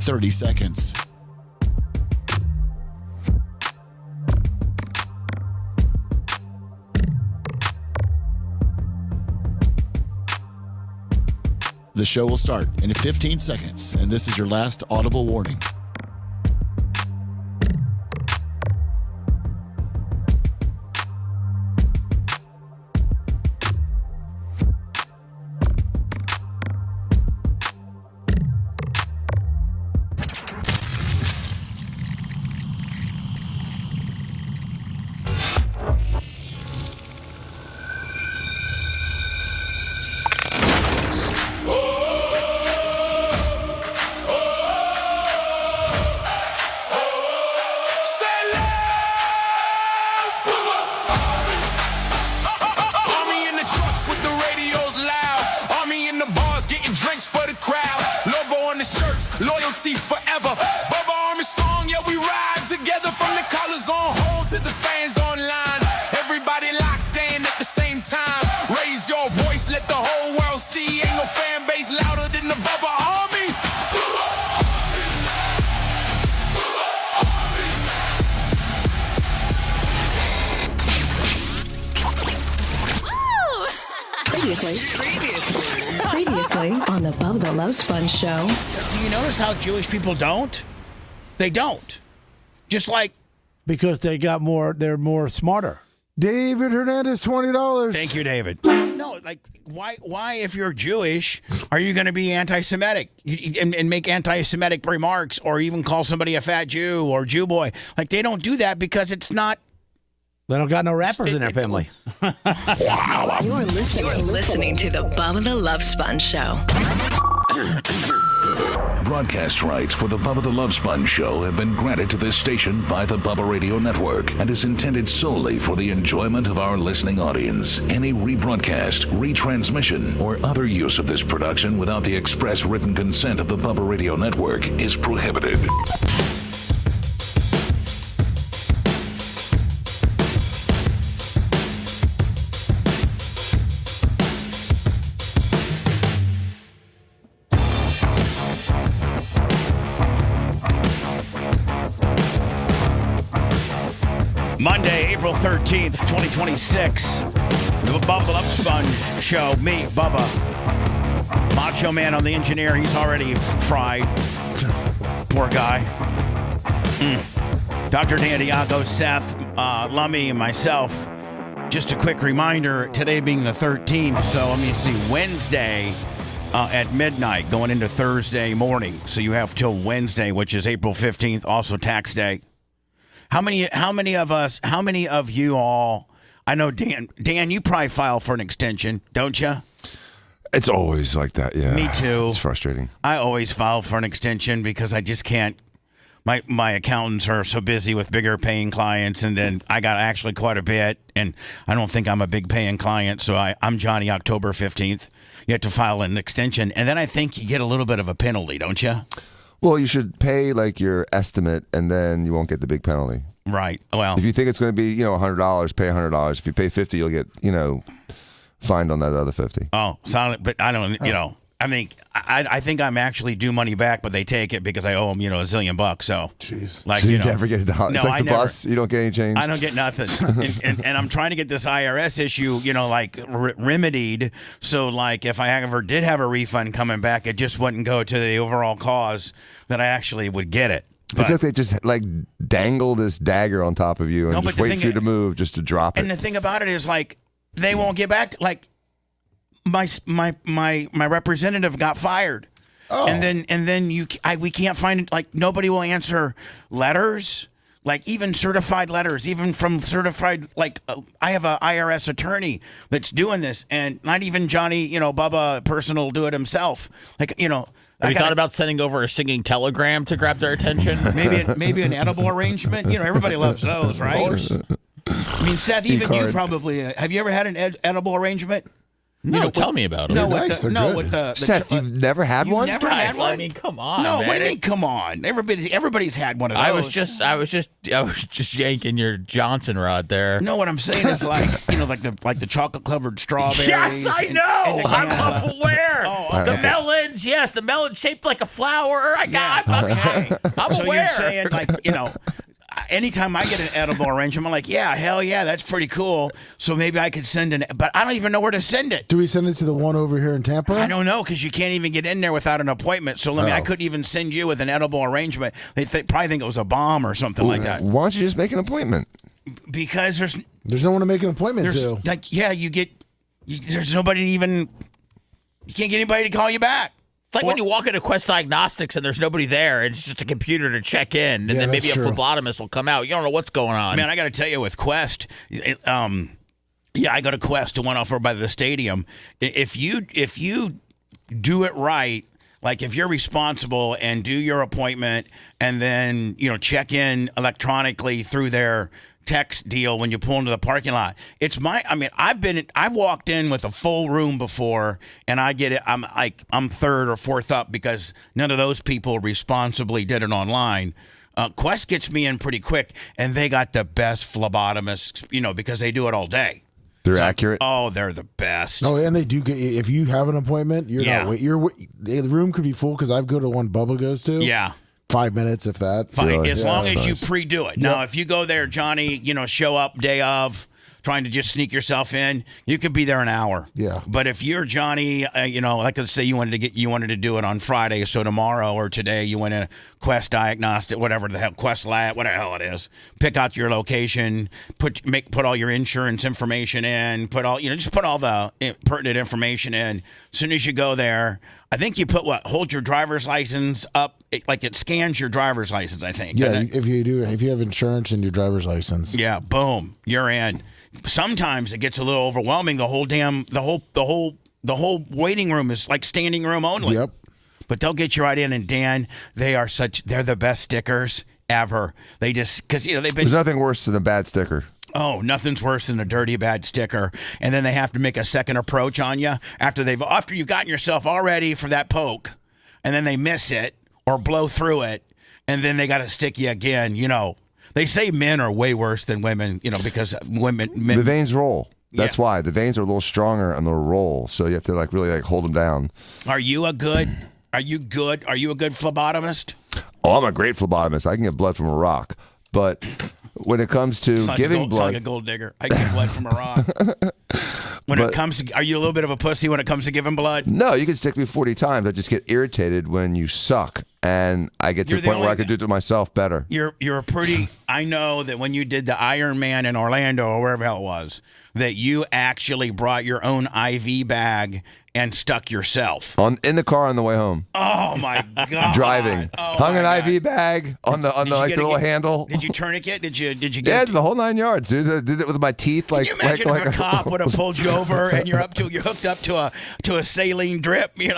30 seconds. The show will start in 15 seconds, and this is your last audible warning. Loyalty forever. Bubba Army strong, yeah, we ride together from the collars on hold to the fans online. Everybody locked in at the same time. Raise your voice, let the whole world see. Ain't no fan base louder than the Bubba Army. Previously on the Bubba the Love Sponge show. Do you notice how Jewish people don't? They don't. Just like... Because they're more smarter. David Hernandez, $20. Thank you, David. No, like, why if you're Jewish, are you going to be anti-Semitic and make anti-Semitic remarks or even call somebody a fat Jew or Jew boy? Like, they don't do that because it's not... They don't got no rappers in their family. You're listening to the Bubba the Love Sponge show. Broadcast rights for the Bubba the Love Sponge show have been granted to this station by the Bubba Radio Network and is intended solely for the enjoyment of our listening audience. Any rebroadcast, retransmission, or other use of this production without the express written consent of the Bubba Radio Network is prohibited. Monday, April 13th, 2026. The Bubba the Love Sponge show. Me, Bubba. Macho Man on the engineer. He's already fried. Poor guy. Dr. Dan Diago, Seth, Lummy, and myself. Just a quick reminder, today being the 13th, so let me see, Wednesday at midnight, going into Thursday morning. So you have till Wednesday, which is April 15th, also tax day. How many of you all, I know Dan, you probably file for an extension, don't you? It's always like that, yeah. Me too. It's frustrating. I always file for an extension because I just can't, my accountants are so busy with bigger paying clients, and then I got actually quite a bit, and I don't think I'm a big paying client, so I'm Johnny October 15th. You have to file an extension, and then I think you get a little bit of a penalty, don't you? Well, you should pay like your estimate, and then you won't get the big penalty. Right. Well, if you think it's going to be, $100, pay $100. If you pay $50, you'll get, fined on that other $50. Oh, solid. But I don't, I think I'm actually due money back, but they take it because I owe them, $1 zillion bucks. So, jeez. Like, so you never get $1. It's like the bus. You don't get any change. I don't get nothing. and I'm trying to get this IRS issue, remedied. So, like, if I ever did have a refund coming back, it just wouldn't go to the overall cause that I actually would get it. But, it's like they just dangle this dagger on top of you and just wait for you to move just to drop it. And the thing about it is they won't get back to, my representative got fired. Oh. And then we can't find it. Nobody will answer letters, even certified letters, even from certified, I have a IRS attorney that's doing this, and not even Johnny, Bubba person will do it himself. Have you thought about sending over a singing telegram to grab their attention? Maybe an edible arrangement. Everybody loves those, right? Of course. I mean, Seth, even you probably have you ever had an edible arrangement? No, tell me about them. They're nice. They're good. with the Seth, you've never had you've one? never Guys, had one? I mean, come on, No, man. what do you mean, come on. Everybody's had one of those. I was just yanking your Johnson rod there. No, what I'm saying is like the chocolate covered strawberries. Yes, I and- know. and I'm aware. Oh, The okay. melons, yes, the melon shaped like a flower. I'm So aware. you're saying anytime I get an edible arrangement, I'm like, yeah, hell yeah, that's pretty cool. So maybe I could send but I don't even know where to send it. Do we send it to the one over here in Tampa? I don't know because you can't even get in there without an appointment. So I couldn't even send you with an edible arrangement. They probably think it was a bomb or something like that. Why don't you just make an appointment? Because There's no one to make an appointment to. there's nobody even. You can't get anybody to call you back. It's like when you walk into Quest Diagnostics and there's nobody there, and it's just a computer to check in, and then maybe a phlebotomist will come out. You don't know what's going on. Man, I got to tell you, with Quest, I go to Quest, the one over by the stadium. If you do it right, like if you're responsible and do your appointment, and then check in electronically through their text deal when you pull into the parking lot. I've walked in with a full room before, and I get it. I'm third or fourth up because none of those people responsibly did it online. Quest gets me in pretty quick, and they got the best phlebotomists, because they do it all day. They're accurate. Oh, they're the best. Oh, and they do get. If you have an appointment, you're not wait. The room could be full because I go to one Bubba goes to. Yeah. 5 minutes, if that. Really? As long as you pre-do it. Yep. Now, if you go there, Johnny, show up day of, trying to just sneak yourself in, you could be there an hour. Yeah. But if you're Johnny, like let's say you wanted to do it on Friday, so tomorrow or today you went in Quest Diagnostic, whatever the hell, Quest Lab, whatever the hell it is. Pick out your location, put all your insurance information in, just put all the pertinent information in. As soon as you go there, I think you hold your driver's license up, it scans your driver's license, I think. Yeah, if you have insurance and your driver's license. Yeah, boom, you're in. Sometimes it gets a little overwhelming. The whole waiting room is like standing room only. Yep. But they'll get you right in, and Dan, they're the best stickers ever. They just, because they've been. There's nothing worse than a bad sticker. Oh, nothing's worse than a dirty, bad sticker. And then they have to make a second approach on you after you've gotten yourself all ready for that poke, and then they miss it or blow through it, and then they got to stick you again. They say men are way worse than women, because men. The veins roll. That's Yeah. why the veins are a little stronger and they'll roll. So you have to really hold them down. Are you good? Are you a good phlebotomist? Oh, I'm a great phlebotomist. I can get blood from a rock, but when it comes to giving blood, like a gold digger. I get blood from a rock. Are you a little bit of a pussy when it comes to giving blood? No, you can stick me 40 times. I just get irritated when you suck, and I get to the point where I could do it to myself better. You're a pretty. I know that when you did the Iron Man in Orlando or wherever the hell it was, that you actually brought your own IV bag and stuck yourself In the car on the way home. Oh my god! Driving, hung an IV bag on the little handle. Did you tourniquet? Did you get? Yeah, the whole 9 yards, dude. I did it with my teeth. Can you imagine if a cop would have pulled you over and you're hooked up to a saline drip? You'd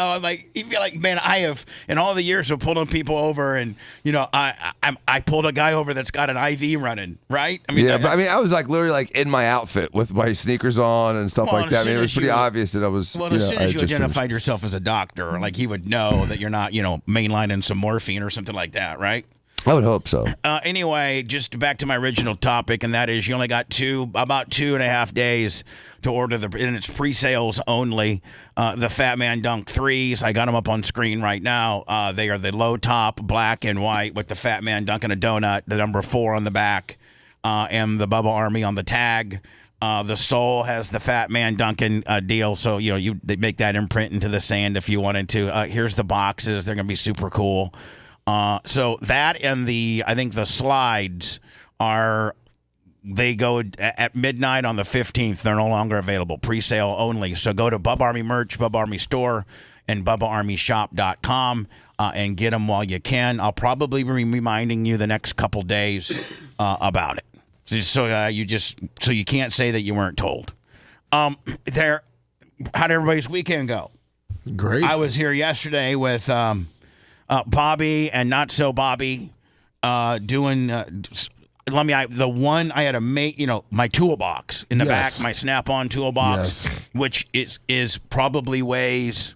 be like, man, I have in all the years of pulling people over, and I pulled a guy over that's got an IV running, right? I was literally in my outfit with my sneakers on and stuff like that. I mean, it was pretty obvious that I was. Well, as soon as you identified yourself as a doctor, he would know that you're not, mainlining some morphine or something like that, right? I would hope so. Anyway, just back to my original topic, and that is you only got about 2.5 days to order and it's pre-sales only. The Fat Man Dunk 3s, I got them up on screen right now. They are the low top, black and white, with the Fat Man dunking a donut, the number 4 on the back, and the Bubba Army on the tag. The sole has the Fat Man Duncan deal, so they make that imprint into the sand if you wanted to. Here's the boxes; they're gonna be super cool. So that and I think the slides they go at midnight on the 15th. They're no longer available, pre-sale only. So go to Bubba Army Merch, Bubba Army Store, and BubbaArmyShop.com and get them while you can. I'll probably be reminding you the next couple days about it. So you can't say that you weren't told. How'd everybody's weekend go? Great. I was here yesterday with Bobby and Not So Bobby doing the one I had my toolbox in the back, my Snap-on toolbox, which is probably weighs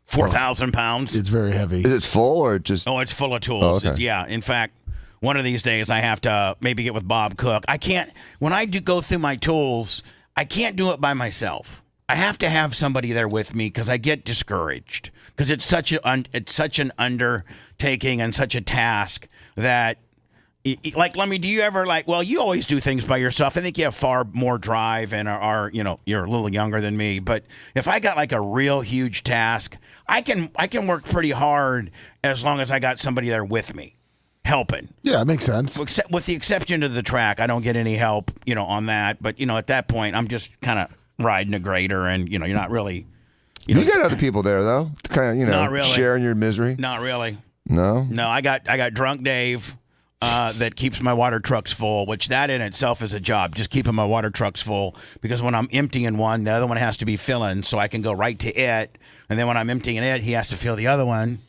4,000 pounds. It's very heavy. Is it full or just? Oh, it's full of tools. Oh, okay. Yeah. In fact, one of these days I have to maybe get with Bob Cook. I can't, when I do go through my tools, I can't do it by myself. I have to have somebody there with me because I get discouraged because it's such an undertaking and such a task that, like, Lemmy, do you ever you always do things by yourself. I think you have far more drive and you're a little younger than me. But if I got like a real huge task, I can work pretty hard as long as I got somebody there with me, helping. Yeah, it makes sense. With the exception of the track, I don't get any help, on that. But, at that point, I'm just kind of riding a grader and, you're not really. You got other people there, though, to kind of, not really. sharing your misery? Not really. No? No, I got Drunk Dave that keeps my water trucks full, which that in itself is a job, just keeping my water trucks full. Because when I'm emptying one, the other one has to be filling, so I can go right to it. And then when I'm emptying it, he has to fill the other one.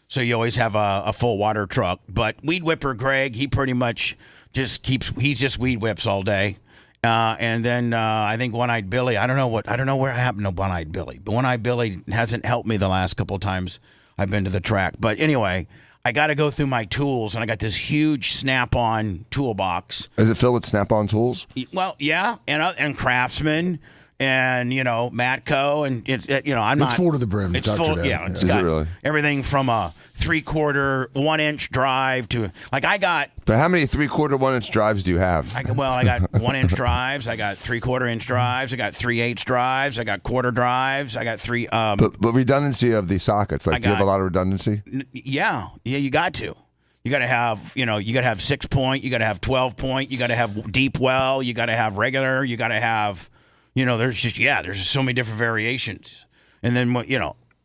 So you always have a full water truck. But Weed Whipper Greg, he pretty much he's just weed whips all day. And then I think One-Eyed Billy, I don't know where happened to One-Eyed Billy. But One-Eyed Billy hasn't helped me the last couple of times I've been to the track. But anyway, I got to go through my tools, and I got this huge Snap-on toolbox. Is it filled with Snap-on tools? Well, yeah, and Craftsman. And Matco, and It's full to the brim. It's full. Yeah, it's got really? Everything from a 3/4 1-inch drive to I got. But how many 3/4 1-inch drives do you have? I got 1-inch drives. I got 3/4-inch drives. I got 3/8 drives. I got quarter drives. I got 3. But redundancy of the sockets. Do you have a lot of redundancy? Yeah. You got to. You got to have, you got to have 6-point. You got to have 12-point. You got to have deep well. You got to have regular. You got to have. There's just so many different variations. And then,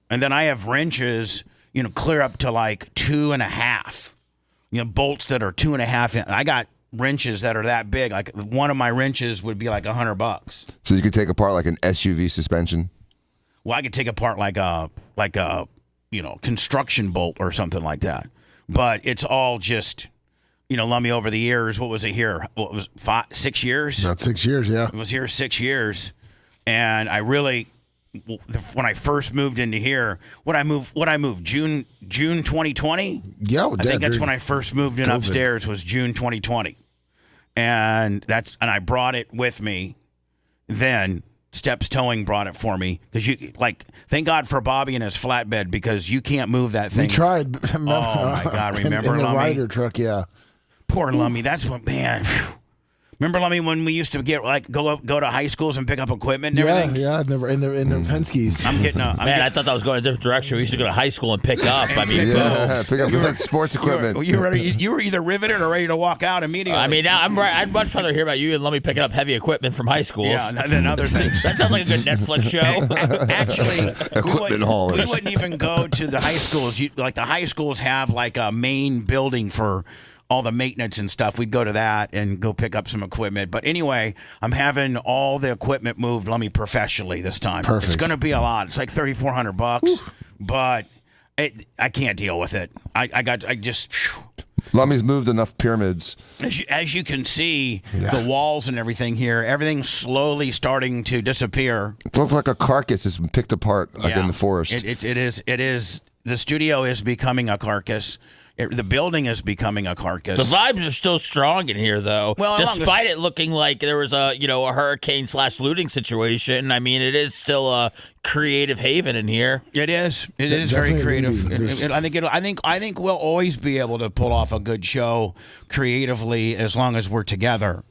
and then I have wrenches, clear up to like 2.5, bolts that are 2.5. I got wrenches that are that big. Like one of my wrenches would be like $100. So you could take apart like an SUV suspension? Well, I could take apart like a construction bolt or something like that. But it's all just, Lummy, over the years, what was it here? What was 6 years? About 6 years, yeah. It was here 6 years. And I really, when I first moved into here, I moved June 2020? Yeah. I think that's when I first moved in upstairs was June 2020. And I brought it with me then. Steps Towing brought it for me because thank God for Bobby and his flatbed because you can't move that thing. We tried. Oh my God! Remember in the Lummy? Ryder truck? Yeah. Poor Lummy. That's what, man. Remember Lummy when we used to get go to high schools and pick up equipment and everything? Yeah. In the Penske's. I thought that was going a different direction. We used to go to high school and pick up. Pick up sports equipment. You were either riveted or ready to walk out immediately. I mean, I'd much rather hear about you and let me picking up heavy equipment from high schools. Yeah, than other things. That sounds like a good Netflix show. Actually, equipment haulers. We wouldn't even go to the high schools. The high schools have like a main building for all the maintenance and stuff. We'd go to that and go pick up some equipment. But anyway, I'm having all the equipment moved, professionally this time. Perfect. It's going to be a lot. It's like $3,400, but I can't deal with it. Lummy's moved enough pyramids. As you can see, the walls and everything here, everything's slowly starting to disappear. It looks like a carcass has been picked apart in the forest. It is. The studio is becoming a carcass. The building is becoming a carcass. The vibes are still strong in here, though. Well, despite it looking like there was a hurricane/looting situation, I mean, it is still a creative haven in here. It is. It is very creative. I think we'll always be able to pull off a good show creatively as long as we're together.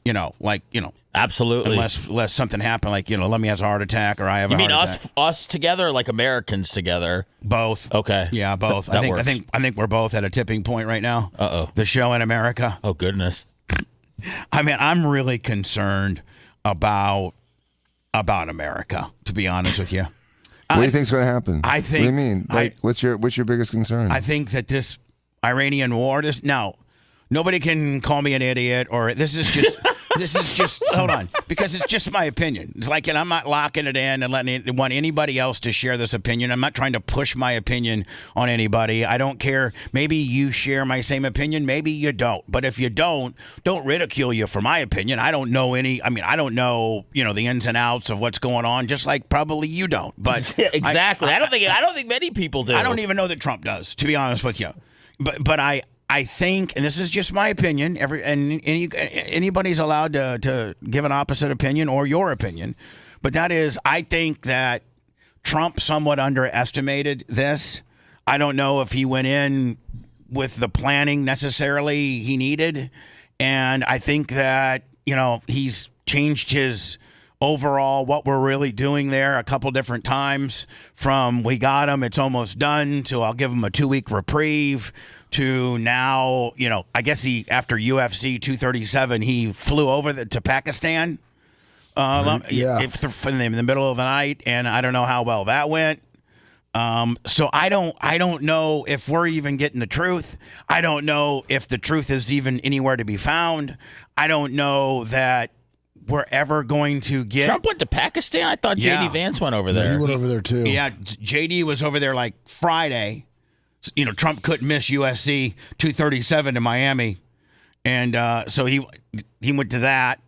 Absolutely. Unless something happened, Lemmy has a heart attack or I have a heart attack. You mean us together, or like Americans together? Both. Okay. Yeah, both. That I works. think we're both at a tipping point right now. Uh-oh. The show in America. Oh, goodness. I mean, I'm really concerned about America, to be honest with you. What do you think's going to happen? I think. What do you mean? What's your biggest concern? I think that this Iranian war. Nobody can call me an idiot, or this is just. This is just, hold on, because it's just my opinion. It's like, and I'm not locking it in and want anybody else to share this opinion. I'm not trying to push my opinion on anybody. I don't care. Maybe you share my same opinion. Maybe you don't. But if you don't ridicule you for my opinion. I don't know I don't know, the ins and outs of what's going on, just like probably you don't. But exactly. I don't think many people do. I don't even know that Trump does, to be honest with you. But I think, and this is just my opinion, anybody's allowed to give an opposite opinion or your opinion, but that is, I think that Trump somewhat underestimated this. I don't know if he went in with the planning necessarily he needed, and I think that, he's changed his overall what we're really doing there a couple different times, from we got him, it's almost done, to I'll give him a 2-week reprieve, to now, I guess after UFC 237, he flew over to Pakistan in the middle of the night, and I don't know how well that went. So I don't know if we're even getting the truth. I don't know if the truth is even anywhere to be found. I don't know that we're ever going to get... Trump went to Pakistan? I thought J.D. Vance went over there. Yeah, he went over there, too. Yeah, J.D. was over there like Friday. Trump couldn't miss USC 237 in Miami. And so he went to that.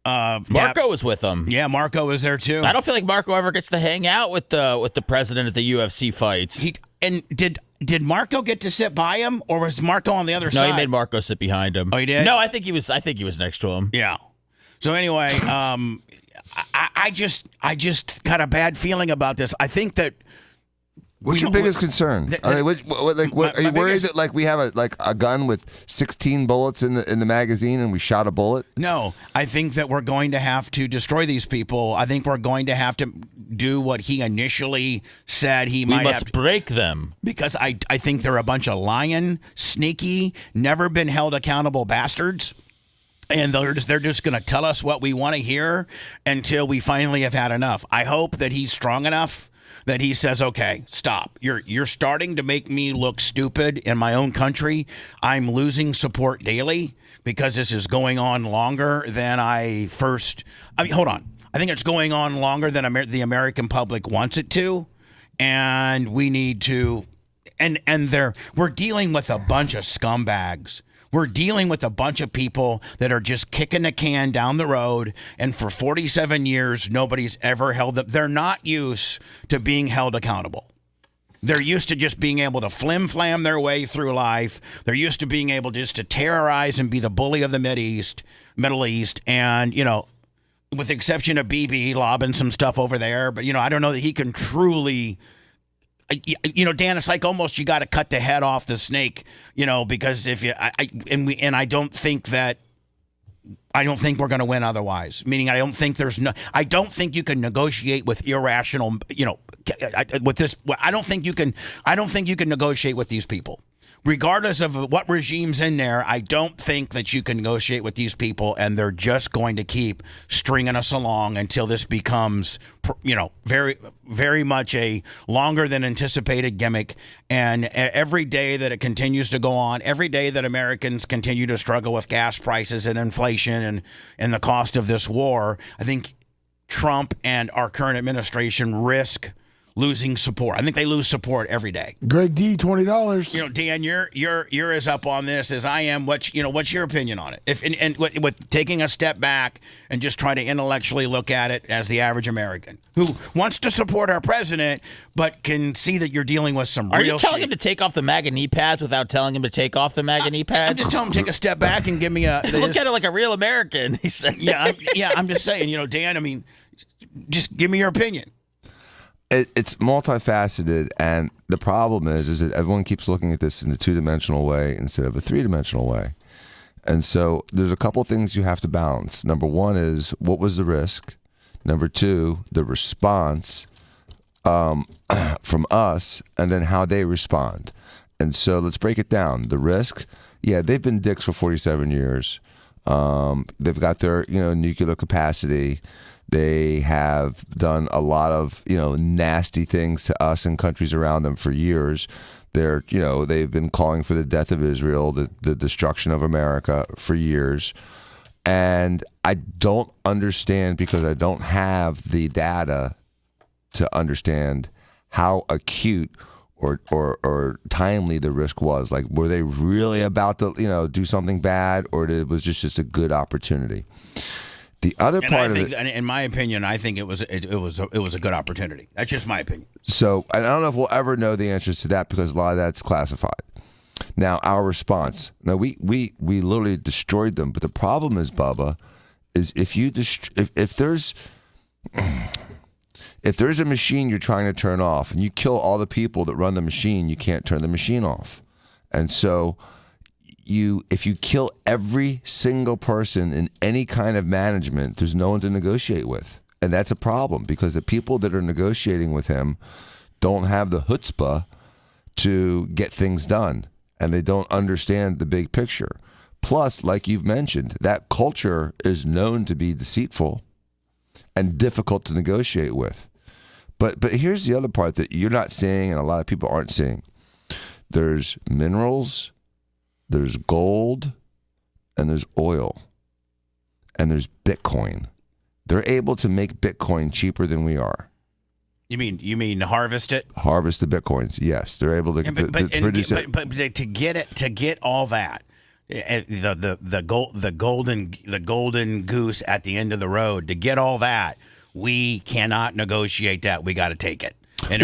Marco was with him. Yeah, Marco was there, too. I don't feel like Marco ever gets to hang out with the president at the UFC fights. Did Marco get to sit by him, or was Marco on the other side? No, he made Marco sit behind him. Oh, he did? No, I think he was next to him. Yeah. So anyway, I just got a bad feeling about this. I think that. What's your biggest concern? Are you worried that we have a gun with 16 bullets in the magazine and we shot a bullet? No, I think that we're going to have to destroy these people. I think we're going to have to do what he initially said he might have to. We must break them. Because I think they're a bunch of lying, sneaky, never been held accountable bastards. And they're just going to tell us what we want to hear until we finally have had enough. I hope that he's strong enough that he says, okay, stop. You're starting to make me look stupid in my own country. I'm losing support daily because this is going on longer than hold on. I think it's going on longer than the American public wants it to. And we need to, we're dealing with a bunch of scumbags. We're dealing with a bunch of people that are just kicking the can down the road, and for 47 years, nobody's ever held them. They're not used to being held accountable. They're used to just being able to flim-flam their way through life. They're used to being able just to terrorize and be the bully of the Middle East, and, with the exception of BB lobbing some stuff over there, but, I don't know that he can truly... Dan, it's like almost you got to cut the head off the snake, because if I don't think we're going to win otherwise. Meaning, I don't think you can negotiate with irrational, with this. I don't think you can negotiate with these people. Regardless of what regime's in there, I don't think that you can negotiate with these people, and they're just going to keep stringing us along until this becomes, very, very much a longer than anticipated gimmick. And every day that it continues to go on, every day that Americans continue to struggle with gas prices and inflation and the cost of this war, I think Trump and our current administration risk losing support. I think they lose support every day. Greg D, $20. Dan, you're as up on this as I am. What's your opinion on it? And with taking a step back and just try to intellectually look at it as the average American who wants to support our president, but can see that you're dealing with some real shit. Are you telling him to take off the MAGA knee pads without telling him to take off the MAGA knee pads? I'm just telling him to take a step back and give me a... Look at it like a real American, he said. I'm just saying, Dan, just give me your opinion. It's multifaceted, and the problem is that everyone keeps looking at this in a two-dimensional way instead of a three-dimensional way. And so there's a couple things you have to balance. Number one is, what was the risk? Number two, the response from us, and then how they respond. And so let's break it down. The risk, they've been dicks for 47 years. They've got their nuclear capacity. They have done a lot of, nasty things to us and countries around them for years. They've been calling for the death of Israel, the destruction of America for years. And I don't understand, because I don't have the data to understand how acute or timely the risk was. Like, were they really about to, do something bad, or it was just a good opportunity? The other part of it, in my opinion, I think it was a good opportunity. That's just my opinion. So, and I don't know if we'll ever know the answers to that, because a lot of that's classified. Now, our response. Now, we literally destroyed them. But the problem is, Bubba, is if there's a machine you're trying to turn off and you kill all the people that run the machine, you can't turn the machine off. And so if you kill every single person in any kind of management, there's no one to negotiate with. And that's a problem, because the people that are negotiating with him don't have the chutzpah to get things done. And they don't understand the big picture. Plus, like you've mentioned, that culture is known to be deceitful and difficult to negotiate with. But here's the other part that you're not seeing, and a lot of people aren't seeing. There's minerals, there's gold, and there's oil, and there's Bitcoin. They're able to make Bitcoin cheaper than we are. You mean harvest it? Harvest the Bitcoins, yes. They're able to produce it. But to get all that, the golden goose at the end of the road, to get all that, we cannot negotiate that. We got to take it. In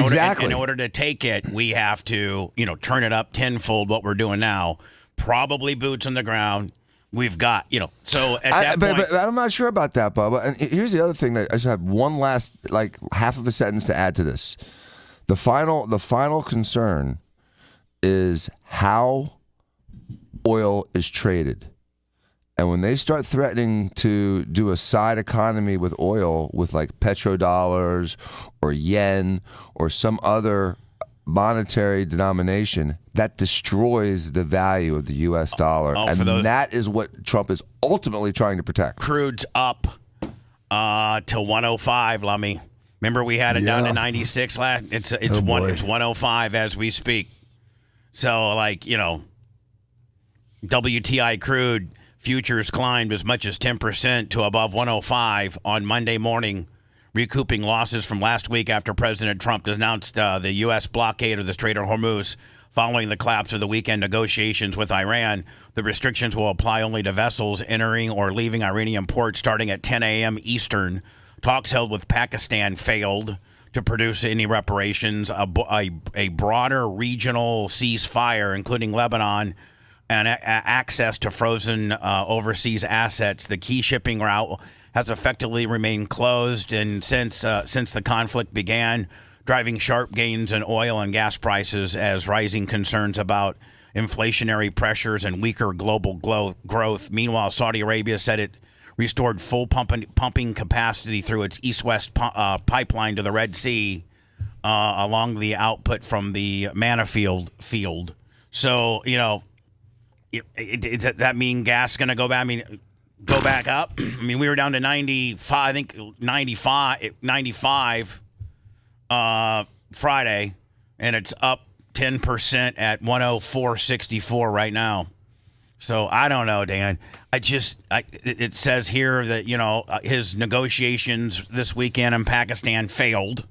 order to take it, we have to turn it up tenfold what we're doing now. Probably boots on the ground. We've got, so at that point. But I'm not sure about that, Bubba. And here's the other thing that I just have one last, half of a sentence to add to this. The final concern is how oil is traded. And when they start threatening to do a side economy with oil, with like petrodollars or yen or some other monetary denomination, that destroys the value of the U.S. dollar. That is what Trump is ultimately trying to protect. Crude's up to 105, Lummy. Remember we had it down to 96 last. It's 105 as we speak. So WTI crude futures climbed as much as 10% to above 105 on Monday morning, recouping losses from last week after President Trump announced the U.S. blockade of the Strait of Hormuz. Following the collapse of the weekend negotiations with Iran, the restrictions will apply only to vessels entering or leaving Iranian ports starting at 10 a.m. Eastern. Talks held with Pakistan failed to produce any reparations. A broader regional ceasefire, including Lebanon, and access to frozen overseas assets, the key shipping route, has effectively remained closed, and since the conflict began, driving sharp gains in oil and gas prices as rising concerns about inflationary pressures and weaker global growth. Meanwhile, Saudi Arabia said it restored full pumping capacity through its east-west pipeline to the Red Sea along the output from the Manna field. So, does that mean gas going to go back? Go back up? We were down to 95, I think 95 Friday, and it's up 10% at 104.64 right now. So I don't know, Dan. It says here that his negotiations this weekend in Pakistan failed.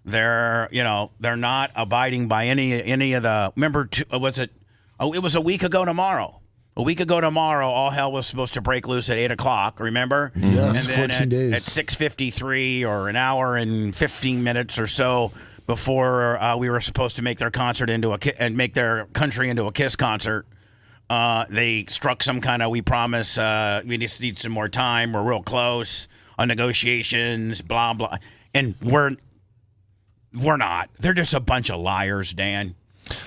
They're not abiding by any of the. Remember, was it? Oh, it was a week ago tomorrow. A week ago tomorrow, all hell was supposed to break loose at 8 o'clock, remember? Yes, and then 14 days. At 6:53 or an hour and 15 minutes or so before we were supposed to make their concert and make their country into a Kiss concert, they struck some kind of, we promise, we just need some more time, we're real close on negotiations, blah, blah. And we're not. They're just a bunch of liars, Dan.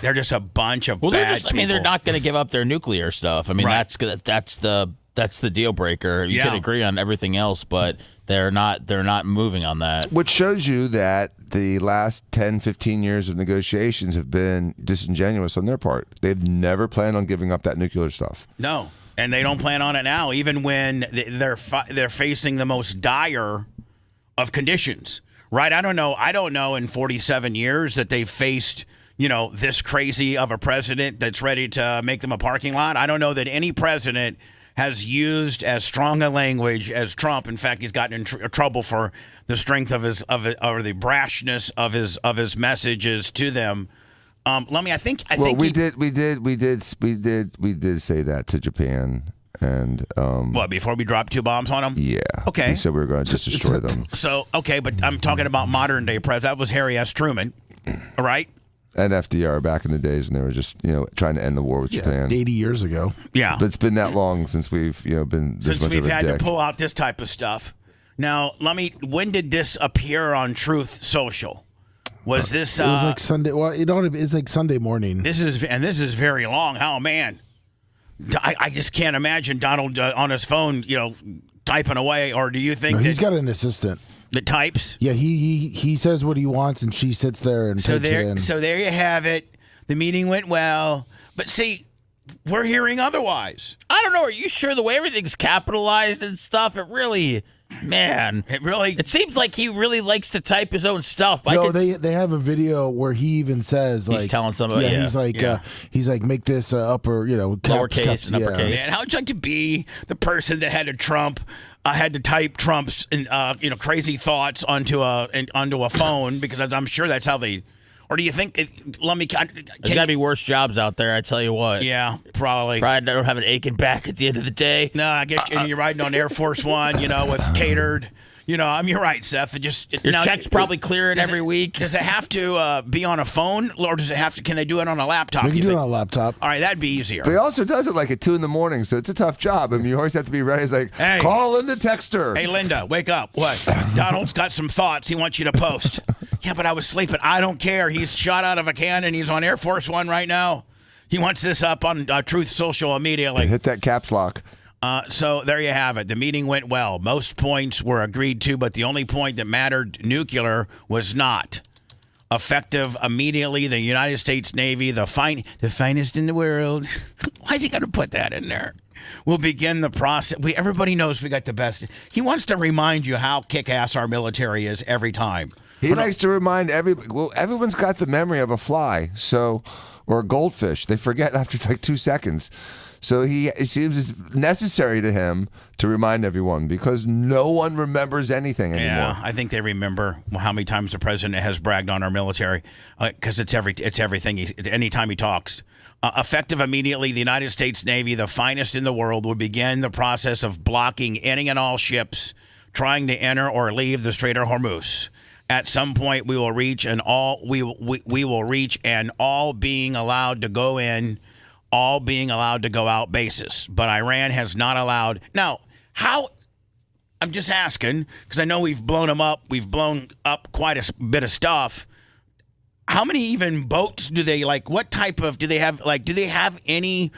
They're just a bunch of bad people. They're not going to give up their nuclear stuff. Right. That's the deal breaker. You can agree on everything else, but they're not moving on that. Which shows you that the last 10, 15 years of negotiations have been disingenuous on their part. They've never planned on giving up that nuclear stuff. No, and they don't plan on it now, even when they're facing the most dire of conditions. Right? I don't know in 47 years that they've faced this crazy of a president that's ready to make them a parking lot. I don't know that any president has used as strong a language as Trump. In fact, he's gotten in trouble for the strength of his or the brashness of his messages to them. Lummi, I think we did say that to Japan. And what, before we dropped 2 bombs on them? Yeah. Okay. We said we were going to just destroy them. So, okay, but I'm talking about modern day president. That was Harry S. Truman, right? And FDR back in the days when they were just trying to end the war with Japan 80 years ago. Yeah. But it's been that long since we've been this much of a had dick. to pull out this type of stuff. Now, when did this appear on Truth Social? Was this? It was like Sunday. Well, it's like Sunday morning. This is very long. Oh man. I just can't imagine Donald on his phone, typing away. Or do you think he's got an assistant that types? Yeah, he says what he wants, and she sits there and types it in. So there you have it. The meeting went well, but see, we're hearing otherwise. I don't know. Are you sure the way everything's capitalized and stuff? It really. Man, it seems like he really likes to type his own stuff. No, they have a video where he even says he's telling somebody. Yeah, he's like make this upper, lowercase and uppercase. Man, how would you like to be the person that had to type Trump's crazy thoughts onto a phone, because I'm sure that's how they. Or do you think? There's got to be worse jobs out there. I tell you what. Yeah, probably. Probably don't have an aching back at the end of the day. No, I guess you're riding on Air Force One, with catered. You're right, Seth. Your check's probably clearing every week. Does it have to be on a phone, or does it have to? Can they do it on a laptop? They can do it on a laptop. All right, that'd be easier. But he also does it like at 2 a.m, so it's a tough job. I mean, you always have to be ready. He's like, hey, call in the texter. Hey, Linda, wake up. What? Donald's got some thoughts he wants you to post. Yeah, but I was sleeping. I don't care. He's shot out of a cannon. He's on Air Force One right now. He wants this up on Truth Social immediately. Hit that caps lock. So there you have it. The meeting went well. Most points were agreed to, but the only point that mattered, nuclear, was not. Effective immediately, the United States Navy, the finest in the world. Why is he going to put that in there? We'll begin the process. Everybody knows we got the best. He wants to remind you how kick-ass our military is every time. He likes to remind everybody. Well, everyone's got the memory of a fly, or a goldfish. They forget after like 2 seconds. So it seems it's necessary to him to remind everyone, because no one remembers anything anymore. Yeah, I think they remember how many times the president has bragged on our military, because it's everything. Anytime he talks. Effective immediately, the United States Navy, the finest in the world, will begin the process of blocking any and all ships trying to enter or leave the Strait of Hormuz. At some point, we will reach an all being allowed to go in, all being allowed to go out basis. But Iran has not allowed. Now, how? I'm just asking, because I know we've blown them up. We've blown up quite a bit of stuff. How many even boats do they what type of do they have? Do they have any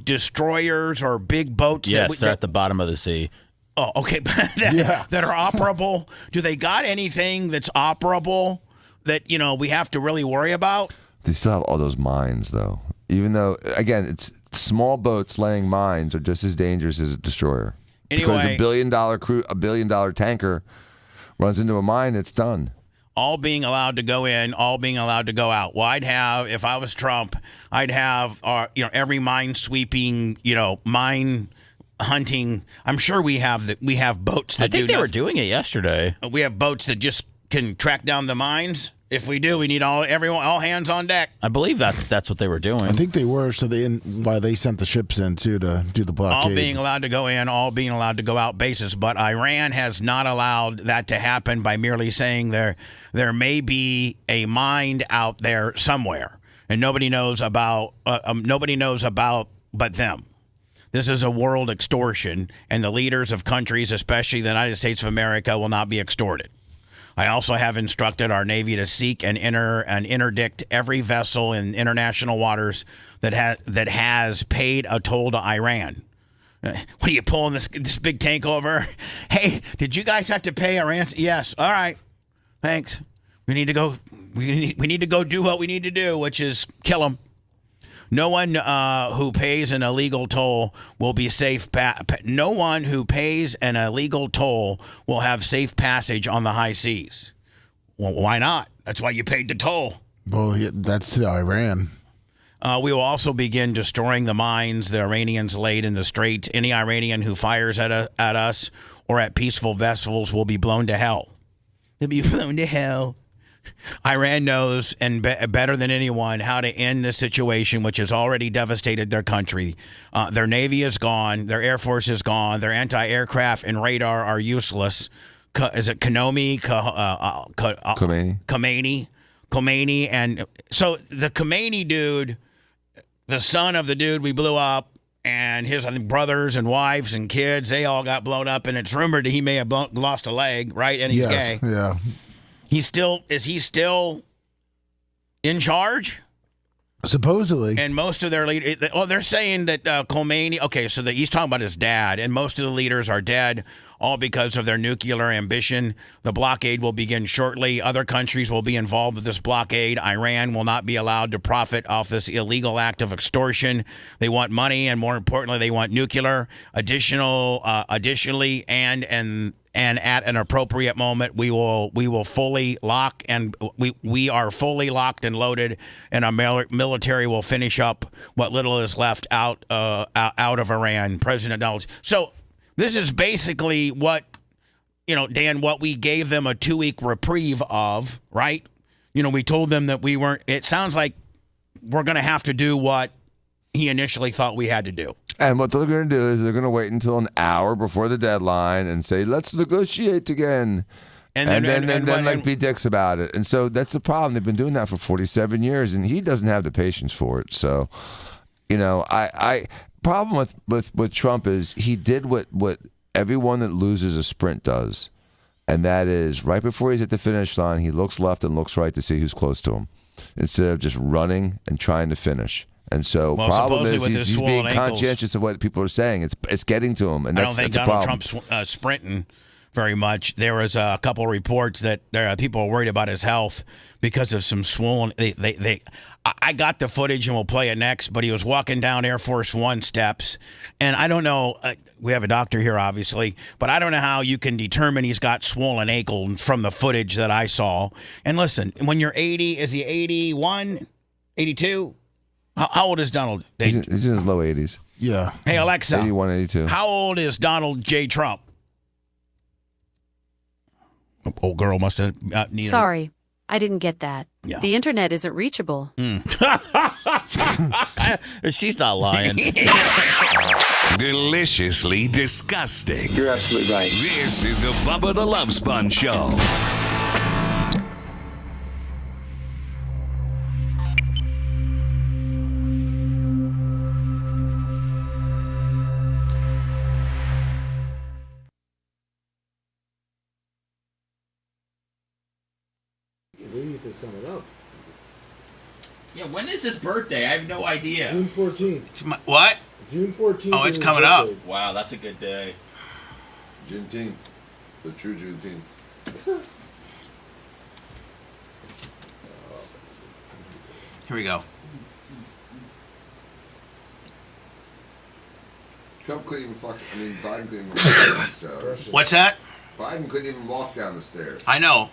destroyers or big boats? Yes, they're at the bottom of the sea. Oh, okay. that are operable. Do they got anything that's operable that, we have to really worry about? They still have all those mines, though. Even though, again, it's small boats laying mines are just as dangerous as a destroyer. Anyway, because a $1 billion tanker runs into a mine, it's done. All being allowed to go in, all being allowed to go out. Well, if I was Trump, I'd have, every mine sweeping, mine hunting. I'm sure we have boats that do. I think they were doing it yesterday. We have boats that just can track down the mines. If we do, we need all hands on deck. I believe that's what they were doing. I think they were, why they sent the ships in too to do the blockade. All being allowed to go in, all being allowed to go out basis. But Iran has not allowed that to happen by merely saying there may be a mine out there somewhere, and nobody knows about but them. This is a world extortion, and the leaders of countries, especially the United States of America, will not be extorted. I also have instructed our Navy to seek and interdict every vessel in international waters that has paid a toll to Iran. What are you pulling this big tank over? Hey, did you guys have to pay a ransom? Yes. All right. Thanks. We need to go. We need to go do what we need to do, which is kill them. No one who pays an illegal toll will be safe. No one who pays an illegal toll will have safe passage on the high seas. Well, why not? That's why you paid the toll. Well, that's Iran. We will also begin destroying the mines the Iranians laid in the Strait. Any Iranian who fires at us or at peaceful vessels will be blown to hell. They'll be blown to hell. Iran knows, and better than anyone, how to end this situation, which has already devastated their country. Their Navy is gone. Their Air Force is gone. Their anti-aircraft and radar are useless. Is it Khomeini? Khomeini. And so the Khomeini dude, the son of the dude we blew up, and his brothers and wives and kids, they all got blown up, and it's rumored that he may have lost a leg, right? And he's gay. Yeah. Is he still in charge? Supposedly. And most of their leaders, they're saying that Khomeini, so he's talking about his dad, and most of the leaders are dead, all because of their nuclear ambition. The blockade will begin shortly. Other countries will be involved with this blockade. Iran will not be allowed to profit off this illegal act of extortion. They want money, and more importantly, they want nuclear. Additionally, and at an appropriate moment, we will fully lock, and we are fully locked and loaded, and our military will finish up what little is left out of Iran. President Donald. So this is basically what, Dan, what we gave them a 2-week reprieve of, right? We told them that we weren't. It sounds like we're going to have to do what he initially thought we had to do. And what they're going to do is they're going to wait until an hour before the deadline and say, let's negotiate again. And then be dicks about it. And so that's the problem. They've been doing that for 47 years, and he doesn't have the patience for it. So, problem with Trump is he did what everyone that loses a sprint does. And that is right before he's at the finish line, he looks left and looks right to see who's close to him instead of just running and trying to finish. And so problem is he's being conscientious of what people are saying. It's getting to him, and that's a problem. I don't think Donald Trump's sprinting very much. There was a couple of reports that people are worried about his health because of some swollen. I got the footage, and we'll play it next. But he was walking down Air Force One steps, and I don't know. We have a doctor here, obviously, but I don't know how you can determine he's got swollen ankle from the footage that I saw. And listen, when you're 80, is he 81, 82? How old is Donald? He's in his low 80s. Yeah. Hey, Alexa. 81, 82. How old is Donald J. Trump? Old girl must have needed. Sorry, I didn't get that. Yeah. The internet isn't reachable. She's not lying. Deliciously disgusting. You're absolutely right. This is the Bubba the Love Sponge Show. Is coming up. Yeah, when is his birthday? I have no idea. June 14th. What? June 14th. Oh, it's coming up. Wow, that's a good day. Juneteenth. The true Juneteenth. Here we go. Trump couldn't even Biden couldn't even walk down the stairs. What's that? Biden couldn't even walk down the stairs. I know.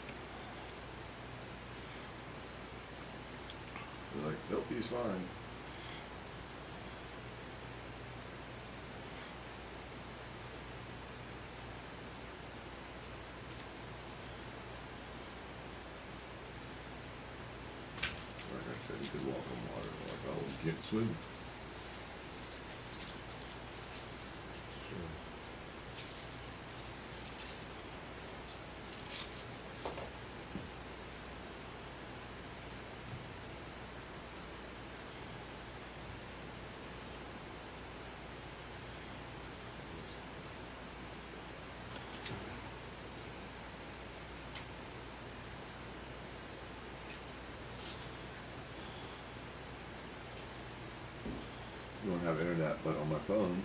They're like, nope, he's fine. Like I said, he could walk on water. Like, oh, he can't swim. I don't have internet, but on my phone.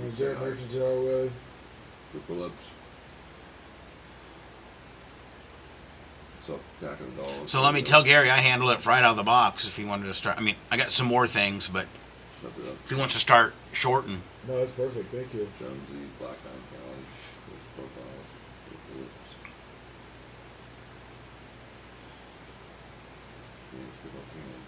Is there emergency our way? Triple lips. What's up, Jack of the Dolls? So let me tell Gary I handle it right out of the box if he wanted to start. I mean, I got some more things, but if he wants to start shorting. No, that's perfect. Thank you. Jonesy, Black Island County, first profiles, triple lips. James, good luck, man.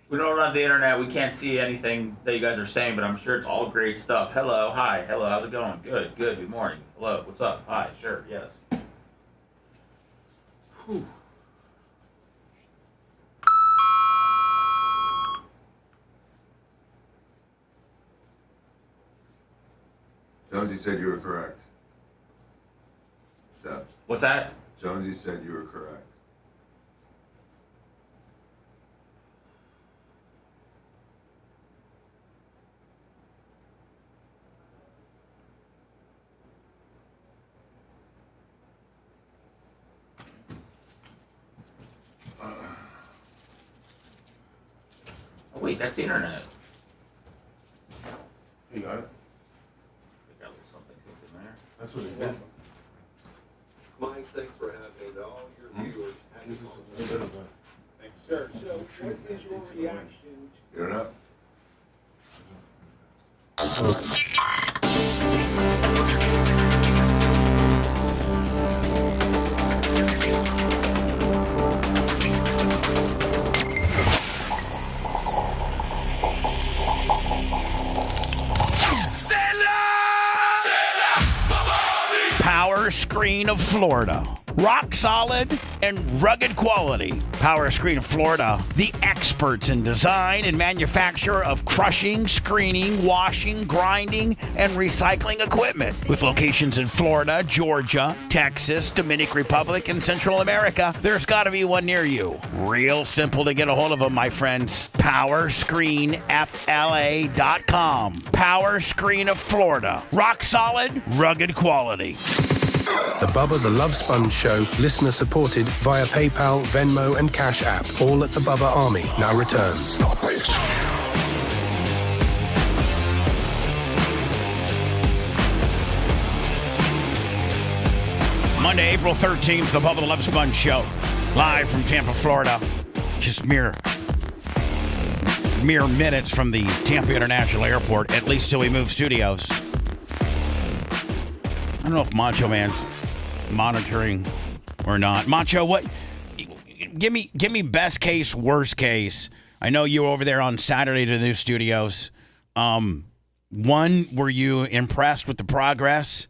We don't run the internet. We can't see anything that you guys are saying, but I'm sure it's all great stuff. Hello, hi, hello, how's it going? Good, good morning. Hello, what's up? Hi, sure, yes. Whew. Jonesy said you were correct. Seth. What's that? Jonesy said you were correct. Oh, wait, that's the internet. You got it? They got a little something in there. That's what it did. Mike, thanks for having me. To all your viewers, This is a little bit of a... sir. So, what is your reaction? You don't know? Power Screen of Florida. Rock solid and rugged quality. Power Screen of Florida, the experts in design and manufacture of crushing, screening, washing, grinding, and recycling equipment. With locations in Florida, Georgia, Texas, Dominican Republic, and Central America, there's got to be one near you. Real simple to get a hold of them, my friends. PowerscreenFLA.com. Power Screen of Florida. Rock solid, rugged quality. The Bubba the Love Sponge Show, listener supported via PayPal, Venmo, and Cash App. All at the Bubba Army now returns. Monday, April 13th, the Bubba the Love Sponge Show, live from Tampa, Florida. Just mere minutes from the Tampa International Airport, at least till we move studios. I don't know if Macho Man's monitoring or not. Macho, what? Give me best case, worst case. I know you were over there on Saturday to the new studios. One, were you impressed with the progress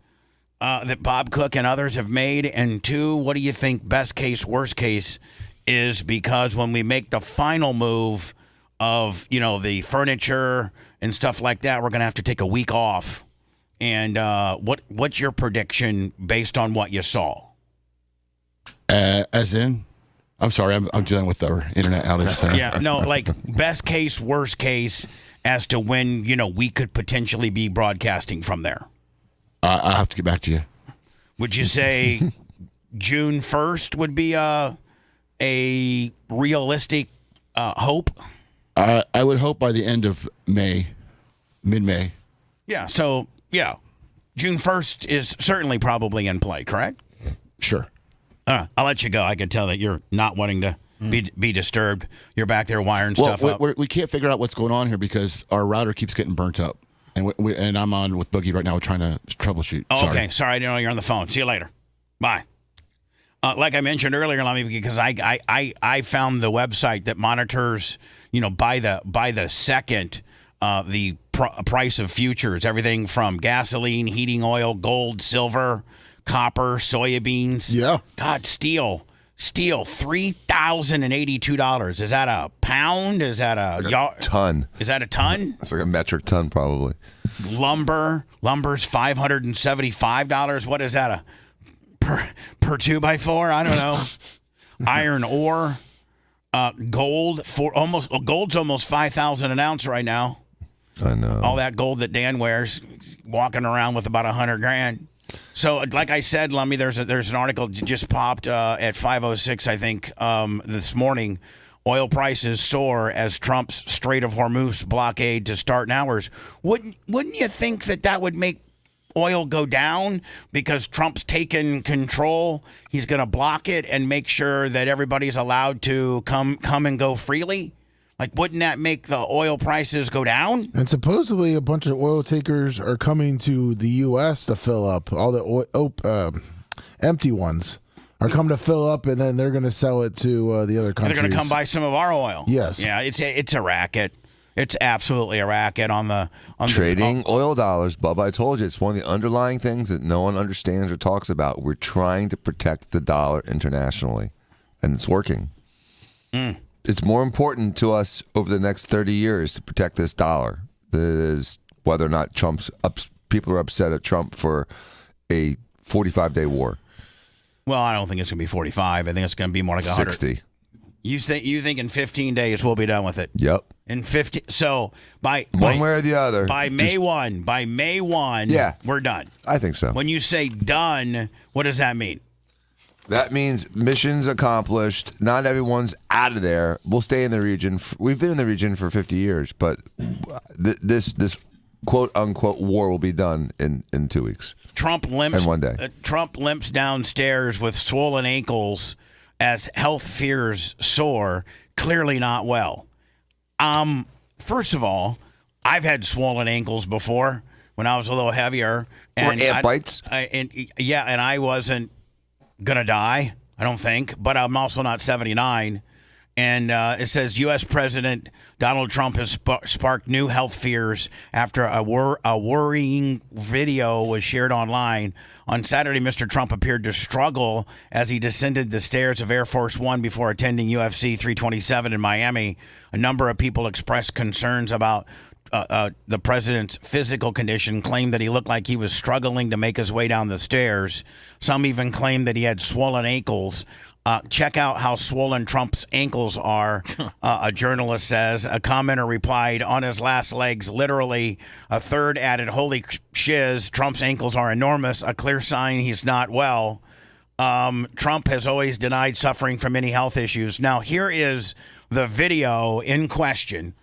that Bob Cook and others have made? And two, what do you think best case, worst case is? Because when we make the final move of, the furniture and stuff like that, we're going to have to take a week off. And what's your prediction based on what you saw? As in? I'm sorry, I'm dealing with our internet outage thing. Yeah, no, like best case, worst case, as to when we could potentially be broadcasting from there? I'll have to get back to you. Would you say June 1st would be a realistic hope? I would hope by the end of May, mid-May. Yeah. So June 1st is certainly probably in play. Correct? Sure. I'll let you go. I can tell that you're not wanting to be disturbed. You're back there wiring stuff up. We can't figure out what's going on here because our router keeps getting burnt up. And I'm on with Boogie right now trying to troubleshoot. Oh, okay. Sorry, I didn't know you're on the phone. See you later. Bye. Like I mentioned earlier, Lummy, because I found the website that monitors, by the second, the price of futures, everything from gasoline, heating oil, gold, silver, copper, soybeans. Yeah. God, steel, $3,082. Is that a pound? Is that a ton? Is that a ton? It's like a metric ton, probably. Lumber's $575. What is that, per 2x4? I don't know. Iron ore, gold's almost 5,000 an ounce right now. I know. All that gold that Dan wears, walking around with about $100,000. So, like I said, Lummy, there's an article just popped at 5:06, I think, this morning. Oil prices soar as Trump's Strait of Hormuz blockade to start in hours. Wouldn't you think that would make oil go down because Trump's taken control? He's going to block it and make sure that everybody's allowed to come and go freely. Like, wouldn't that make the oil prices go down? And supposedly a bunch of oil takers are coming to the U.S. to fill up. All the empty ones are coming to fill up, and then they're going to sell it to the other countries. They're going to come buy some of our oil. Yes. Yeah, it's a racket. It's absolutely a racket on trading oil dollars. Bubba, I told you, it's one of the underlying things that no one understands or talks about. We're trying to protect the dollar internationally, and it's working. It's more important to us over the next 30 years to protect this dollar than it is whether or not people are upset at Trump for a 45-day war. Well, I don't think it's going to be 45. I think it's going to be more like 60. You think in 15 days we'll be done with it? Yep. In 50. So by one way or the other. By May 1, yeah, we're done. I think so. When you say done, what does that mean? That means missions accomplished. Not everyone's out of there. We'll stay in the region. We've been in the region for 50 years, but this quote-unquote war will be done in 2 weeks. Trump limps and 1 day. Trump limps downstairs with swollen ankles as health fears soar. Clearly not well. First of all, I've had swollen ankles before when I was a little heavier. And ant bites? And I wasn't going to die, I don't think, but I'm also not 79. And it says U.S. President Donald Trump has sparked new health fears after a worrying video was shared online. On Saturday, Mr. Trump appeared to struggle as he descended the stairs of Air Force One before attending UFC 327 in Miami. A number of people expressed concerns about the president's physical condition, claimed that he looked like he was struggling to make his way down the stairs. Some even claimed that he had swollen ankles. Check out how swollen Trump's ankles are, a journalist says. A commenter replied, on his last legs, literally. A third added, holy shiz, Trump's ankles are enormous, a clear sign he's not well. Trump has always denied suffering from any health issues. Now, here is the video in question.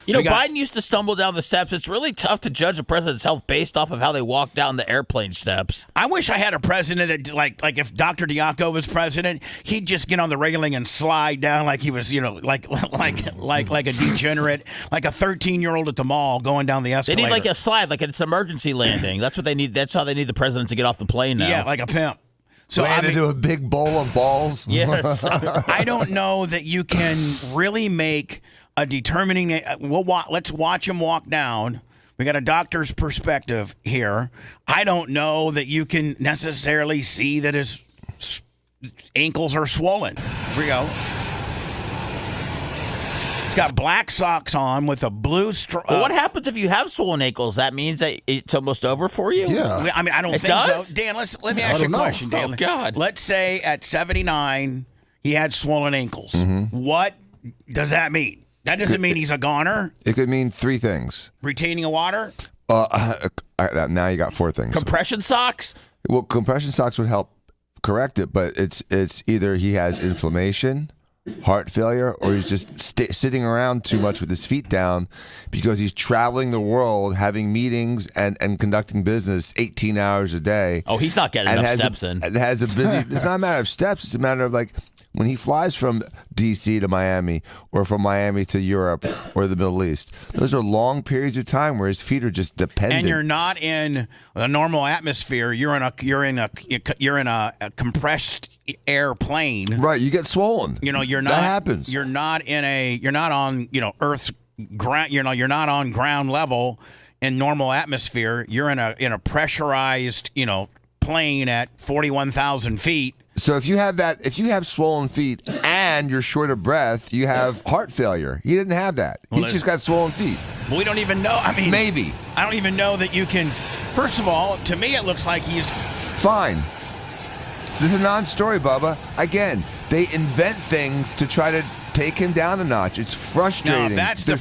Biden used to stumble down the steps. It's really tough to judge a president's health based off of how they walk down the airplane steps. I wish I had a president that, like if Dr. Diaco was president, he'd just get on the railing and slide down like he was, like a degenerate, like a 13-year-old at the mall going down the escalator. They need like a slide, like it's emergency landing. That's what they need. That's how they need the president to get off the plane now. Yeah, like a pimp. So into a big bowl of balls. Yes. I don't know that you can really make a determining. Let's watch him walk down. We got a doctor's perspective here. I don't know that you can necessarily see that his ankles are swollen. Here we go. He's got black socks on with a blue straw. Well, what happens if you have swollen ankles? That means that it's almost over for you? Yeah. I mean, I don't think does? so. Dan, let me ask you a question, Dan. Oh, God. Let's say at 79, he had swollen ankles. Mm-hmm. What does that mean? That doesn't mean he's a goner. It could mean three things. Retaining a water. Now you got four things. Compression socks? Well, compression socks would help correct it, but it's either he has inflammation, heart failure, or he's just sitting around too much with his feet down because he's traveling the world, having meetings and conducting business 18 hours a day. Oh, he's not getting enough steps in. It has a busy. It's not a matter of steps. It's a matter of like when he flies from D.C. to Miami or from Miami to Europe or the Middle East. Those are long periods of time where his feet are just dependent. And you're not in a normal atmosphere. You're in a compressed airplane. Right, you get swollen. You're not. That happens. You're not on Earth's ground. You're not on ground level in normal atmosphere. You're in a pressurized plane at 41,000 feet. So if you have swollen feet and you're short of breath, you have heart failure. He didn't have that. He's just got swollen feet. Well, we don't even know. I mean, maybe. I don't even know that you can. First of all, to me, it looks like he's fine. This is a non-story, Bubba. Again, they invent things to try to take him down a notch. It's frustrating. Now, if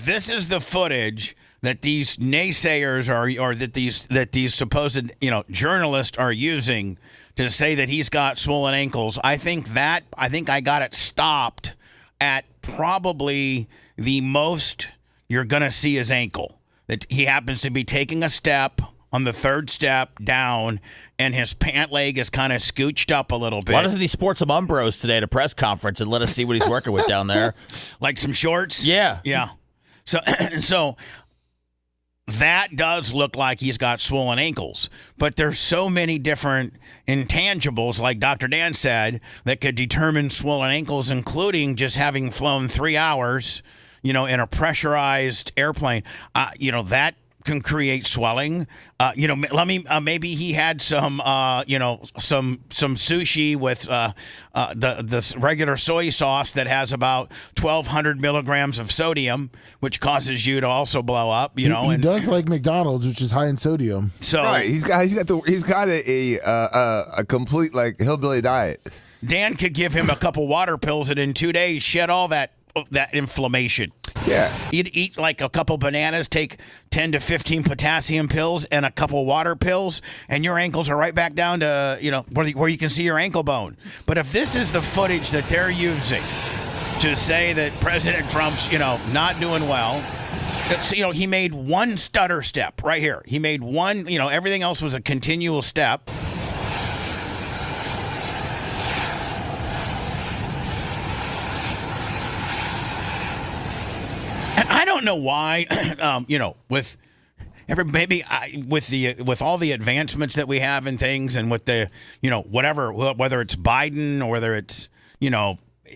this is the footage that these naysayers or that these supposed journalists are using to say that he's got swollen ankles, I think I got it stopped at probably the most you're gonna see his ankle. That he happens to be taking a step on the third step down, and his pant leg is kind of scooched up a little bit. Why doesn't he sport some Umbros today at a press conference and let us see what he's working with down there? Like some shorts? Yeah. Yeah. So that does look like he's got swollen ankles. But there's so many different intangibles, like Dr. Dan said, that could determine swollen ankles, including just having flown 3 hours, in a pressurized airplane. That can create swelling. Maybe he had some sushi with the regular soy sauce that has about 1,200 milligrams of sodium, which causes you to also blow up. He does like McDonald's, which is high in sodium. So right, he's got a complete like hillbilly diet. Dan could give him a couple water pills and in 2 days shed all that inflammation. Yeah. You'd eat like a couple bananas, take 10 to 15 potassium pills and a couple water pills, and your ankles are right back down to, where you can see your ankle bone. But if this is the footage that they're using to say that President Trump's, not doing well, he made one stutter step right here. He made one, everything else was a continual step. And I don't know why, with with all the advancements that we have in things, and with the, whether it's Biden or whether it's,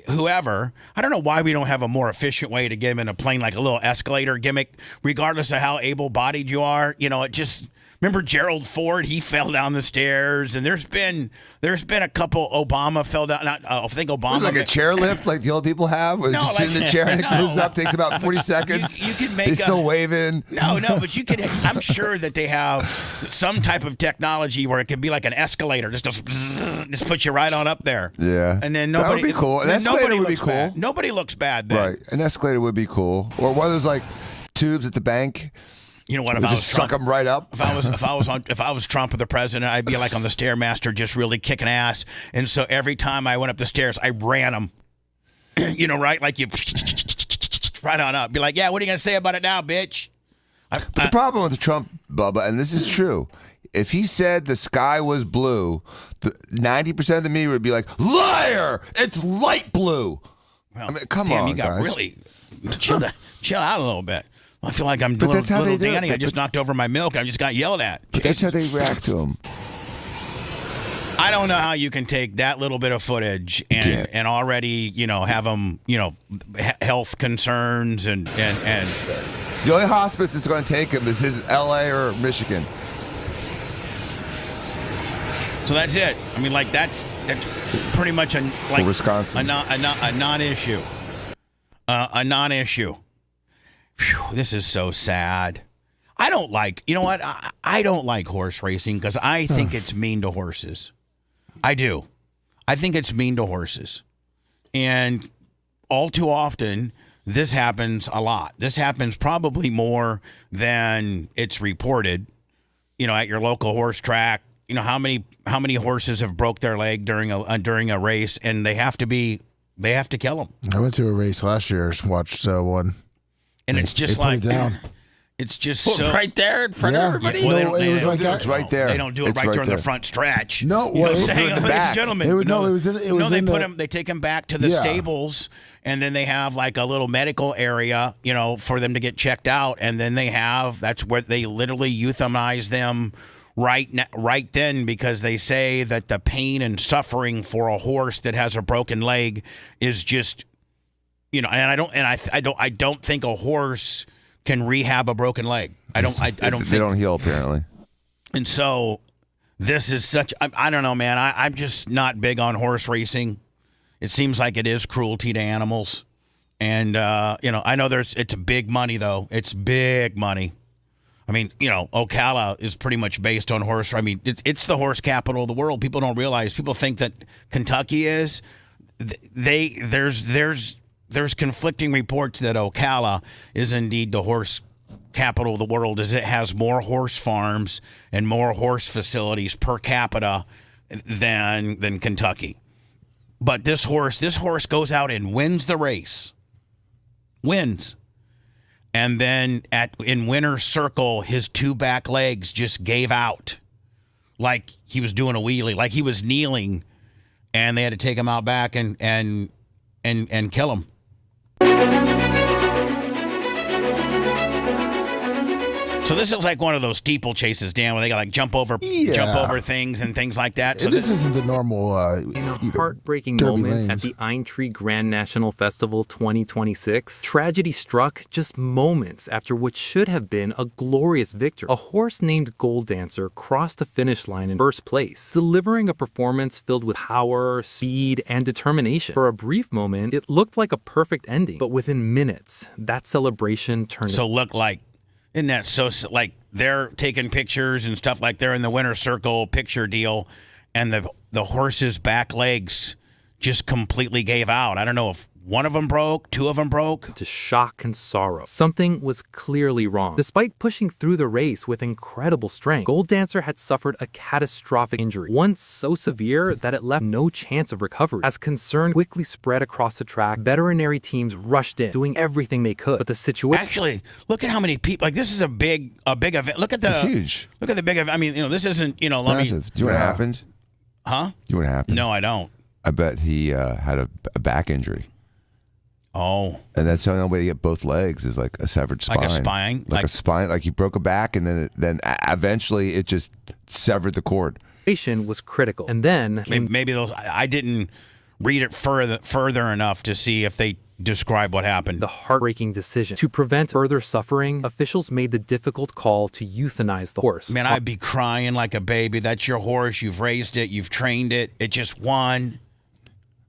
whoever, I don't know why we don't have a more efficient way to get him in a plane, like a little escalator gimmick, regardless of how able-bodied you are. It just. Remember Gerald Ford? He fell down the stairs, and there's been a couple. Obama fell down. I think Obama. Like a chairlift, like the old people have, where you just sit in the chair and it goes up, takes about 40 seconds. You could make. He's still waving. No, but you could. I'm sure that they have some type of technology where it could be like an escalator, just put you right on up there. Yeah, and then nobody. That would be cool. An escalator would be cool. Bad. Nobody looks bad then. Right, an escalator would be cool, or one of those like tubes at the bank. You know what? If I was just suck them right up. If I was Trump or the president, I'd be like on the Stairmaster, just really kicking ass. And so every time I went up the stairs, I ran them. Right? Like you, right on up. Be like, yeah, what are you gonna say about it now, bitch? But the problem with Trump, Bubba, and this is true, if he said the sky was blue, 90% of the media would be like, liar! It's light blue. Well, I mean, come on, you got guys. really chill out a little bit. I feel like I'm but little, that's how little they do Danny. it. I just knocked over my milk. I just got yelled at. But that's how they react to him. I don't know how you can take that little bit of footage and already, have them, health concerns and. The only hospice that's going to take him is in L.A. or Michigan. So that's it. I mean, like that's pretty much a Wisconsin. A non-issue. A non-issue. Whew, this is so sad. I don't like. You know what? I don't like horse racing because I think it's mean to horses. I do. I think it's mean to horses, and all too often this happens a lot. This happens probably more than it's reported. At your local horse track, how many horses have broke their leg during a race, and they have to kill them. I went to a race last year, watched one, and it's just they put it down. It's just right there in front of everybody. Well, it's right there. They don't do it right during the front stretch. No, well, it was in the back. Gentlemen, they take him back to the stables, and then they have like a little medical area, for them to get checked out, and then that's where they literally euthanize them right then, because they say that the pain and suffering for a horse that has a broken leg is just, and I don't think a horse can rehab a broken leg. I don't think they don't heal, apparently. And so this is such, I don't know, man. I'm just not big on horse racing. It seems like it is cruelty to animals. And, I know it's big money, though. It's big money. I mean, Ocala is pretty much based on horse. I mean, it's the horse capital of the world. People don't realize. People think that Kentucky is. There's conflicting reports that Ocala is indeed the horse capital of the world, as it has more horse farms and more horse facilities per capita than Kentucky. But this horse goes out and wins the race. Wins. And then in winner's circle, his two back legs just gave out, like he was doing a wheelie, like he was kneeling, and they had to take him out back and kill him. So this is like one of those steeple chases, Dan, where they got like jump over things and things like that. So this isn't the normal. In a heartbreaking moment at the Aintree Grand National Festival 2026, tragedy struck just moments after what should have been a glorious victory. A horse named Gold Dancer crossed the finish line in first place, delivering a performance filled with power, speed, and determination. For a brief moment, it looked like a perfect ending, but within minutes, that celebration turned. Isn't that so, like, they're taking pictures and stuff, like they're in the winner's circle picture deal, and the horse's back legs just completely gave out. I don't know if one of them broke, two of them broke. To shock and sorrow. Something was clearly wrong. Despite pushing through the race with incredible strength, Gold Dancer had suffered a catastrophic injury, one so severe that it left no chance of recovery. As concern quickly spread across the track, veterinary teams rushed in, doing everything they could. But the situation... Actually, look at how many people... Like, this is a big event. Look at the... It's huge. Look at the big event. I mean, this isn't, massive. Do you know what happened? Huh? Do you know what happened? No, I don't. I bet he had a back injury. Oh. And that's the only way to get both legs is like a severed spine. Like a spine? Like a spine. Like he broke a back, and then eventually it just severed the cord. Was critical. And then... Maybe those... I didn't read it further enough to see if they describe what happened. The heartbreaking decision. To prevent further suffering, officials made the difficult call to euthanize the horse. Man, I'd be crying like a baby. That's your horse. You've raised it. You've trained it. It just won.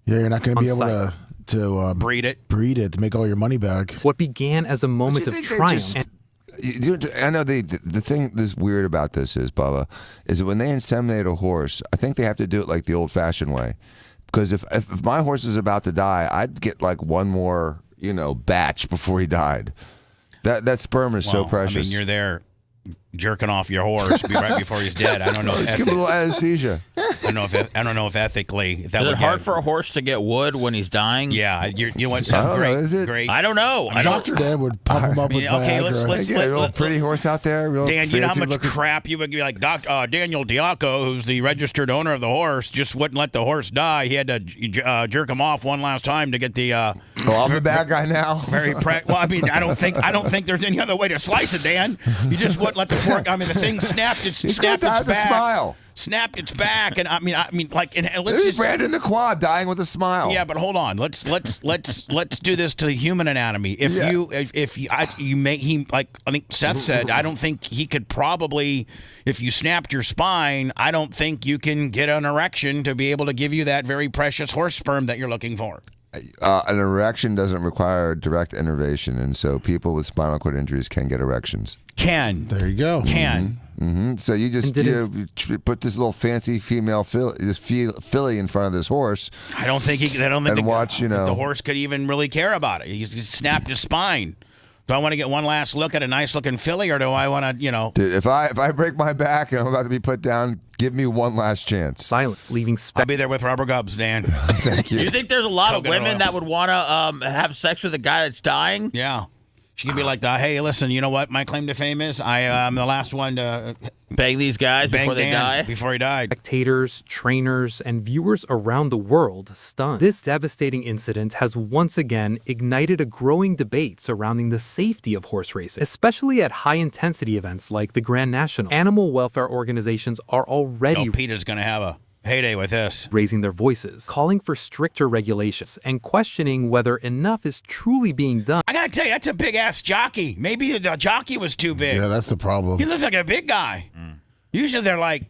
Yeah, you're not going to be able to breed it to make all your money back. What began as a moment of triumph. I know the thing that's weird about this is, Bubba, is that when they inseminate a horse, I think they have to do it like the old-fashioned way. Because if my horse is about to die, I'd get like one more, batch before he died. That sperm is so precious. I mean, you're there jerking off your horse right before he's dead. I don't know. Let's give him a little anesthesia. I don't know if ethically that is would it hard for a horse to get wood when he's dying? Yeah, you know what? Great. I don't know. Dr. Dan would pump him up with Viagra. Okay, let's get a real pretty horse out there. Real Dan, fancy you know how much looking... crap you would be like. Daniel Diaco, who's the registered owner of the horse, just wouldn't let the horse die. He had to jerk him off one last time to get the. I'm the bad guy now. Well, I mean, I don't think there's any other way to slice it, Dan. You just wouldn't let the fork. I mean, the thing snapped its back. Smile. Snapped its back, and I mean, like, and let's this just is Brandon the Quad dying with a smile. Yeah, but hold on. Let's do this to the human anatomy. I think Seth said, I don't think he could probably, if you snapped your spine, I don't think you can get an erection to be able to give you that very precious horse sperm that you're looking for. An erection doesn't require direct innervation, and so people with spinal cord injuries can get erections. Can. There you go. Can. So you just put this little fancy female filly in front of this horse. I don't think the horse could even really care about it. He snapped his spine. Do I want to get one last look at a nice-looking filly, or do I want to, Dude, if I break my back and I'm about to be put down, give me one last chance. Silence, leaving I'll be there with rubber gubs, Dan. Thank you. Do you think there's a lot of women that would want to have sex with a guy that's dying? Yeah. She could be like, hey, listen, you know what my claim to fame is? I am the last one to bang these guys before they die. Before he died. Spectators, trainers, and viewers around the world stunned. This devastating incident has once again ignited a growing debate surrounding the safety of horse racing, especially at high-intensity events like the Grand National. Animal welfare organizations are already Peter's going to have a heyday with this, raising their voices, calling for stricter regulations, and questioning whether enough is truly being done. I gotta tell you, that's a big-ass jockey. Maybe the jockey was too big. Yeah, that's the problem. He looks like a big guy. Usually they're like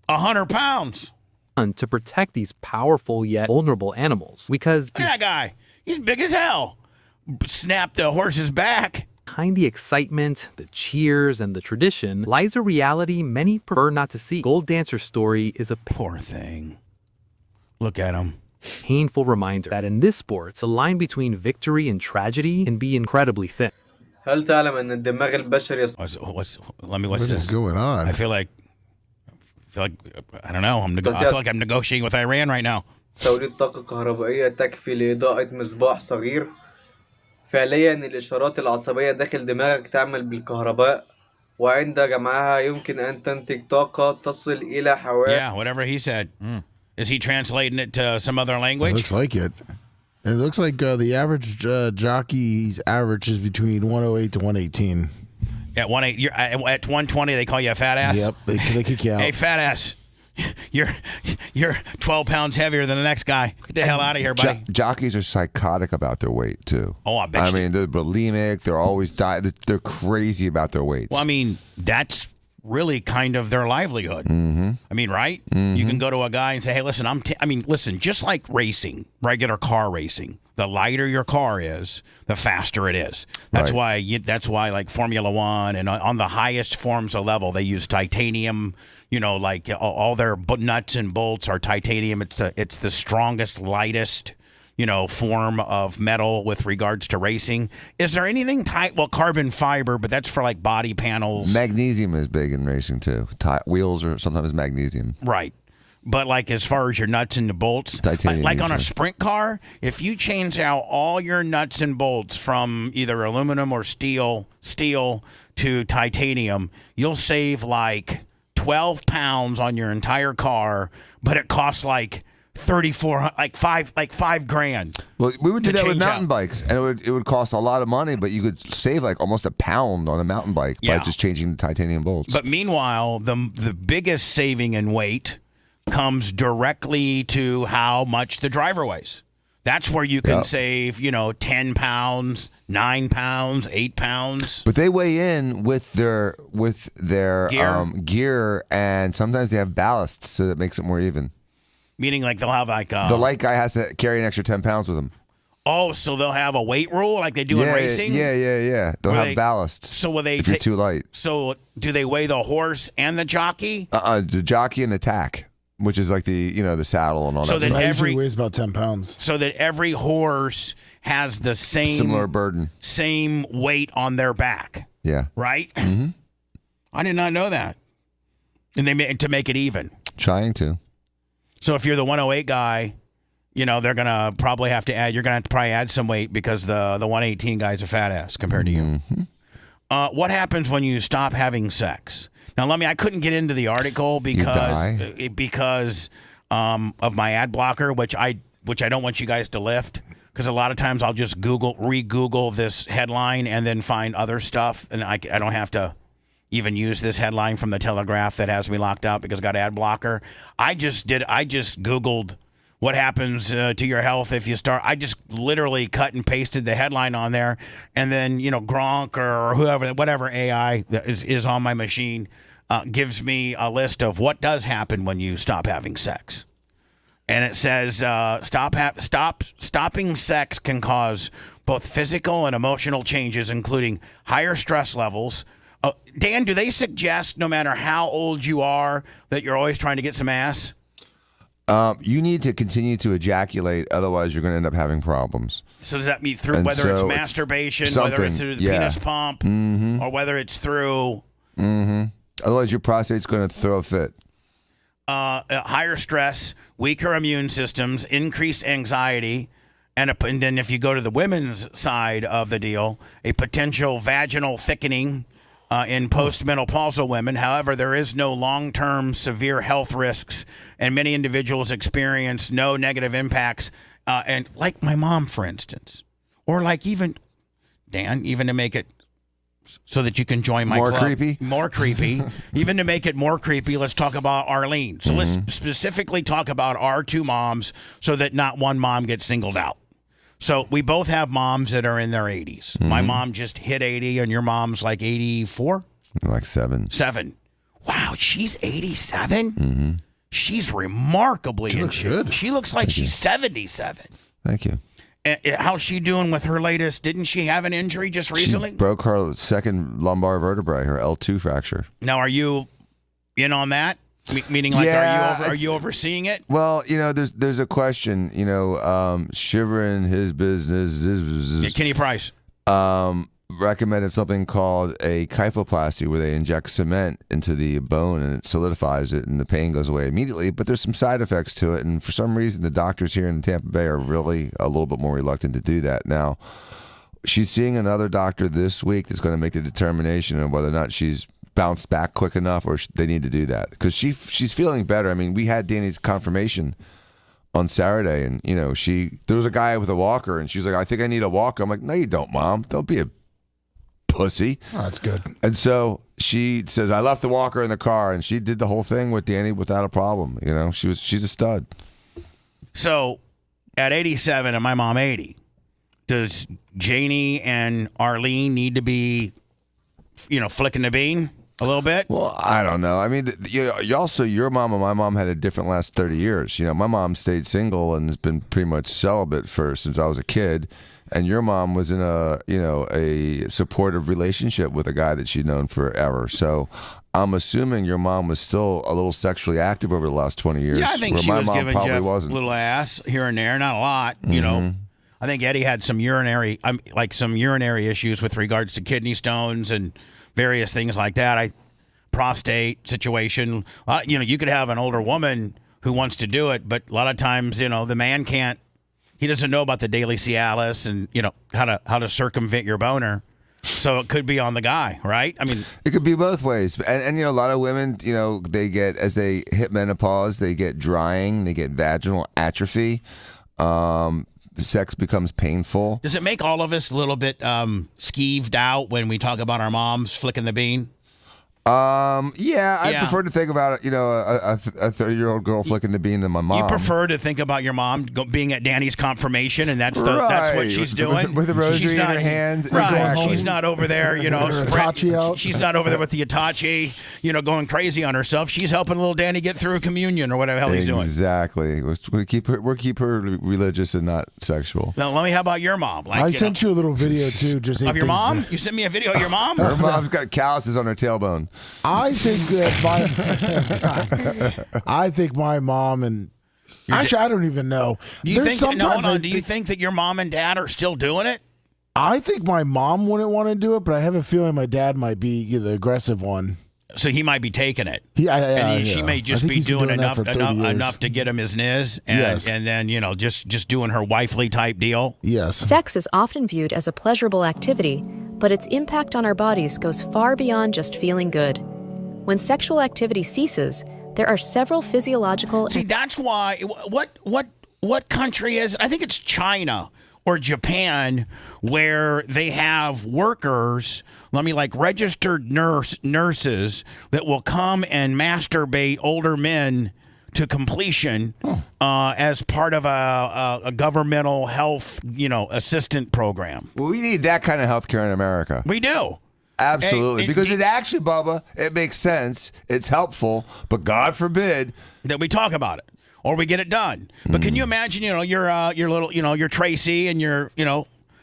100 pounds. To protect these powerful yet vulnerable animals, because look at that guy. He's big as hell. Snap the horse's back. Behind the excitement, the cheers, and the tradition lies a reality many prefer not to see. Gold Dancer's story is a poor thing. Look at him. Painful reminder that in this sport, the line between victory and tragedy can be incredibly thin. هل تعلم أن الدماغ البشري what's this going on? I feel like I don't know. I feel like I'm negotiating with Iran right now. توليد طاقة كهربائية تكفي لإضاءة مصباح صغير. فعليا الإشارات العصبية داخل دماغك تعمل بالكهرباء وعند جمعها يمكن أن تنتج طاقة تصل إلى حوالي. Yeah, whatever he said. Is he translating it to some other language? It looks like it. It looks like the average jockey's average is between 108 to 118. At 120, they call you a fat ass? Yep, they kick you out. Hey, fat ass. You're 12 pounds heavier than the next guy. Get the hell out of here, buddy. Jockeys are psychotic about their weight, too. Oh, I bet you. I mean, they're bulimic. They're always they're crazy about their weights. Well, I mean, that's really kind of their livelihood. I mean, right? You can go to a guy and say, hey, listen, listen, just like racing, regular car racing, the lighter your car is, the faster it is. That's why like Formula One and on the highest forms of level, they use titanium. Like all their nuts and bolts are titanium. It's the strongest, lightest, form of metal with regards to racing. Is there anything carbon fiber, but that's for like body panels. Magnesium is big in racing too. Wheels are sometimes magnesium. Right. But like as far as your nuts and the bolts, titanium like on a sprint car, if you change out all your nuts and bolts from either aluminum or steel to titanium, you'll save like 12 pounds on your entire car, but it costs like $5,000. Well, we would do that with mountain bikes, and it would cost a lot of money, but you could save like almost a pound on a mountain bike by just changing the titanium bolts. But meanwhile, the biggest saving in weight comes directly to how much the driver weighs. That's where you can save, 10 pounds, 9 pounds, 8 pounds. But they weigh in with their gear, and sometimes they have ballasts, so that makes it more even. Meaning, like they'll have the light guy has to carry an extra 10 pounds with him. Oh, so they'll have a weight rule like they do in racing? Yeah. They'll have ballasts. So will they? If you're too light. So do they weigh the horse and the jockey? The jockey and the tack. Which is like the saddle and all that. So that usually weighs about 10 pounds. So that every horse has the same similar burden, same weight on their back. Yeah. Right. I did not know that. And to make it even. Trying to. So if you're the 108 guy, they're gonna probably have to add. You're gonna have to probably add some weight because the 118 guy's a fat ass compared to you. What happens when you stop having sex? Now, I couldn't get into the article because of my ad blocker, which I don't want you guys to lift, because a lot of times I'll just re-Google this headline and then find other stuff, and I don't have to even use this headline from the Telegraph that has me locked out because I got ad blocker. I just Googled what happens to your health if you start. I just literally cut and pasted the headline on there, and then Gronk or whatever AI that is on my machine gives me a list of what does happen when you stop having sex, and it says stopping sex can cause both physical and emotional changes, including higher stress levels, Dan, do they suggest no matter how old you are that you're always trying to get some ass? You need to continue to ejaculate, otherwise you're going to end up having problems. So does that mean through whether it's masturbation, whether it's through the penis pump, or whether it's through... Otherwise your prostate's going to throw a fit. Higher stress, weaker immune systems, increased anxiety, and then if you go to the women's side of the deal, a potential vaginal thickening in postmenopausal women. However, there is no long-term severe health risks, and many individuals experience no negative impacts. And like my mom, for instance, or like even Dan, even to make it so that you can join my club. More creepy. Even to make it more creepy, let's talk about Arlene. So let's specifically talk about our two moms so that not one mom gets singled out. So we both have moms that are in their 80s. My mom just hit 80, and your mom's like 84? Like 7. 7. Wow, she's 87? She's remarkably in shape. She looks like she's 77. Thank you. How's she doing with her latest? Didn't she have an injury just recently? She broke her second lumbar vertebrae, her L2 fracture. Now, are you in on that? Meaning, like, are you overseeing it? Well, there's a question. Shivering his business. Kenny Price. Recommended something called a kyphoplasty, where they inject cement into the bone and it solidifies it, and the pain goes away immediately. But there's some side effects to it, and for some reason, the doctors here in Tampa Bay are really a little bit more reluctant to do that. Now, she's seeing another doctor this week that's going to make the determination of whether or not she's bounced back quick enough, or they need to do that, because she's feeling better. I mean, we had Danny's confirmation on Saturday, and there was a guy with a walker, and she's like, "I think I need a walker." I'm like, "No, you don't, Mom. Don't be a pussy." Oh, that's good. And so she says, "I left the walker in the car," and she did the whole thing with Danny without a problem. She's a stud. So at 87 and my mom 80, does Janie and Arlene need to be, flicking the bean a little bit? Well, I don't know. I mean, your mom and my mom had a different last 30 years. My mom stayed single and has been pretty much celibate since I was a kid. And your mom was in a supportive relationship with a guy that she'd known forever. So I'm assuming your mom was still a little sexually active over the last 20 years. Yeah, I think where she my was mom giving probably Jeff wasn't. a little ass here and there, not a lot. I think Eddie had some urinary issues with regards to kidney stones and various things like that. Prostate situation. You could have an older woman who wants to do it, but a lot of times, the man can't. He doesn't know about the daily Cialis and how to circumvent your boner. So it could be on the guy, right? I mean, it could be both ways. And a lot of women, they get, as they hit menopause, they get drying, they get vaginal atrophy. Sex becomes painful. Does it make all of us a little bit skeeved out when we talk about our moms flicking the bean? I prefer to think about a 30-year-old girl flicking the bean than my mom. You prefer to think about your mom being at Danny's confirmation, and that's what she's doing with the rosary in her hand. Right, exactly. She's not over there, she's not over there with the Itachi, going crazy on herself. She's helping little Danny get through communion or whatever the hell he's doing. Exactly. We keep her religious and not sexual. Now, how about your mom? I sent you a little video too, just of your mom. You sent me a video of your mom. Her mom's got calluses on her tailbone. I think that I think my mom and actually I don't even know. Do you think? No, hold on. Do you think that your mom and dad are still doing it? I think my mom wouldn't want to do it, but I have a feeling my dad might be the aggressive one. So he might be taking it. She may just be doing enough to get him his niz, and then just doing her wifely type deal. Yes. Sex is often viewed as a pleasurable activity, but its impact on our bodies goes far beyond just feeling good. When sexual activity ceases, there are several physiological. See, that's why. What country is? I think it's China or Japan, where they have workers, registered nurses that will come and masturbate older men to completion as part of a governmental health, assistant program. Well, we need that kind of health care in America. We do. Absolutely. Because it actually, Bubba, it makes sense. It's helpful, but God forbid that we talk about it. Or we get it done. But can you imagine, you're Tracy and you're,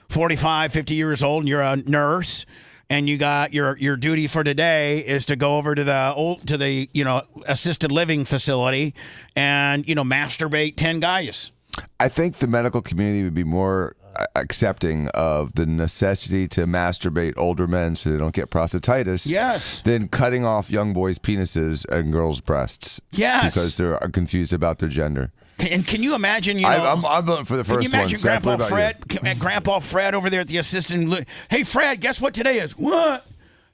45, 50 years old and you're a nurse and you got your duty for today is to go over to the assisted living facility and masturbate 10 guys. I think the medical community would be more accepting of the necessity to masturbate older men so they don't get prostatitis. Yes. Than cutting off young boys' penises and girls' breasts. Yes. Because they're confused about their gender. And can you imagine? I'm voting for the first one. Can you imagine Seth, what about Grandpa Fred over there at the assistant? Hey, Fred, guess what today is? What?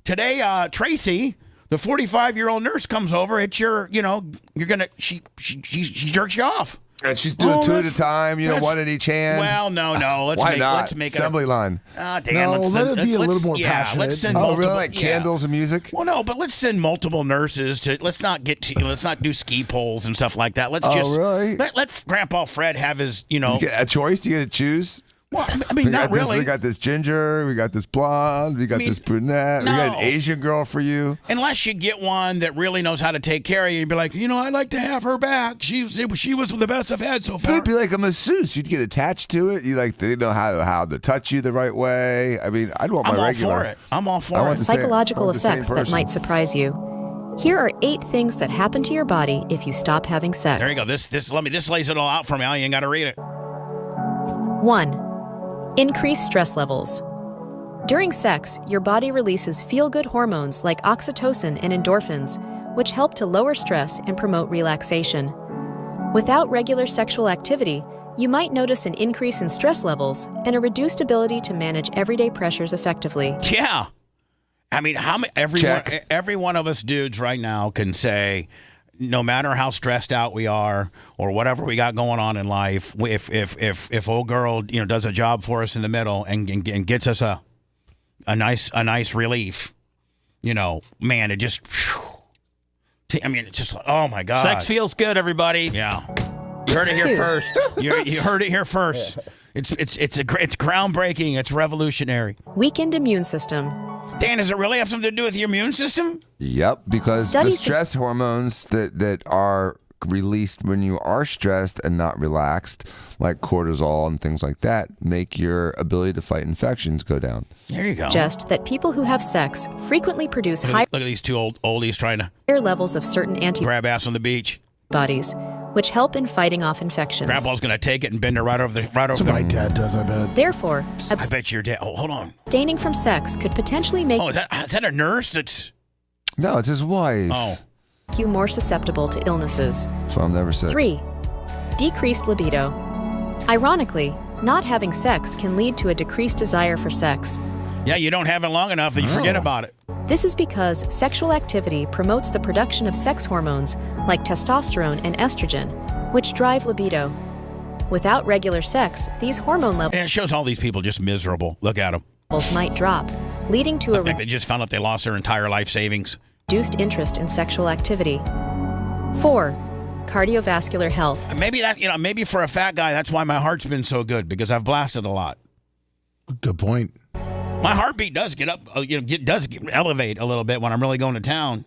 Today, Tracy, the 45-year-old nurse, comes over. It's she jerks you off. And she's doing two at a time, one at each hand. Well, no. Let's make assembly line. Dan, let it be a little more passionate. Let's send really? Like candles and music? Well, no, but let's send multiple nurses to. Let's not do ski poles and stuff like that. Let's just really? Let Grandpa Fred have his. Do you get a choice? Do you get to choose? Well, I mean, not really. We got this ginger, we got this blonde, we got this brunette, we got an Asian girl for you. Unless you get one that really knows how to take care of you, you'd be like, I'd like to have her back. She was the best I've had so far. It'd be like a masseuse. You'd get attached to it. They know how to touch you the right way. I mean, I'd want my regular. I'm all for it. Psychological effects that might surprise you. Here are 8 things that happen to your body if you stop having sex. There you go. This lays it all out for me. You ain't got to read it. 1. Increased stress levels. During sex, your body releases feel-good hormones like oxytocin and endorphins, which help to lower stress and promote relaxation. Without regular sexual activity, you might notice an increase in stress levels and a reduced ability to manage everyday pressures effectively. Yeah. I mean, every one of us dudes right now can say, no matter how stressed out we are or whatever we got going on in life, if old girl does a job for us in the middle and gets us a nice relief, man, it just. It's just oh my God. Sex feels good, everybody. Yeah, you heard it here first. You heard it here first. It's groundbreaking. It's revolutionary. Weakened immune system. Dan, does it really have something to do with your immune system? Yep, because the stress hormones that are released when you are stressed and not relaxed, like cortisol and things like that, make your ability to fight infections go down. There you go. Just that people who have sex frequently produce high. Look at these two oldies trying to levels of certain grab ass on the beach. Bodies, which help in fighting off infections. Grandpa's gonna take it and bend her right over the. My dad does, I bet. Therefore, I bet your dad. Oh, hold on. Abstaining from sex could potentially make. Oh, is that a nurse? No, it's his wife. Oh. You more susceptible to illnesses. That's what I'm never sick. 3. Decreased libido. Ironically, not having sex can lead to a decreased desire for sex. Yeah, you don't have it long enough that you forget about it. This is because sexual activity promotes the production of sex hormones like testosterone and estrogen, which drive libido. Without regular sex, these hormone levels. And it shows all these people just miserable. Look at them. Might drop, leading to I think they just found out they lost their entire life savings. Reduced interest in sexual activity. 4. Cardiovascular health. Maybe for a fat guy, that's why my heart's been so good, because I've blasted a lot. Good point. My heartbeat does get up, elevate a little bit when I'm really going to town.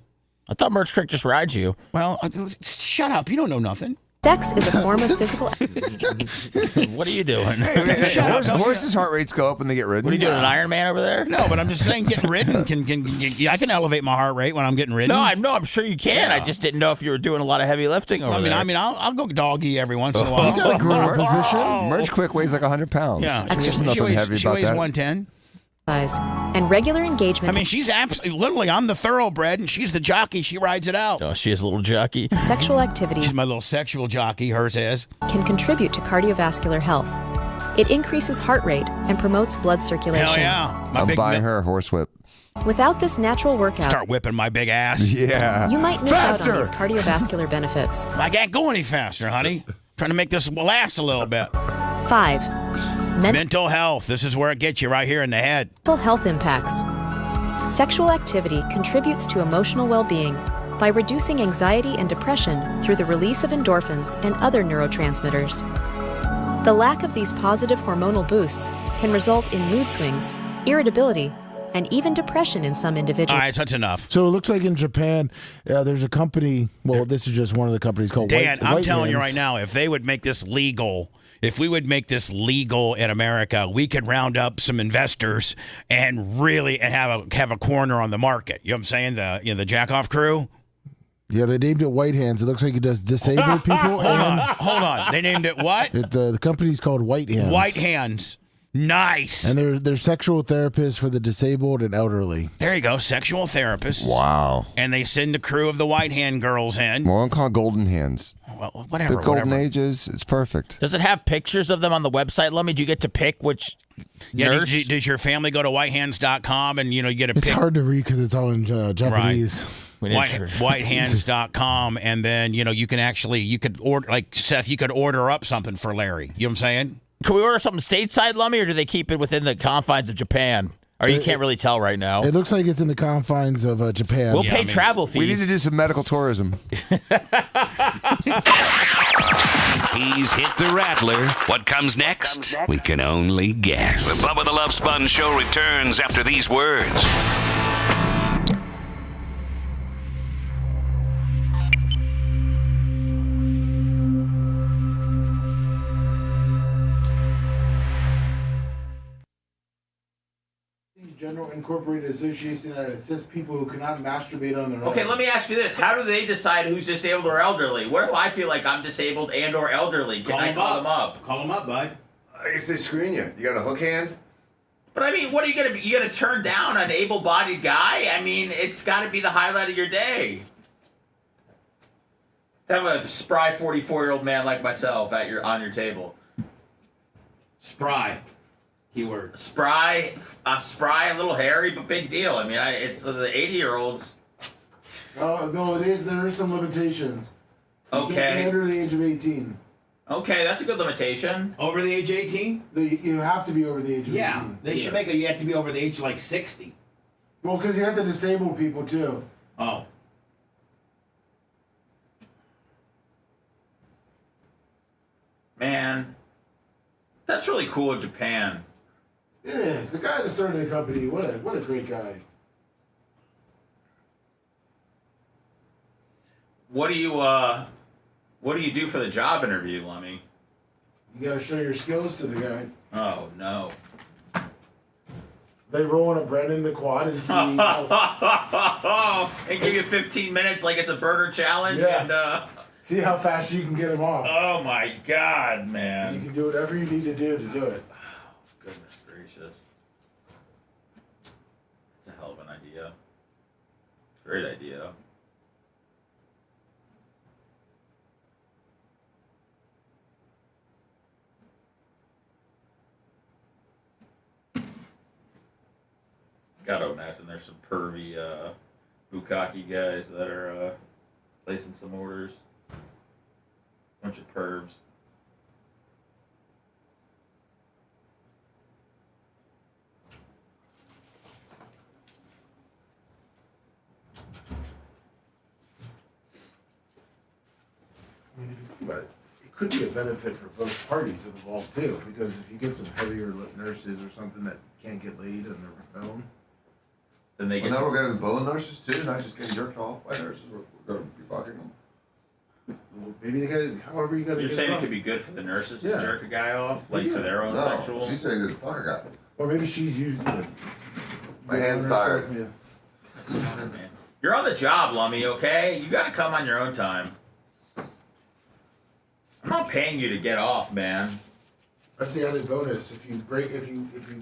I thought Merch Crick just rides you. Well, shut up. You don't know nothing. Sex is a form of physical. What are you doing? Horses' heart rates go up when they get ridden. What are you doing, an Iron Man over there? No, but I'm just saying, getting ridden I can elevate my heart rate when I'm getting ridden. No, I'm sure you can. Yeah. I just didn't know if you were doing a lot of heavy lifting over there. I'll go doggy every once in a while. You got a great position. Merch Quick weighs like 100 pounds. Yeah, there's nothing heavy she about weighs that. 110. And regular engagement. I mean, she's absolutely, literally, I'm the thoroughbred, and she's the jockey. She rides it out. Oh, she is a little jockey. Sexual activity. She's my little sexual jockey, hers is. Can contribute to cardiovascular health. It increases heart rate and promotes blood circulation. Hell yeah. I'm buying her a horsewhip. Without this natural workout, start whipping my big ass. Yeah. You might miss out on these cardiovascular benefits. I can't go any faster, honey. Trying to make this last a little bit. 5. Mental health. This is where it gets you right here in the head. Mental health impacts. Sexual activity contributes to emotional well-being by reducing anxiety and depression through the release of endorphins and other neurotransmitters. The lack of these positive hormonal boosts can result in mood swings, irritability, and even depression in some individuals. All right, that's enough. So it looks like in Japan, there's a company. Well, this is just one of the companies called Dan, I'm White telling you Hands. right now, if they would make this legal, if we would make this legal in America, we could round up some investors and really have a corner on the market. You know what I'm saying? The jack-off crew. Yeah, they named it White Hands. It looks like it does disabled people. Hold on. They named it what? The company's called White Hands. White Hands. Nice. And they're sexual therapists for the disabled and elderly. There you go, sexual therapists. Wow. And they send the crew of the White Hand girls in. More on called Golden Hands. Well, whatever. The golden whatever. ages, it's perfect. Does it have pictures of them on the website? Let me. Do you get to pick which nurse? Does your family go to whitehands.com and you get a It's pick? hard to read because it's all in Japanese. Whitehands.com, and then you could order, like Seth, you could order up something for Larry. You know what I'm saying? Can we order something stateside, Lummy, or do they keep it within the confines of Japan? Or you can't really tell right now. It looks like it's in the confines of Japan. We'll pay travel fees. We need to do some medical tourism. He's hit the rattler. What comes next? We can only guess. The Bubba the Love Sponge Show returns after these words. General Incorporated Association that assists people who cannot masturbate on their own. Okay, let me ask you this. How do they decide who's disabled or elderly? What if I feel like I'm disabled and or elderly? Can I call them up? Call them up, bud. I guess they screen you. You got a hook hand? But I mean, what are you gonna be? You gonna turn down an able-bodied guy? I mean, it's got to be the highlight of your day. Have a spry 44-year-old man like myself on your table. Spry. Keyword. Spry, a little hairy, but big deal. I mean, it's the 80-year-olds. Oh no, there are some limitations. You Okay. can't be under the age of 18. Okay, that's a good limitation. Over the age of 18? You have to be over the age of 18. Yeah, they should make it. You have to be over the age of like 60. Well, because you have the disabled people too. Oh. Man, that's really cool in Japan. It is. The guy that started the company, what a great guy. What do you do for the job interview, Lummy? You gotta show your skills to the guy. Oh no. They roll in a Brennan the quad and see how, and give you 15 minutes like it's a burger challenge. Yeah. And see how fast you can get him off. Oh my God, man. You can do whatever you need to do it. Goodness gracious. It's a hell of an idea. Great idea. Gotta imagine there's some pervy bukkake guys that are placing some orders. Bunch of pervs. I mean, if you think about it, it could be a benefit for both parties involved too, because if you get some heavier nurses or something that can't get laid on their own, then they Well, now we're going to bone nurses too, not just getting jerked off by nurses. We're going to be fucking them. well, maybe they got to, however you got to. You're saying it could be good for the nurses to Yeah. jerk a guy off, like Yeah. for their own No, sexual. she's saying that the fucker got me. Or maybe she's using it. My hand's tired. Yeah. Man. You're on the job, Lummy. Okay, you got to come on your own time. I'm not paying you to get off, man. That's the added bonus. If you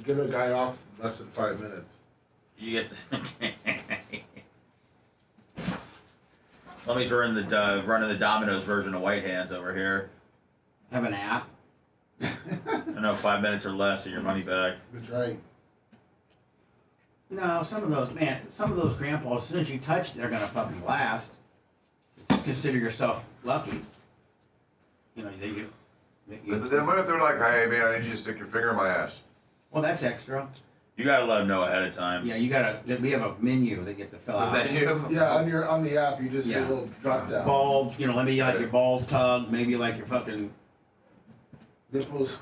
get a guy off in less than 5 minutes. You get the. Lummy's running the Domino's version of White Hands over here. Have an app. I know 5 minutes or less, and your money back. That's right. No, some of those grandpas, as soon as you touch, they're gonna fucking last. Just consider yourself lucky. You know, But then what if they're like, hey man, I need you to stick your finger in my ass? well, that's extra. You gotta let them know ahead of time. Yeah, we have a menu that you have to fill out. Yeah, on the app, you just get a little drop down. Balls, maybe you like your balls tugged, maybe you like your fucking All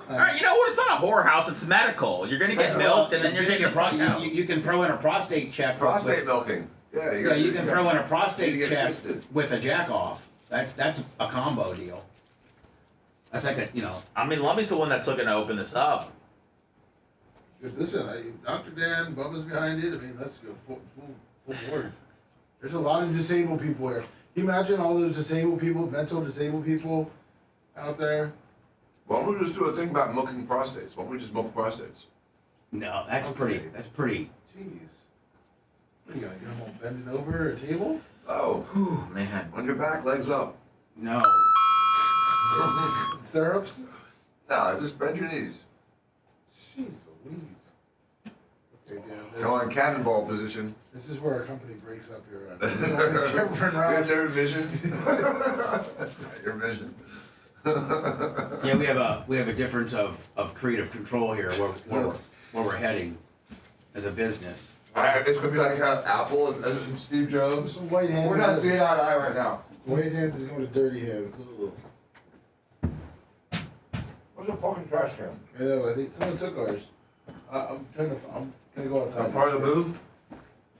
right, you know what? It's not a whorehouse. It's medical. You're gonna get milked, and then you're gonna get fucked out. You can throw in a prostate check. Prostate milking. Yeah, You can throw in a prostate check twisted. with a jack off. That's a combo deal. That's like I mean, Lummy's the one that's looking to open this up. Listen, Dr. Dan, Bubba's behind it. I mean, let's go full board. There's a lot of disabled people here. Can you imagine all those disabled people, mental disabled people out there? Why don't we just do a thing about milking prostates? Why don't we just milk prostates? No, that's pretty. Jeez. What are you gonna get them all bending over a table? Oh, Whew, man. on your back, legs up. No. Stirrups? No, just bend your knees. Jeez Louise. Okay, Dan. Go on cannonball position. This is where our company breaks up here. We have their visions. That's not your vision. Yeah, we have a difference of creative control here where we're heading as a business. It's gonna be like Apple and Steve Jobs. White hands. We're not seeing eye to eye right now. White hands is going to dirty hands. What's a fucking trash can? I know. I think someone took ours. I'm gonna go outside. Is that part of the move?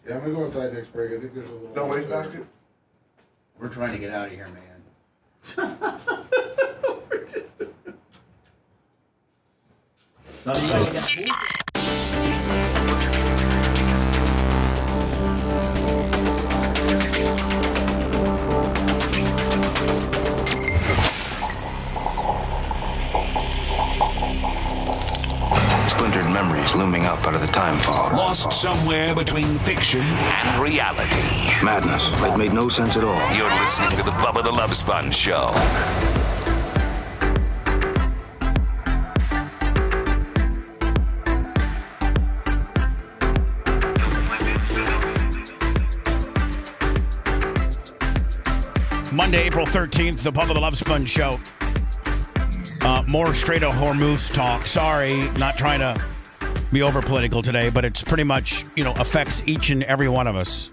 Yeah, I'm gonna go outside next break. I think there's a little. No waste basket. We're trying to get out of here, man. Splintered memories looming up out of the time fog. Lost somewhere between fiction and reality. Madness that made no sense at all. You're listening to the Bubba the Love Sponge Show. Monday, April 13th, the Bubba the Love Sponge Show. More Strait of Hormuz talk. Sorry, not trying to be over political today, but it's pretty much, affects each and every one of us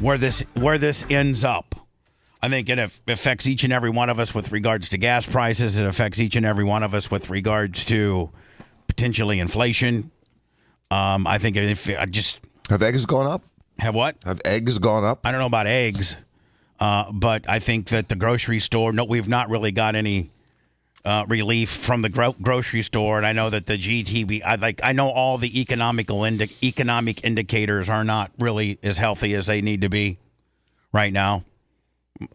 where this ends up. I think it affects each and every one of us with regards to gas prices. It affects each and every one of us with regards to potentially inflation. I think have eggs gone up? Have what? Have eggs gone up? I don't know about eggs, but I think that the grocery store. No, we've not really got any relief from the grocery store, and I know that the GTB. I know all the economic indicators are not really as healthy as they need to be right now.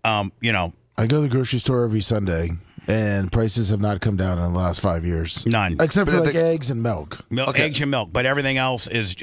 I go to the grocery store every Sunday, and prices have not come down in the last 5 years. None, except for eggs and milk. Eggs and milk, but everything else is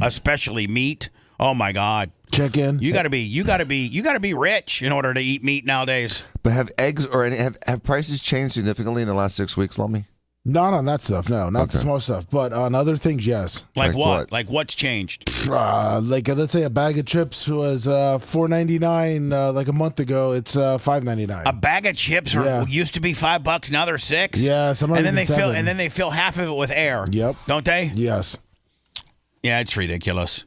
especially meat. Oh my God. Chicken. You gotta be rich in order to eat meat nowadays. But have eggs or have prices changed significantly in the last 6 weeks, Lummy? Not on that stuff, no, not the small stuff, but on other things, yes. Like what? Like what's changed? Let's say a bag of chips was $4.99 like a month ago. It's $5.99. A bag of chips used to be $5. Now they're $6. Yeah, and then they fill half of it with air. Yep. Don't they? Yes. Yeah, it's ridiculous.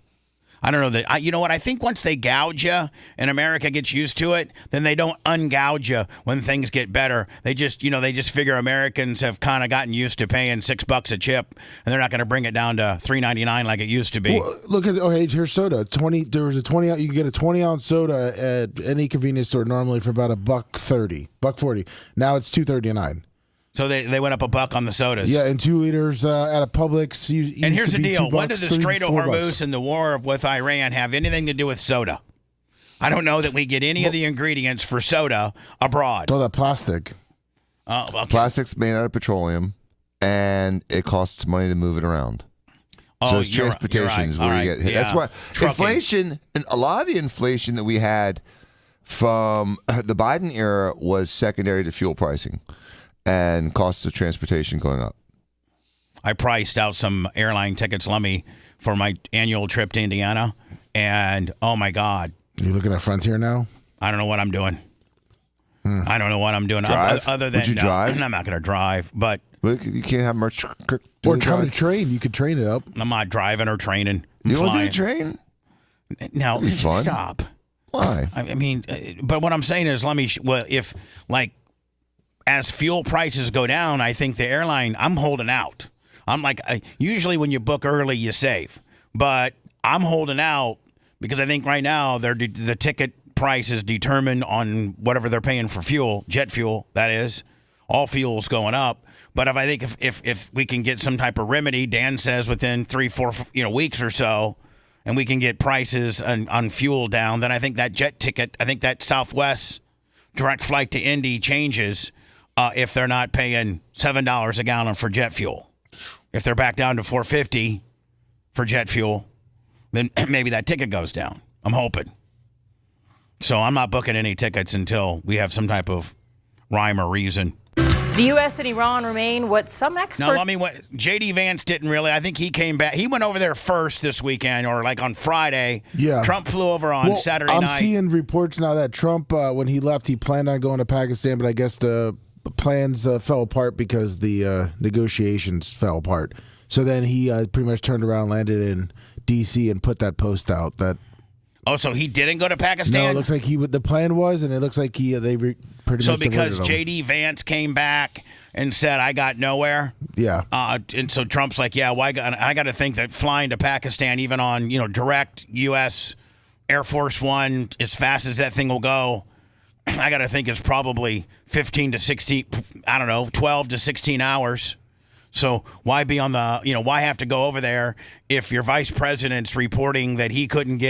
I don't know that. You know what? I think once they gouge you and America gets used to it, then they don't ungouge you when things get better. They just figure Americans have kind of gotten used to paying $6 a chip, and they're not going to bring it down to $3.99 like it used to be. Well, look at here's soda. There was a 20. You can get a 20-ounce soda at any convenience store normally for about $1.30, $1.40. Now it's $2.39. So they went up $1 on the sodas. Yeah, and 2 liters at a Publix. And here's the deal: when does the Strait of Hormuz and the war with Iran have anything to do with soda? I don't know that we get any of the ingredients for soda abroad. Oh, that plastic. Okay. Plastic's made out of petroleum, and it costs money to move it around. So it's transportation is where you get hit. That's why inflation, and a lot of the inflation that we had from the Biden era was secondary to fuel pricing and costs of transportation going up. I priced out some airline tickets, Lummy, for my annual trip to Indiana, and oh my God. You looking at Frontier now? I don't know what I'm doing. I don't know what I'm doing. Drive? Other than Would you drive? I'm not going to drive, but you can't have much. Or time to train. You could train it up. I'm not driving or training. You want to train? No, fun. Stop. Why? I mean, but what I'm saying is, let me. Well, if like as fuel prices go down, I think the airline, I'm holding out. I'm like, usually when you book early, you save. But I'm holding out because I think right now the ticket price is determined on whatever they're paying for fuel, jet fuel, that is. All fuel's going up. But if we can get some type of remedy, Dan says within 3-4 weeks or so, and we can get prices on fuel down, then I think that jet ticket, I think that Southwest direct flight to Indy changes if they're not paying $7 a gallon for jet fuel. If they're back down to $4.50 for jet fuel, then maybe that ticket goes down. I'm hoping. So I'm not booking any tickets until we have some type of rhyme or reason. The U.S. and Iran remain what some experts... Now, J.D. Vance didn't really. I think he came back. He went over there first this weekend, or like on Friday. Yeah. Trump flew over on Saturday night. I'm seeing reports now that Trump, when he left, he planned on going to Pakistan, but I guess the plans fell apart because the negotiations fell apart. So then he pretty much turned around, landed in D.C., and put that post out that... Oh, so he didn't go to Pakistan? No, it looks like the plan was, and it looks like they pretty much... So because J.D. Vance came back and said, I got nowhere? Yeah. And so Trump's like, yeah, I got to think that flying to Pakistan, even on, direct U.S. Air Force One, as fast as that thing will go, I got to think it's probably 15 to 16, I don't know, 12 to 16 hours. So why be on the, why have to go over there if your vice president's reporting that he couldn't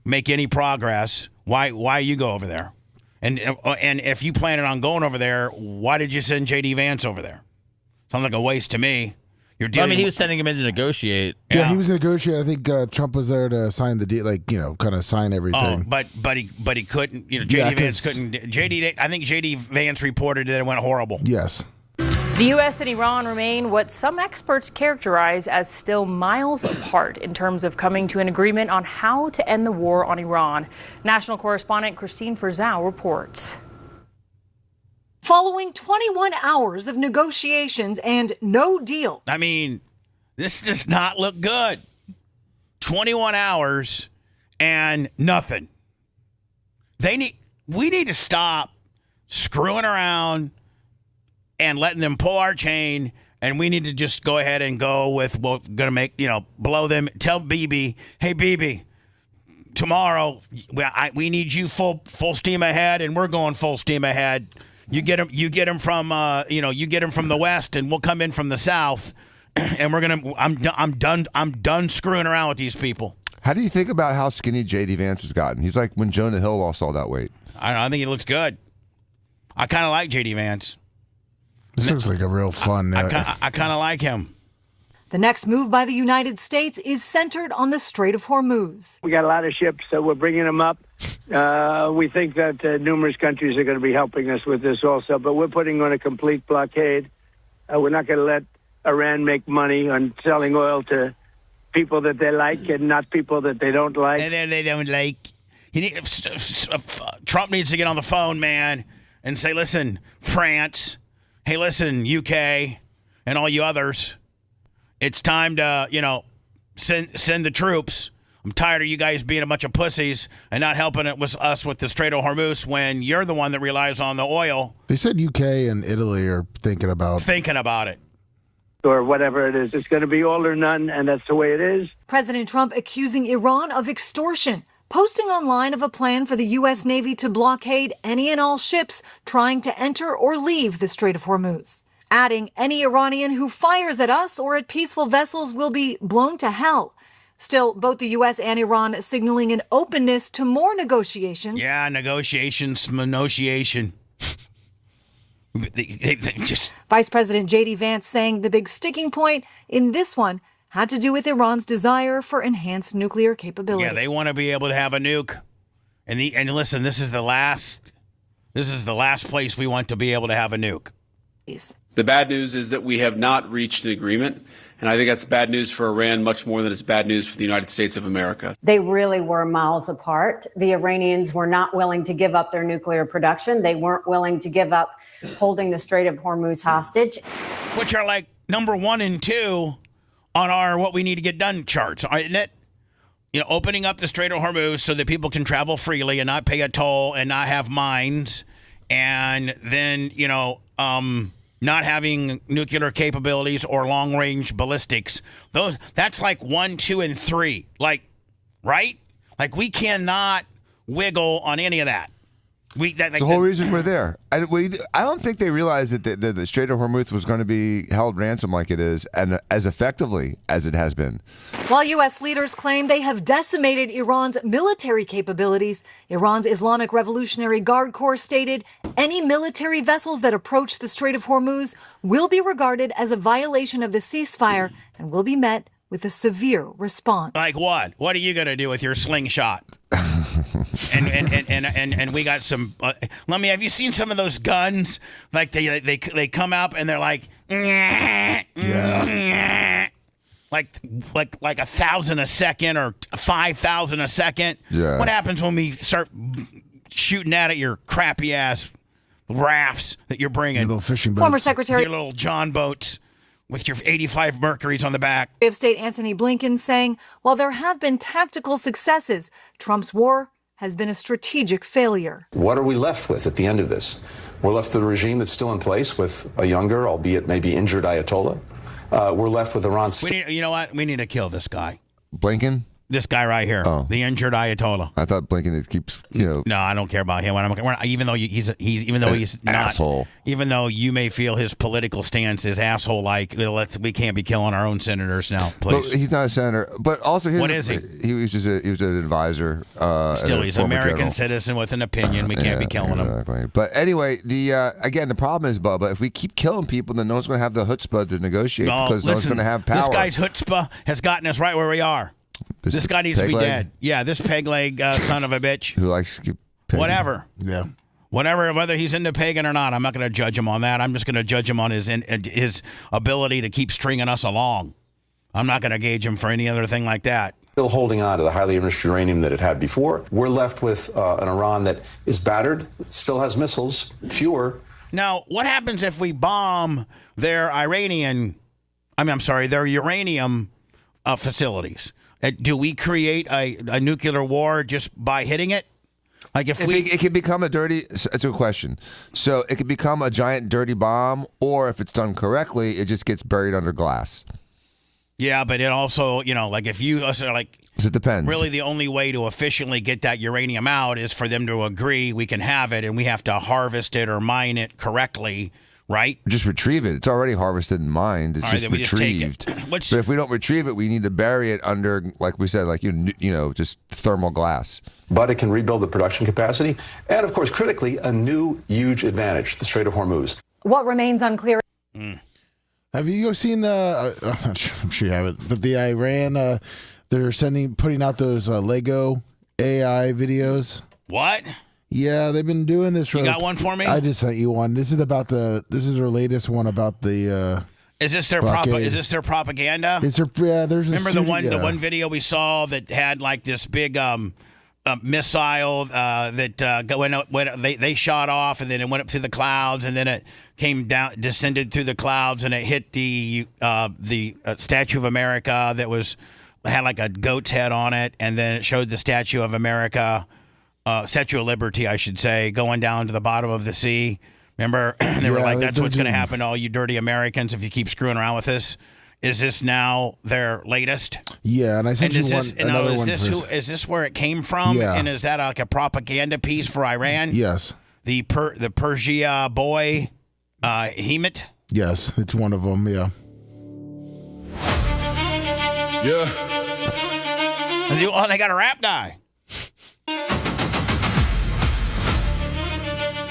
make any progress? Why you go over there? And if you planned on going over there, why did you send J.D. Vance over there? Sounds like a waste to me. He was sending him in to negotiate. Yeah, he was negotiating. I think Trump was there to sign the deal, kind of sign everything. Oh, but he couldn't. J.D. Vance couldn't. I think J.D. Vance reported that it went horrible. Yes. The U.S. and Iran remain what some experts characterize as still miles apart in terms of coming to an agreement on how to end the war on Iran. National correspondent Christine Frizau reports. Following 21 hours of negotiations and no deal. I mean, this does not look good. 21 hours and nothing. We need to stop screwing around and letting them pull our chain, and we need to just go ahead and go with what we're going to make, blow them. Tell Bibi, hey, Bibi, tomorrow we need you full steam ahead, and we're going full steam ahead. You get them from the west, and we'll come in from the south, and I'm done screwing around with these people. How do you think about how skinny J.D. Vance has gotten? He's like when Jonah Hill lost all that weight. I think he looks good. I kind of like J.D. Vance. This looks like a real fun... I kind of like him. The next move by the United States is centered on the Strait of Hormuz. We got a lot of ships, so we're bringing them up. We think that numerous countries are going to be helping us with this also, but we're putting on a complete blockade. We're not going to let Iran make money on selling oil to people that they like and not people that they don't like. And they don't like. Trump needs to get on the phone, man, and say, listen, France... Hey, listen, UK and all you others, it's time to, send the troops. I'm tired of you guys being a bunch of pussies and not helping us with the Strait of Hormuz when you're the one that relies on the oil. They said UK and Italy are thinking about it. Or whatever it is. It's going to be all or none, and that's the way it is. President Trump accusing Iran of extortion, posting online of a plan for the U.S. Navy to blockade any and all ships trying to enter or leave the Strait of Hormuz. Adding, any Iranian who fires at us or at peaceful vessels will be blown to hell. Still, both the U.S. and Iran signaling an openness to more negotiations. Yeah, negotiation. Vice President J.D. Vance saying the big sticking point in this one had to do with Iran's desire for enhanced nuclear capability. Yeah, they want to be able to have a nuke. And listen, this is the last place we want to be able to have a nuke. The bad news is that we have not reached an agreement, and I think that's bad news for Iran much more than it's bad news for the United States of America. They really were miles apart. The Iranians were not willing to give up their nuclear production. They weren't willing to give up holding the Strait of Hormuz hostage. Which are like number 1 and 2 on our what we need to get done charts, isn't it? Opening up the Strait of Hormuz so that people can travel freely and not pay a toll and not have mines and then, not having nuclear capabilities or long-range ballistics. That's like 1, 2, and 3. Like, right? Like, we cannot wiggle on any of that. That's the whole reason we're there. I don't think they realized that the Strait of Hormuz was going to be held ransom like it is, and as effectively as it has been. While U.S. leaders claim they have decimated Iran's military capabilities, Iran's Islamic Revolutionary Guard Corps stated any military vessels that approach the Strait of Hormuz will be regarded as a violation of the ceasefire and will be met with a severe response. Like what? What are you going to do with your slingshot? and we got some. Have you seen some of those guns? Like they come up and they're like, like 1,000 a second or 5,000 a second. Yeah. What happens when we start shooting at your crappy ass rafts that you're bringing? Your little fishing boats. Former Secretary your little John boats with your 85 Mercuries on the back. of State Antony Blinken saying, while there have been tactical successes, Trump's war has been a strategic failure. What are we left with at the end of this? We're left with a regime that's still in place with a younger, albeit maybe injured Ayatollah. We're left with Iran. You know what? We need to kill this guy. Blinken? This guy right here, the injured Ayatollah. I thought Blinken keeps, No, I don't care about him. Even though he's not, asshole. Even though you may feel his political stance is asshole-like, we can't be killing our own senators now, please. But he's not a senator. But also, what is he? He was an advisor. Still, he's an American general. citizen with an opinion. We can't be killing him. But anyway, the problem is, Bubba, if we keep killing people, then no one's going to have the chutzpah to negotiate because no one's going to have power. This guy's chutzpah has gotten us right where we are. This guy needs to be dead. Yeah, this peg leg son of a bitch. Who likes to whatever. Yeah. Whatever, whether he's into pagan or not, I'm not going to judge him on that. I'm just going to judge him on his ability to keep stringing us along. I'm not going to gauge him for any other thing like that. Still holding on to the highly enriched uranium that it had before. We're left with an Iran that is battered, still has missiles, fewer. Now, what happens if we bomb their uranium facilities? Do we create a nuclear war just by hitting it? Like if it can become a dirty. That's a good question. So it can become a giant dirty bomb, or if it's done correctly, it just gets buried under glass. Yeah, but it also, like if you so it depends. Really, the only way to efficiently get that uranium out is for them to agree we can have it, and we have to harvest it or mine it correctly. Right? Just retrieve it. It's already harvested and mined. It's just retrieved. But if we don't retrieve it, we need to bury it under, like we said, just thermal glass. But it can rebuild the production capacity. And, of course, critically, a new huge advantage, the Strait of Hormuz. What remains unclear. Have you seen the, I'm sure you haven't, but the Iran, they're putting out those Lego AI videos. What? Yeah, they've been doing this. You got one for me? I just sent you one. This is their latest one about the. Is this their propaganda? There's remember the one video we saw that had like this big missile that they shot off, and then it went up through the clouds, and then it came down, descended through the clouds, and it hit the Statue of America that had like a goat's head on it, and then it showed the Statue of America. Statue of Liberty, I should say, going down to the bottom of the sea. Remember? They were like, that's what's going to happen to all you dirty Americans if you keep screwing around with this. Is this now their latest? Yeah, and I sent you another one. Is this where it came from? Yeah. And is that like a propaganda piece for Iran? Yes. The Persia boy, Hemet? Yes, it's one of them, yeah. Yeah. They got a rap guy.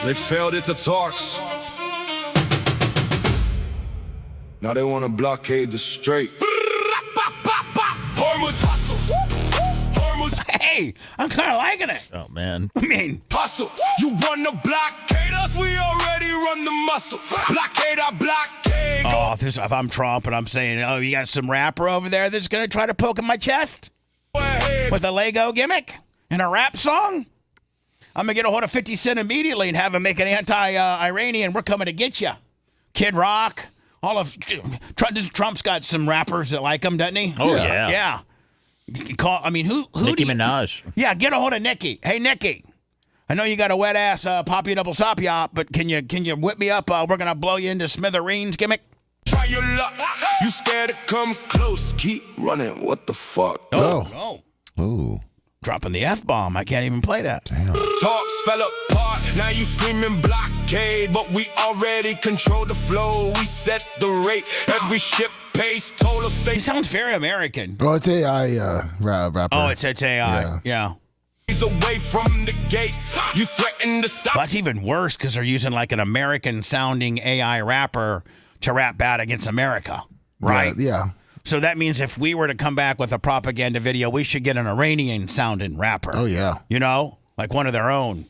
They failed at the talks. Now they want to blockade the strait. Hormuz hustle. Hey, I'm kind of liking it. Oh, man. I mean, hustle. You want to blockade us? We already run the muscle. Blockade our blockade. Oh, if I'm Trump and I'm saying, you got some rapper over there that's going to try to poke in my chest with a Lego gimmick and a rap song? I'm going to get a hold of 50 Cent immediately and have him make an anti-Iranian. We're coming to get you. Kid Rock. Trump's got some rappers that like him, doesn't he? Oh, yeah. Yeah. Who? Nicki Minaj. Yeah, get a hold of Nicki. Hey, Nicki. I know you got a wet ass poppy double sop yacht, but can you whip me up? We're gonna blow you into smithereens, gimmick. Try your luck. You scared to come close? Keep running. What the fuck? Oh. Ooh. Dropping the F-bomb. I can't even play that. Damn. Talks fell apart. Now you screaming blockade, but we already control the flow. We set the rate. Every ship pays total state. He sounds very American. Oh, it's AI rapper. Oh, it's AI. Yeah. He's away from the gate. You threaten to stop. That's even worse because they're using like an American-sounding AI rapper to rap bad against America, right? Yeah. So that means if we were to come back with a propaganda video, we should get an Iranian-sounding rapper. Oh, yeah. You know? Like one of their own.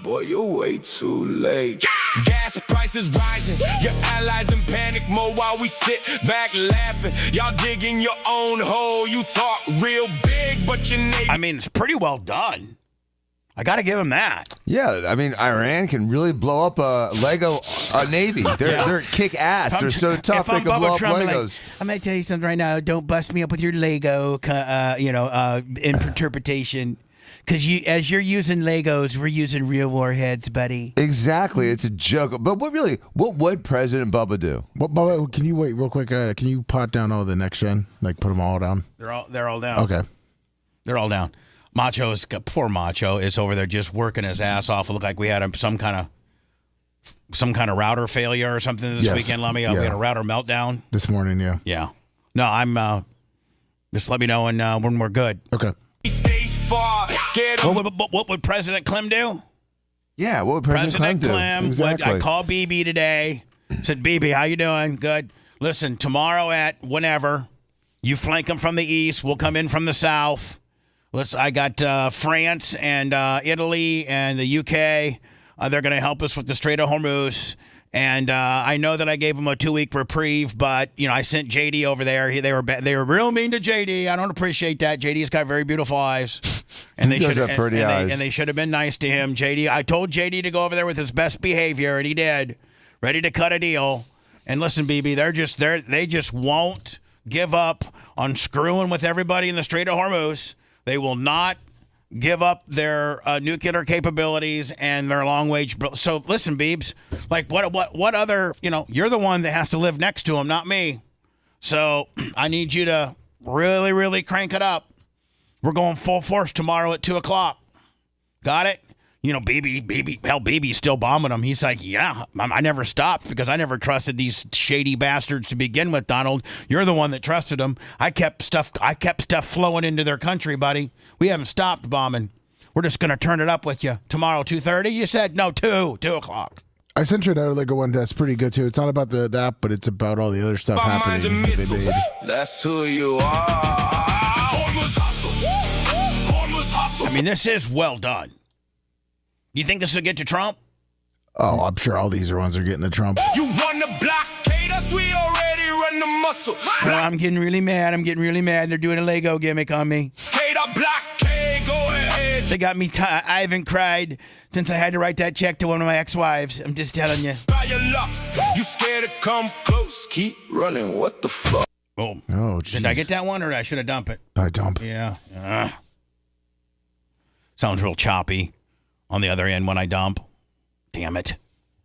Boy, you're way too late. Gas prices rising. Your allies in panic mode while we sit back laughing. Y'all digging your own hole. You talk real big, but your neighbor. I mean, it's pretty well done. I got to give him that. Yeah, I mean, Iran can really blow up a Lego Navy. They're kick ass. They're so tough they can blow up Legos. I'm going to tell you something right now. Don't bust me up with your Lego, interpretation. Because as you're using Legos, we're using real warheads, buddy. Exactly. It's a joke. But what would President Bubba do? Bubba, can you wait real quick? Can you pot down all the next gen? Like put them all down? They're all down. Okay. They're all down. Poor Macho is over there just working his ass off. It looked like we had some kind of router failure or something this weekend, Lummy. We had a router meltdown. This morning, yeah. Yeah. No, I'm just let me know when we're good. Okay. What would President Clem do? Yeah, what would President Clem do? Exactly. I called BB today. Said, BB, how you doing? Good. Listen, tomorrow at whenever, you flank them from the east. We'll come in from the south. I got France and Italy and the UK. They're going to help us with the Strait of Hormuz. And I know that I gave them a 2-week reprieve, but I sent JD over there. They were real mean to JD. I don't appreciate that. JD's got very beautiful eyes, and they should have pretty eyes. And they should have been nice to him. I told JD to go over there with his best behavior, and he did. Ready to cut a deal. And listen, BB, they just won't give up on screwing with everybody in the Strait of Hormuz. They will not give up their nuclear capabilities and their long-range. So listen, Beebs, like what other, you're the one that has to live next to them, not me. So I need you to really, really crank it up. We're going full force tomorrow at 2:00. Got it? BB's still bombing them. He's like, yeah, I never stopped because I never trusted these shady bastards to begin with, Donald. You're the one that trusted them. I kept stuff flowing into their country, buddy. We haven't stopped bombing. We're just going to turn it up with you. Tomorrow, 2:30? You said? No, 2:00. I sent you another Lego one that's pretty good, too. It's not about the app, but it's about all the other stuff happening that they made. That's who you are. I mean, this is well done. You think this will get to Trump? Oh, I'm sure all these ones are getting to Trump. You want to blockade us? We already run the muscle. I'm getting really mad. They're doing a Lego gimmick on me. Blockade, go ahead. They got me. I haven't cried since I had to write that check to one of my ex-wives. I'm just telling you. Try your luck. You scared to come close? Keep running. What the fuck? Boom. Oh, geez. Did I get that one, or I should have dumped it? I dump. Yeah. Sounds real choppy on the other end when I dump. Damn it.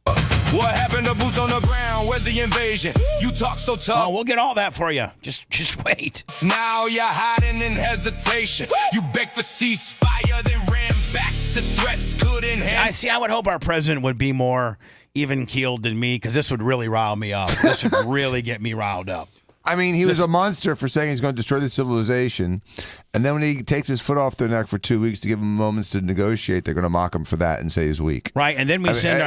What happened to boots on the ground? Where's the invasion? You talk so tough. Oh, we'll get all that for you. Just wait. Now you're hiding in hesitation. You begged for ceasefire, then ran back to threats couldn't handle. I would hope our president would be more even-keeled than me, because this would really rile me up. This would really get me riled up. I mean, he was a monster for saying he's going to destroy the civilization. And then when he takes his foot off their neck for 2 weeks to give them moments to negotiate, they're going to mock him for that and say he's weak. Right. And then we send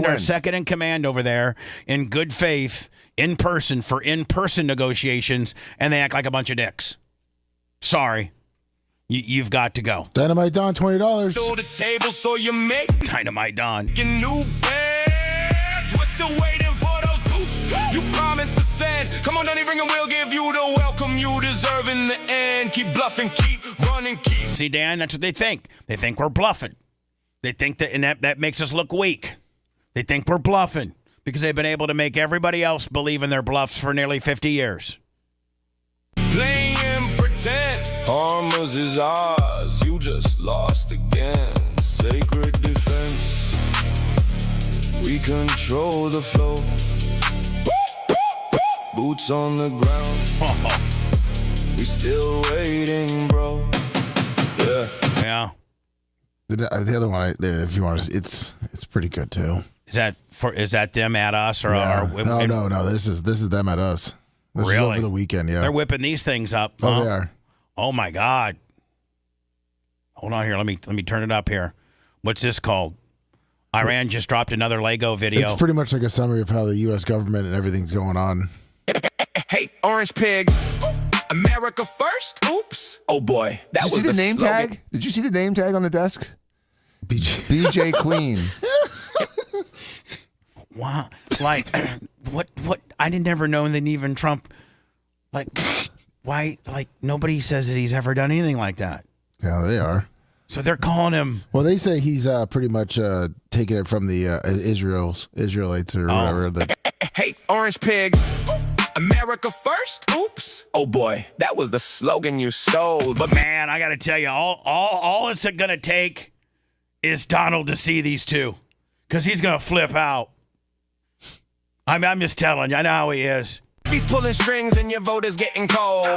our second in command over there in good faith, in person, for in-person negotiations, and they act like a bunch of dicks. Sorry. You've got to go. Dynamite Don, $20. To the table so you make Dynamite Don. New beds. We're still waiting for those boots. You promised to send. Come on, Danny, ring and we'll give you the welcome you deserve in the end. Keep bluffing, keep running, keep. See, Dan, that's what they think. They think we're bluffing. They think that, and that makes us look weak. They think we're bluffing because they've been able to make everybody else believe in their bluffs for nearly 50 years. Playing pretend. Hormuz is ours. You just lost again. Say sacred defense. We control the flow. Boots on the ground. We still waiting, bro. Yeah. Yeah. The other one, if you want to, it's pretty good too. Is that them at us or? Yeah. No. This is them at us. This is over the weekend. Yeah. They're whipping these things up. Oh, huh? they are. Oh my God. Hold on here. Let me turn it up here. What's this called? Iran just dropped another Lego video. It's pretty much like a summary of how the U.S. government and everything's going on. Hey, Orange Pig. America first? Oops. Oh boy. That was Did you see the name slogan. tag? Did you see the name tag on the desk? BJ Queen. Wow. Like, what? I didn't never know that even Trump, like, why? Like, nobody says that he's ever done anything like that. Yeah, they are. So they're calling him. Well, they say he's pretty much taking it from the Israelites or whatever. Hey, Orange Pig. America first? Oops. Oh boy, that was the slogan you sold. But man, I got to tell you, all it's going to take is Donald to see these two, because he's going to flip out. I'm just telling you, I know how he is. he's pulling strings and your vote is getting cold.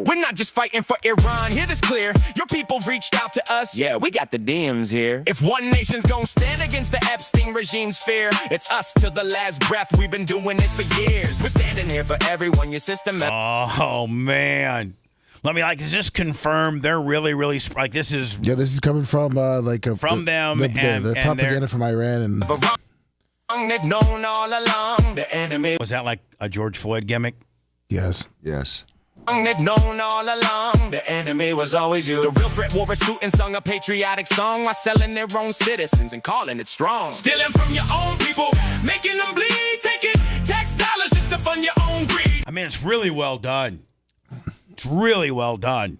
We're not just fighting for Iran. Hear this clear. Your people reached out to us. Yeah, we got the DMs here. If one nation's gonna stand against the Epstein regime's fear, it's us till the last breath. We've been doing it for years. We're standing here for everyone. Your system. Oh man. Let me just confirm they're really like this is. Yeah, this is coming from from them the propaganda from Iran and. They've known all along the enemy. Was that like a George Floyd gimmick? Yes. Yes. They've known all along the enemy was always you. The real threat wore a suit and sung a patriotic song while selling their own citizens and calling it strong. Stealing from your own people, making them bleed, taking tax dollars just to fund your own greed. I mean, it's really well done. It's really well done.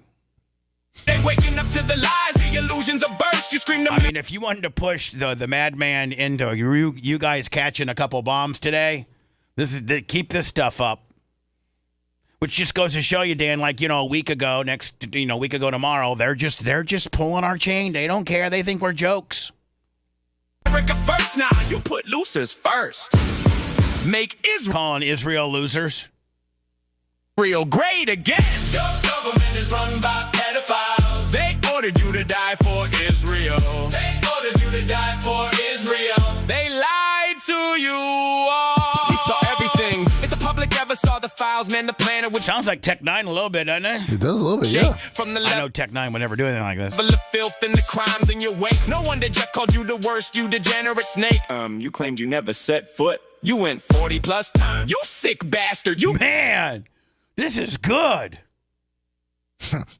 They waking up to the lies, the illusions of burst. You scream to I mean, if you wanted to push the madman into you guys catching a couple bombs today, keep this stuff up. Which just goes to show you, Dan, a week ago, tomorrow, they're just pulling our chain. They don't care. They think we're jokes. America first now, you put losers first. Make Israel calling Israel losers. Real great again. Your government is run by pedophiles. They ordered you to die for Israel. They ordered you to die for Israel. They lied to you all. We saw everything. If the public ever saw the files, man, the planet would. Sounds like Tech 9 a little bit, doesn't it? It does a little bit, yeah. From the I know Tech 9 would never do anything like this. The filth and the crimes in your wake. No wonder Jeff called you the worst, you degenerate snake. You claimed you never set foot. You went 40 plus times. You sick bastard. You man. This is good. I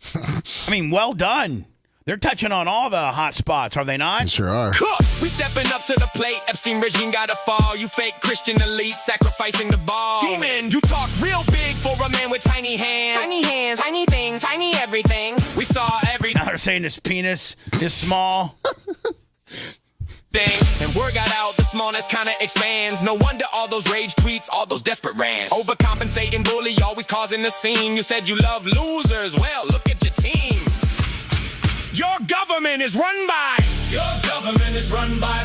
mean, well done. They're touching on all the hot spots, are they not? They sure are. Cooks, we stepping up to the plate. Epstein regime gotta fall. You fake Christian elite, sacrificing the ball. Demon, you talk real big for a man with tiny hands. Tiny hands, tiny things, tiny everything. We saw everything. Now they're saying his penis is small. And word got out, the smallness kinda expands. No wonder all those rage tweets, all those desperate rants. Overcompensating bully, always causing the scene. You said you love losers, well, look at your team. Your government is run by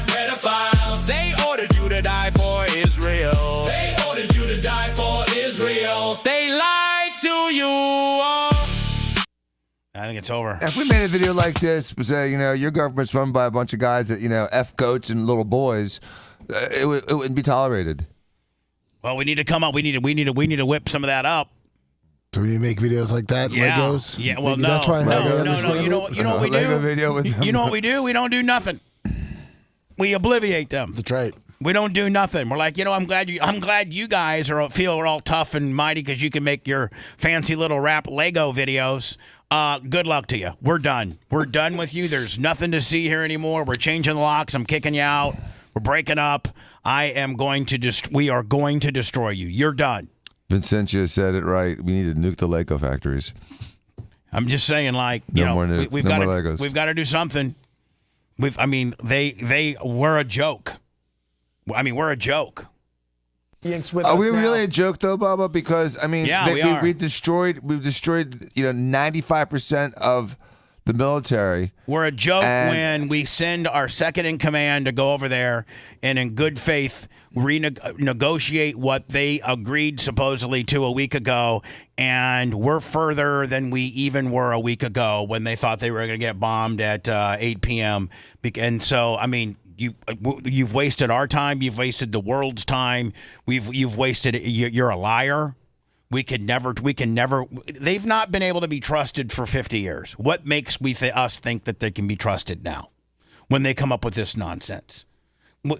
pedophiles. They ordered you to die for Israel. They ordered you to die for Israel. They lied to you all. I think it's over. If we made a video like this, say, your government's run by a bunch of guys that, F goats and little boys, it wouldn't be tolerated. Well, we need to come up. We need to whip some of that up. Do we make videos like that? Yeah. Legos? Yeah. Well, Maybe that's why no. You know what we do? Video with you know what we do? We don't do nothing. We obliviate them. That's right. We don't do nothing. We're like, I'm glad you guys feel we're all tough and mighty because you can make your fancy little rap Lego videos. Good luck to you. We're done. We're done with you. There's nothing to see here anymore. We're changing the locks. I'm kicking you out. We're breaking up. We are going to destroy you. You're done. Vincentia said it right. We need to nuke the Lego factories. I'm just saying, we've got to do something. They were a joke. I mean, we're a joke. Are we really a joke though, Bubba? Because we are. We've destroyed 95% of the military. We're a joke when we send our second in command to go over there and we send our second in command to go over there and in good faith renegotiate what they agreed supposedly to a week ago, and we're further than we even were a week ago when they thought they were going to get bombed at 8 p.m. And so, I mean, you've wasted our time, you've wasted the world's time, you've wasted. You're a liar. We can never. They've not been able to be trusted for 50 years. What makes us think that they can be trusted now when they come up with this nonsense?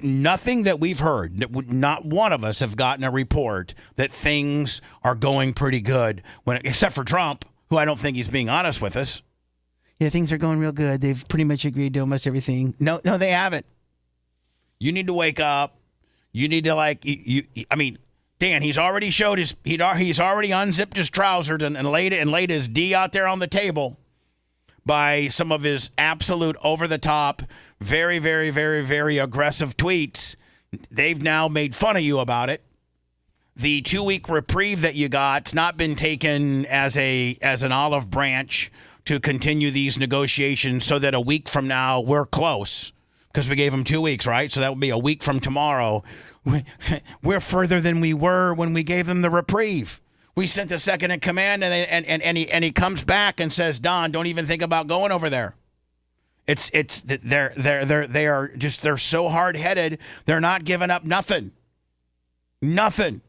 Nothing that we've heard, not one of us have gotten a report that things are going pretty good, except for Trump, who I don't think he's being honest with us. Yeah, things are going real good. They've pretty much agreed to almost everything. No, they haven't. You need to wake up. You need to I mean, Dan, he's already showed he's already unzipped his trousers and laid his D out there on the table by some of his absolute over-the-top, very, very, very, very aggressive tweets. They've now made fun of you about it. The 2-week reprieve that you got's not been taken as an olive branch to continue these negotiations so that a week from now we're close, because we gave them 2 weeks, right? So that would be a week from tomorrow. We're further than we were when we gave them the reprieve. We sent the second in command, and he comes back and says, "Don, don't even think about going over there." They're so hard-headed. They're not giving up nothing. Nothing.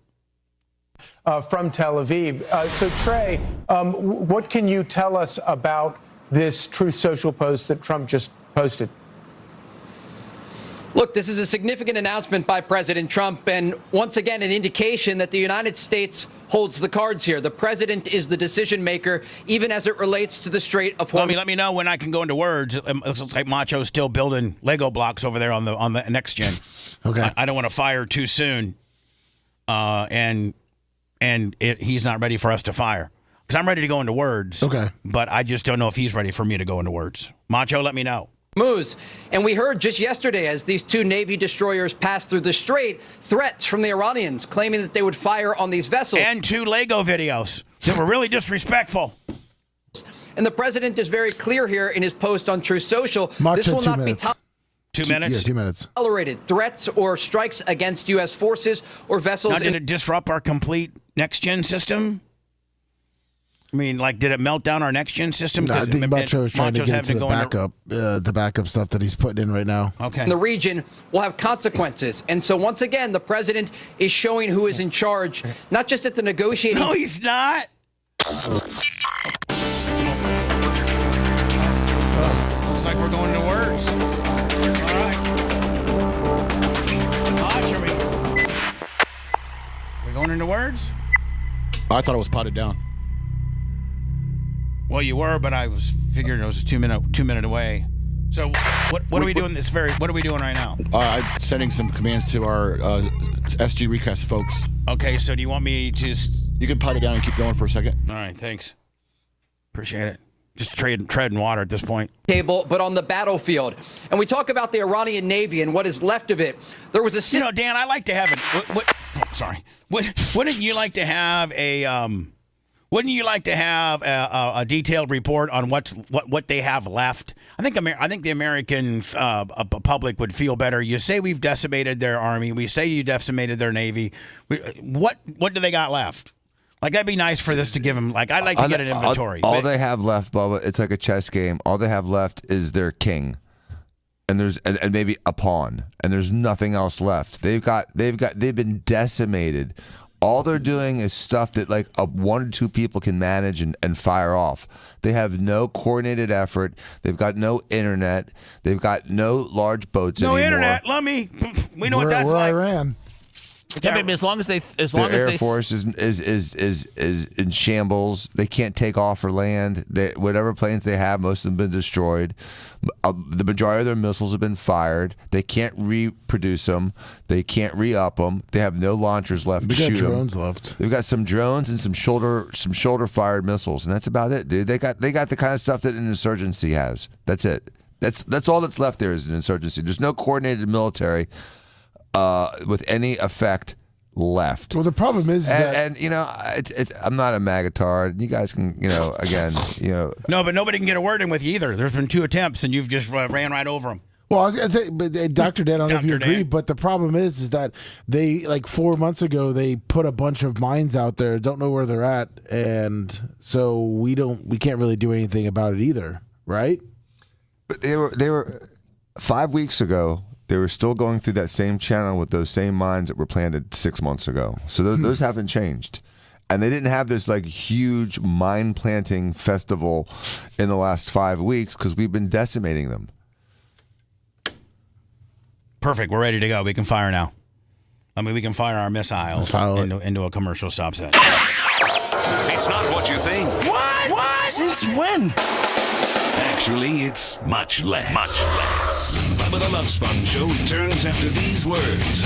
From Tel Aviv. So Trey, what can you tell us about this Truth Social post that Trump just posted? Look, this is a significant announcement by President Trump, and once again, an indication that the United States holds the cards here. The president is the decision maker, even as it relates to the Strait of Hormuz. Let me know when I can go into words. It looks like Macho's still building Lego blocks over there on the next gen. Okay. I don't want to fire too soon, and he's not ready for us to fire. Because I'm ready to go into words. Okay. But I just don't know if he's ready for me to go into words. Macho, let me know. Hormuz. And we heard just yesterday, as these 2 Navy destroyers passed through the strait, threats from the Iranians claiming that they would fire on these vessels. And 2 Lego videos that were really disrespectful. And the president is very clear here in his post on Truth Social. Macho, this will 2 not minutes. be 2 minutes? Yeah, 2 minutes. Tolerated. Threats or strikes against U.S. forces or vessels. Now, did it disrupt our complete next-gen system? I mean, did it melt down our next-gen system? No, I think Macho is trying to get to the backup stuff that he's putting in right now. Okay. In the region will have consequences. And so once again, the president is showing who is in charge, not just at the negotiating. No, he's not. Looks like we're going to words. All right. Watch, are we going into words? I thought it was potted down. Well, you were, but I was figuring it was 2 minute away. So what are we doing what are we doing right now? I'm sending some commands to our SG recast folks. Okay, so do you want me to... You can pot it down and keep going for a second. All right, thanks. Appreciate it. Just treading water at this point. Table, but on the battlefield. And we talk about the Iranian Navy and what is left of it. There was a... Dan, I like to have wouldn't you like to have a... Wouldn't you like to have a detailed report on what they have left? I think the American public would feel better. You say we've decimated their army. We say you decimated their navy. What do they got left? That'd be nice for this to give them. I'd like to get an inventory. All they have left, Bubba, it's like a chess game. All they have left is their king, and and maybe a pawn, and there's nothing else left. They've been decimated. All they're doing is stuff that 1 or 2 people can manage and fire off. They have no coordinated effort. They've got no internet. They've got no large boats anymore. No internet. We know what that's like. Iran. Yeah, but as long as their Air Force is in shambles. They can't take off or land. Whatever planes they have, most of them have been destroyed. The majority of their missiles have been fired. They can't reproduce them. They can't re-up them. They have no launchers left to shoot them. They got drones left. They've got some drones and some shoulder fired missiles, and that's about it, dude. They got the kind of stuff that an insurgency has. That's it. That's all that's left there is an insurgency. There's no coordinated military with any effect left. Well, the problem is that, and you know, I'm not a magatard. You guys can, you know, again, you know. No, but nobody can get a word in with you either. There's been 2 attempts, and you've just ran right over them. well, I was going to say, but Dr. Dan, I don't know if you Dr. Dan. agree, but the problem is that they, like 4 months ago, they put a bunch of mines out there, don't know where they're at, and so we can't really do anything about it either, right? But they were 5 weeks ago. They were still going through that same channel with those same mines that were planted 6 months ago. So those haven't changed. And they didn't have this like huge mine planting festival in the last 5 weeks because we've been decimating them. Perfect. We're ready to go. We can fire now. I mean, we can fire our missiles into a commercial stop set. It's not what you think. What? Since when? Actually, it's much less. Much less. Bubba the Love Sponge Show returns after these words.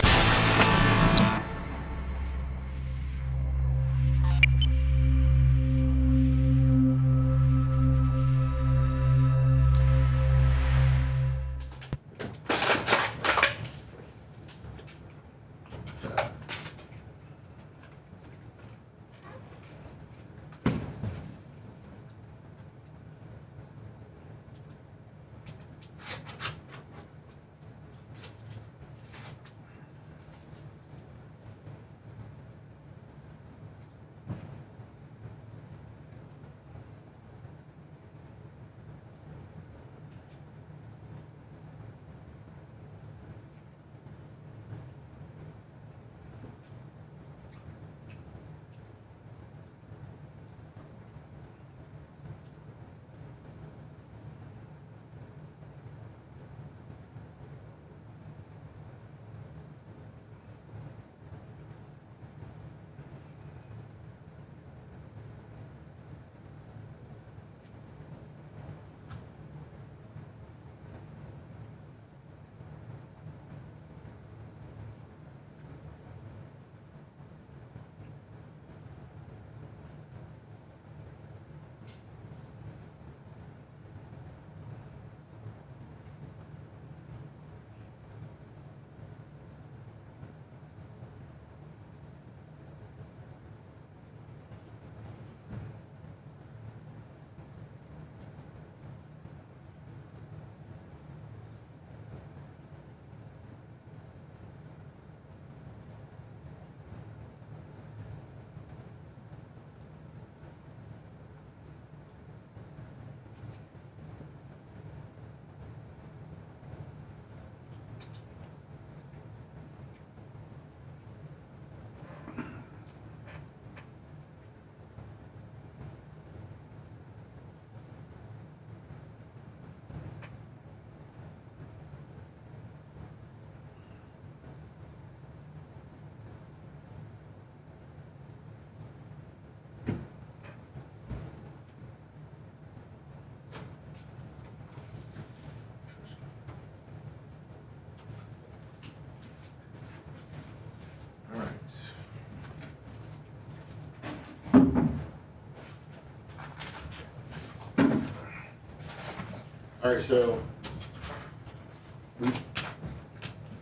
All right, so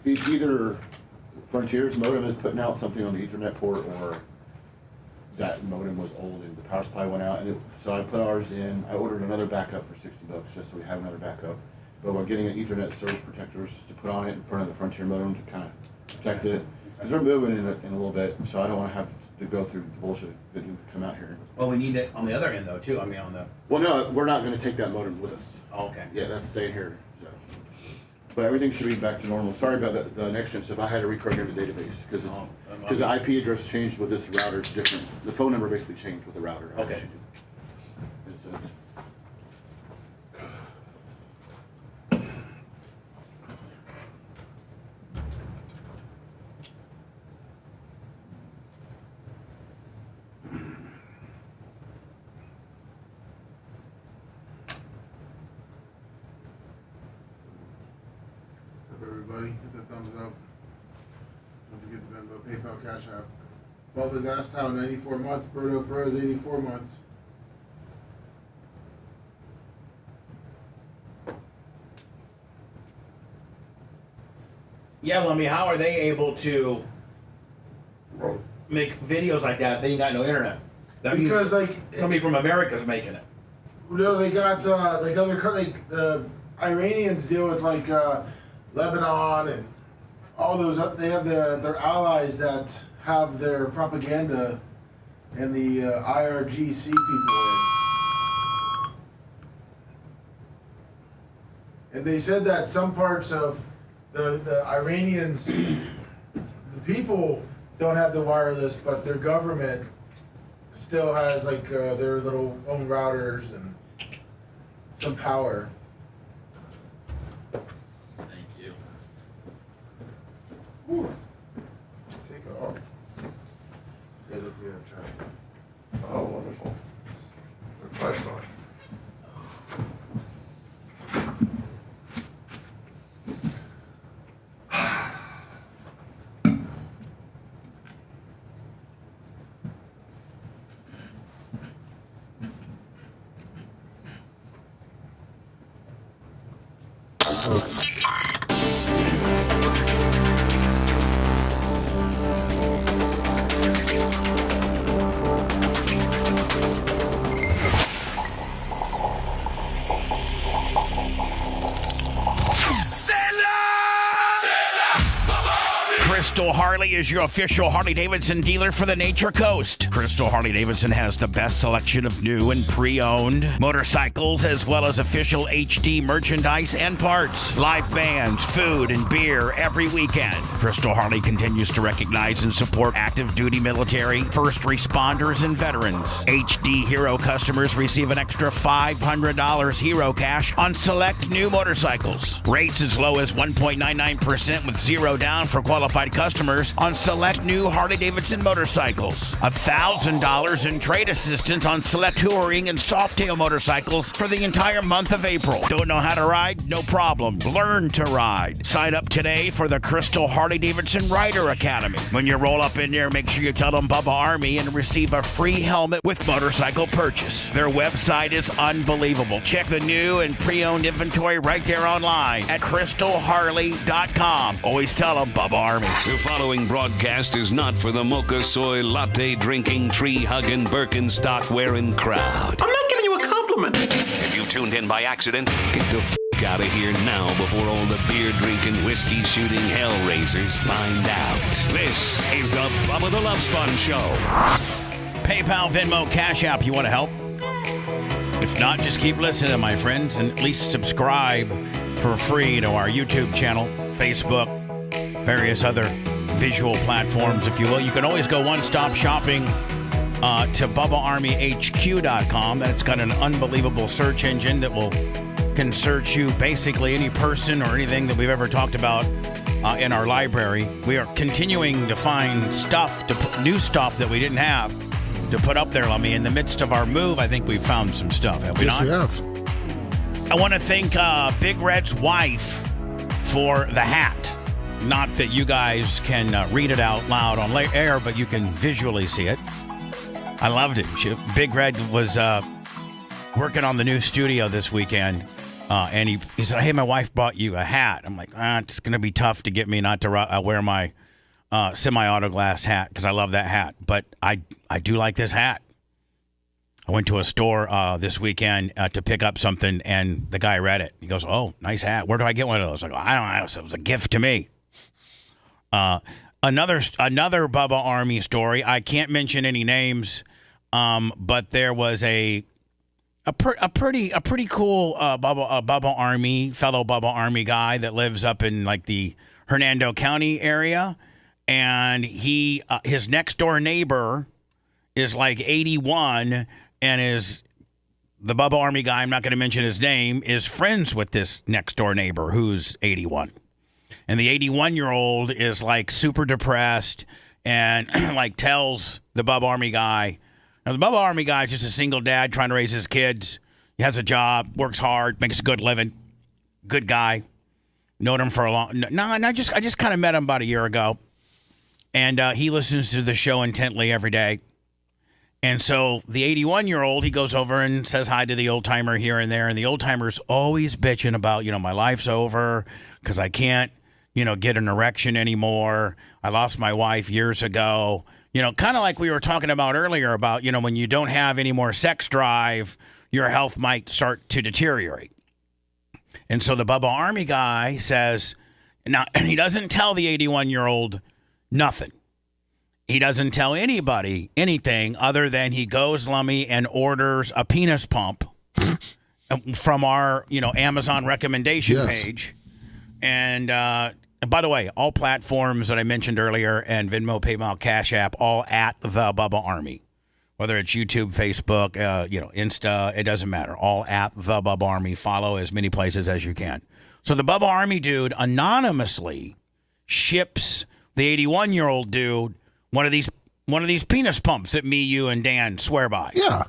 either Frontier's modem is putting out something on the Ethernet port, or that modem was old and the power supply went out. And so I put ours in. I ordered another backup for $60 just so we have another backup. But we're getting an Ethernet surge protectors to put on it in front of the Frontier modem to kind of protect it, because they're moving in a little bit. So I don't want to have to go through the bullshit that you come out here. Well, we need it on the other end, though, too. I mean, on the... Well, no, we're not going to take that modem with us. Oh, okay. Yeah, that's staying here. So, but everything should be back to normal. Sorry about the next gen stuff. I had to reprogram the database because the IP address changed with this router. It's different. The phone number basically changed with the router. Okay. Everybody, hit that thumbs up. Don't forget the Venmo, PayPal, Cash App. Bubba's asked how 94 months. Berto Pros 84 months. Yeah, Lummy, how are they able to make videos like that if they ain't got no internet? That Because, means like, somebody from America's making it. No, they got like the Iranians deal with like Lebanon and all those. They have their allies that have their propaganda and the IRGC people in. And they said that some parts of the Iranians, the people don't have the wireless, but their government still has like their little own routers and some power. Thank you. Whew. Take it off. Yeah, look, we have time. Oh, wonderful. It's a question on. Crystal Harley is your official Harley-Davidson dealer for the Nature Coast. Crystal Harley-Davidson has the best selection of new and pre-owned motorcycles, as well as official HD merchandise and parts, live bands, food, and beer every weekend. Crystal Harley continues to recognize and support active duty military, first responders, and veterans. HD Hero customers receive an extra $500 Hero cash on select new motorcycles. Rates as low as 1.99% with zero down for qualified customers on select new Harley-Davidson motorcycles. $1,000 in trade assistance on select touring and softail motorcycles for the entire month of April. Don't know how to ride? No problem. Learn to ride. Sign up today for the Crystal Harley-Davidson Rider Academy. When you roll up in there, make sure you tell them Bubba Army and receive a free helmet with motorcycle purchase. Their website is unbelievable. Check the new and pre-owned inventory right there online at crystalharley.com. Always tell them Bubba Army. The following broadcast is not for the mocha soy latte drinking, tree hugging, Birkenstock wearing crowd. I'm not giving you a compliment. If you tuned in by accident, get the f out of here now before all the beer drinking, whiskey shooting hellraisers find out. This is the Bubba the Love Sponge Show. PayPal, Venmo, Cash App. You want to help? If not, just keep listening, my friends, and at least subscribe for free to our YouTube channel, Facebook, various other visual platforms, if you will. You can always go one-stop shopping to BubbaArmyHQ.com. That's got an unbelievable search engine that can search you basically any person or anything that we've ever talked about in our library. We are continuing to find stuff, new stuff that we didn't have to put up there, Lummy. In the midst of our move, I think we've found some stuff, have we not? Yes, we have. I want to thank Big Red's wife for the hat. Not that you guys can read it out loud on air, but you can visually see it. I loved it. Big Red was working on the new studio this weekend, and he said, "Hey, my wife bought you a hat." I'm like, it's going to be tough to get me not to wear my semi-auto glass hat because I love that hat. But I do like this hat. I went to a store this weekend to pick up something, and the guy read it. He goes, "Oh, nice hat. Where do I get one of those?" I go, "I don't know. It was a gift to me." Another Bubba Army story. I can't mention any names, but there was a pretty cool Bubba Army fellow Bubba Army guy that lives up in like the Hernando County area, and his next door neighbor is like 81, and is the Bubba Army guy. I'm not going to mention his name. Is friends with this next door neighbor who's 81. And the 81-year-old is like super depressed and like tells the Bubba Army guy. Now, the Bubba Army guy is just a single dad trying to raise his kids. He has a job, works hard, makes a good living. Good guy. Known him for a long. I just kind of met him about a year ago, and he listens to the show intently every day. And so the 81-year-old, he goes over and says hi to the old timer here and there, and the old timer's always bitching about, my life's over because I can't get an erection anymore. I lost my wife years ago. Kind of like we were talking about earlier about, when you don't have any more sex drive, your health might start to deteriorate. And so the Bubba Army guy says, now, and he doesn't tell the 81-year-old nothing. He doesn't tell anybody anything other than he goes, Lummy, and orders a penis pump from our, Amazon recommendation page. And by the way, all platforms that I mentioned earlier and Venmo, PayPal, Cash App, all at the Bubba Army. Whether it's YouTube, Facebook, Insta, it doesn't matter. All at the Bubba Army. Follow as many places as you can. So the Bubba Army dude anonymously ships the 81-year-old dude one of these penis pumps that me, you, and Dan swear by. Yeah.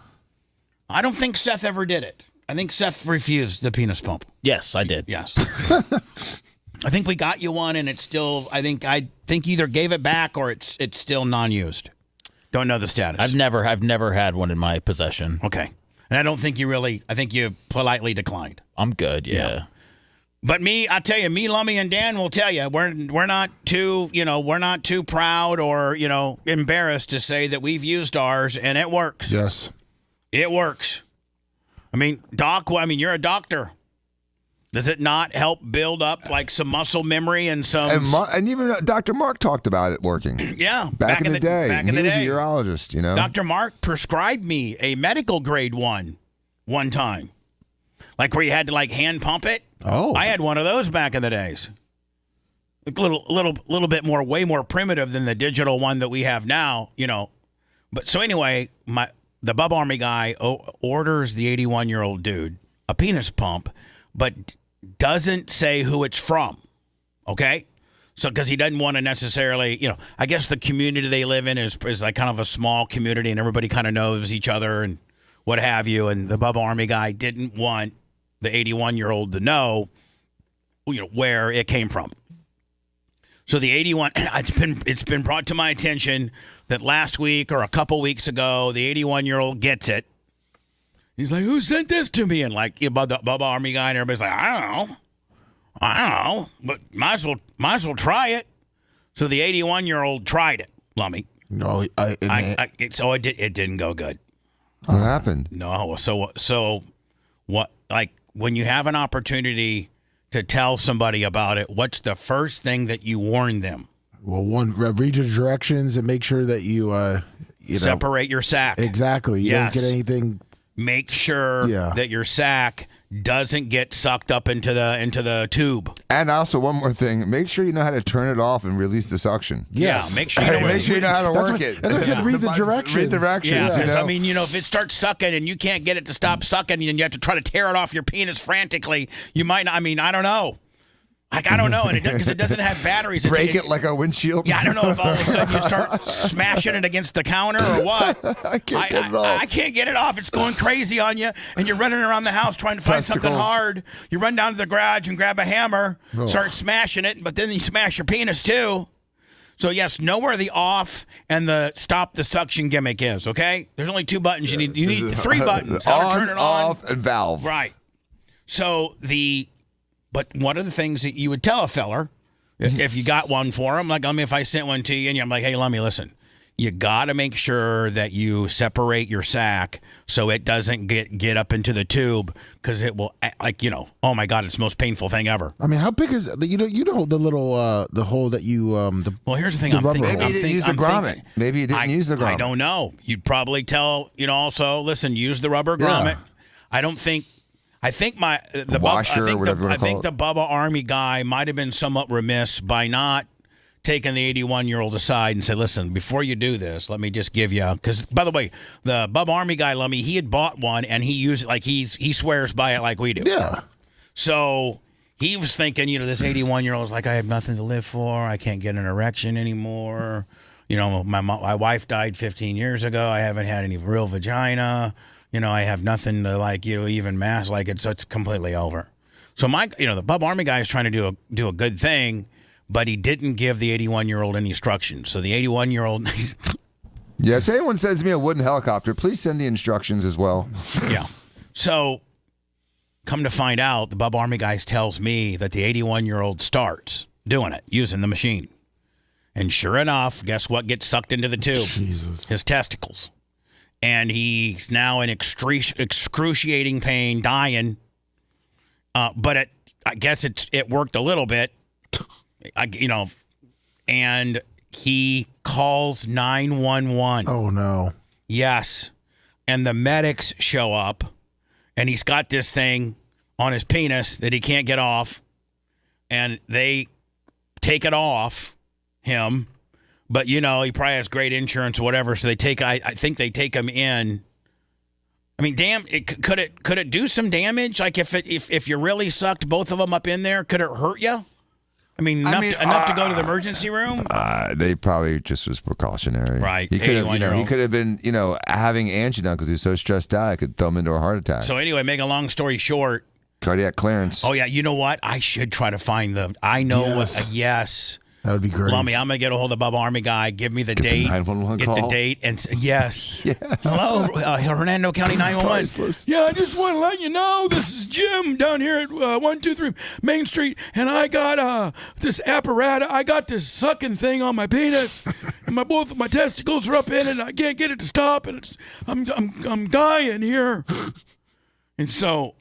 I don't think Seth ever did it. I think Seth refused the penis pump. Yes, I did. Yes. I think we got you one, and it's still. I think either gave it back or it's still non-used. Don't know the status. I've never had one in my possession. Okay, and I don't think you really. I think you politely declined. I'm good. Yeah. But I tell you, me, Lummy, and Dan will tell you, we're not too proud or embarrassed to say that we've used ours, and it works. Yes, it works. I mean, Doc. You're a doctor. Does it not help build up like some muscle memory and some? And even Dr. Mark talked about it working. Yeah, back in the day. He was a urologist, Dr. Mark prescribed me a medical grade one time, like where you had to like hand pump it. Oh, I had one of those back in the days. A little bit more, way more primitive than the digital one that we have now, But so anyway, the Bubba Army guy orders the 81-year-old dude a penis pump, but doesn't say who it's from, okay? So because he doesn't want to necessarily, I guess the community they live in is like kind of a small community and everybody kind of knows each other and what have you. And the Bubba Army guy didn't want the 81-year-old to know, where it came from. So the 81, it's been brought to my attention that last week or a couple weeks ago, the 81-year-old gets it. He's like, who sent this to me? And like the Bubba Army guy and everybody's like, I don't know, but might as well try it. So the 81-year-old tried it, Lummy. No, so it didn't go good. What happened? No, so what? Like when you have an opportunity to tell somebody about it, what's the first thing that you warn them? Well, one, read your directions and make sure that you separate your sack. Exactly. You don't get anything. Make sure that your sack doesn't get sucked up into the tube. And also one more thing, make sure you know how to turn it off and release the suction. Yes. Yeah, make sure you know how to work it. That's what you read the directions. Read the directions. Yeah, if it starts sucking and you can't get it to stop sucking and you have to try to tear it off your penis frantically, you might not. I don't know. Like, I don't know, and because it doesn't have batteries. Break it like a windshield. Yeah, I don't know if all of a sudden you start smashing it against the counter or what. I can't get it off. I can't get it off. It's going crazy on you, and you're running around the house trying to find something hard. You run down to the garage and grab a hammer, start smashing it, but then you smash your penis too. So, yes, know where the off and the stop the suction gimmick is, okay? There's only two buttons. You need three buttons. How to turn it on. Off, and valve. Right. So, but one of the things that you would tell a feller, if you got one for him, like, if I sent one to you and I'm like, hey, let me listen. You got to make sure that you separate your sack so it doesn't get up into the tube because it will, oh my God, it's the most painful thing ever. How big is the the little the hole that you well, here's the thing. Maybe you didn't use the grommet. Maybe you didn't use the grommet. I don't know. You'd probably tell also listen, use the rubber grommet. I think the Bubba Army guy might have been somewhat remiss by not taking the 81-year-old aside and said, listen, before you do this, let me just give you, because by the way, the Bubba Army guy, Lummy, he had bought one and he used it like he swears by it like we do. Yeah. So he was thinking, this 81-year-old is like, I have nothing to live for. I can't get an erection anymore. My wife died 15 years ago. I haven't had any real vagina. I have nothing to even mass it, so it's completely over. So the Bubba Army guy is trying to do a good thing, but he didn't give the 81-year-old any instructions. So the 81-year-old, yeah. If anyone sends me a wooden helicopter, please send the instructions as well. Yeah. So come to find out, the Bubba Army guy tells me that the 81-year-old starts. doing it, using the machine. And sure enough, guess what gets sucked into the tube? Jesus. His testicles. And he's now in excruciating pain, dying. But I guess it worked a little bit, and he calls 911. Oh, no. Yes. And the medics show up, and he's got this thing on his penis that he can't get off, and they take it off him. But, he probably has great insurance or whatever, so they take, I think they take him in. I mean, damn, could it do some damage? Like if you really sucked both of them up in there, could it hurt you? I mean, enough to go to the emergency room? They probably just was precautionary. Right. He could have, he could have been, having angina because he's so stressed out, it could throw him into a heart attack. So anyway, make a long story short. Cardiac clearance. Oh, yeah. You know what? I should try to find yes. That would be great. Lummy, I'm going to get a hold of the Bubba Army guy. Give me the date. The 911 get call. the date. And yes. Yeah. Hello, Hernando County 911. Priceless. Yeah, I just want to let you know, this is Jim down here at 123 Main Street. And I got this apparatus. I got this sucking thing on my penis. And both of my testicles are up in it. And I can't get it to stop. And I'm dying here. And so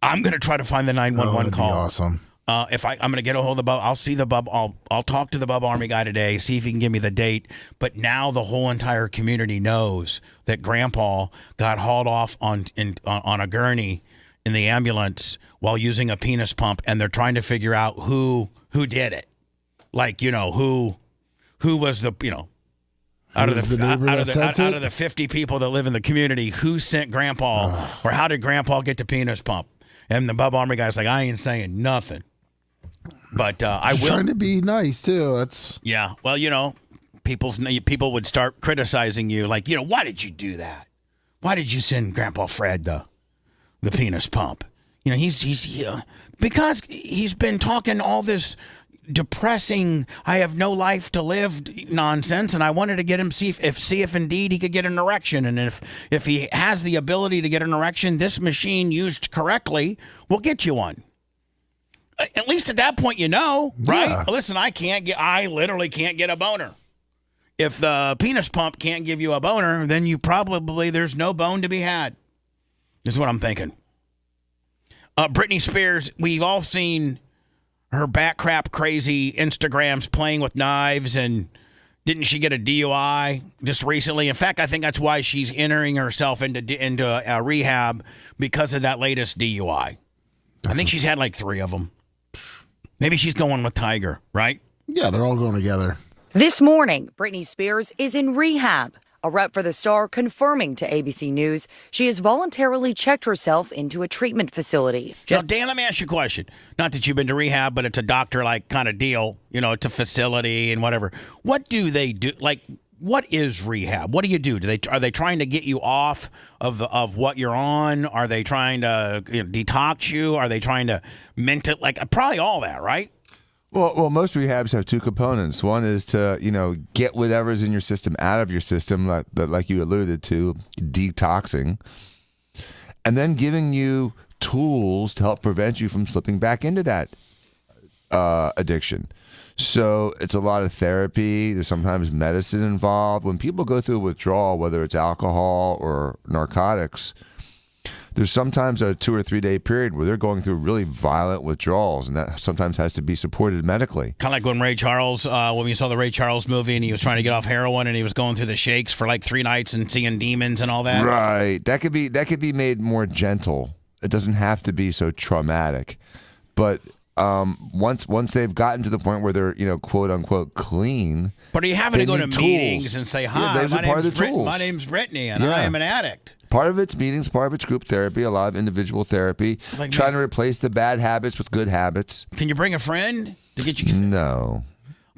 I'm going to try to find the 911 call. Awesome. If I'm going to get a hold of the Bubba, I'll see the Bubba. I'll talk to the Bubba Army guy today, see if he can give me the date. But now the whole entire community knows that Grandpa got hauled off on a gurney in the ambulance while using a penis pump, and they're trying to figure out who did it. Like, who was the out of the 50 people that live in the community, who sent Grandpa or how did Grandpa get the penis pump? And the Bubba Army guy's like, I ain't saying nothing. But I will. Trying to be nice too. That's Well, people would start criticizing you, like, why did you do that? Why did you send Grandpa Fred the penis pump? Because he's been talking all this depressing, I have no life to live nonsense, and I wanted to get him see if indeed he could get an erection, and if he has the ability to get an erection, this machine used correctly will get you one. At least at that point, right? Yeah. Listen, I literally can't get a boner. If the penis pump can't give you a boner, then there's no bone to be had. Is what I'm thinking. Britney Spears, we've all seen her back crap crazy Instagrams playing with knives, and didn't she get a DUI just recently? In fact, I think that's why she's entering herself into rehab, because of that latest DUI. I think she's had like 3 of them. Maybe she's going with Tiger, right? Yeah, they're all going together. This morning, Britney Spears is in rehab. A rep for the star confirming to ABC News she has voluntarily checked herself into a treatment facility. Now, Dan, let me ask you a question. Not that you've been to rehab, but it's a doctor-like kind of deal. It's a facility and whatever. What do they do? Like, what is rehab? What do you do? Are they trying to get you off of what you're on? Are they trying to detox you? Are they trying to probably all that, right? Well, most rehabs have 2 components. One is to, get whatever's in your system out of your system, like you alluded to, detoxing, and then giving you tools to help prevent you from slipping back into that addiction. So it's a lot of therapy. There's sometimes medicine involved. When people go through a withdrawal, whether it's alcohol or narcotics, there's sometimes a 2 or 3 day period where they're going through really violent withdrawals, and that sometimes has to be supported medically. Kind of like when Ray Charles, when we saw the Ray Charles movie, and he was trying to get off heroin, and he was going through the shakes for like 3 nights and seeing demons and all that. Right. That could be made more gentle. It doesn't have to be so traumatic, but once they've gotten to the point where they're quote unquote clean. But are you having to go to meetings and say, hi, those are part of the tools. My name's Brittany, and I am an addict? Part of it's meetings, part of it's group therapy, a lot of individual therapy, trying to replace the bad habits with good habits. Can you bring a friend to get you? No.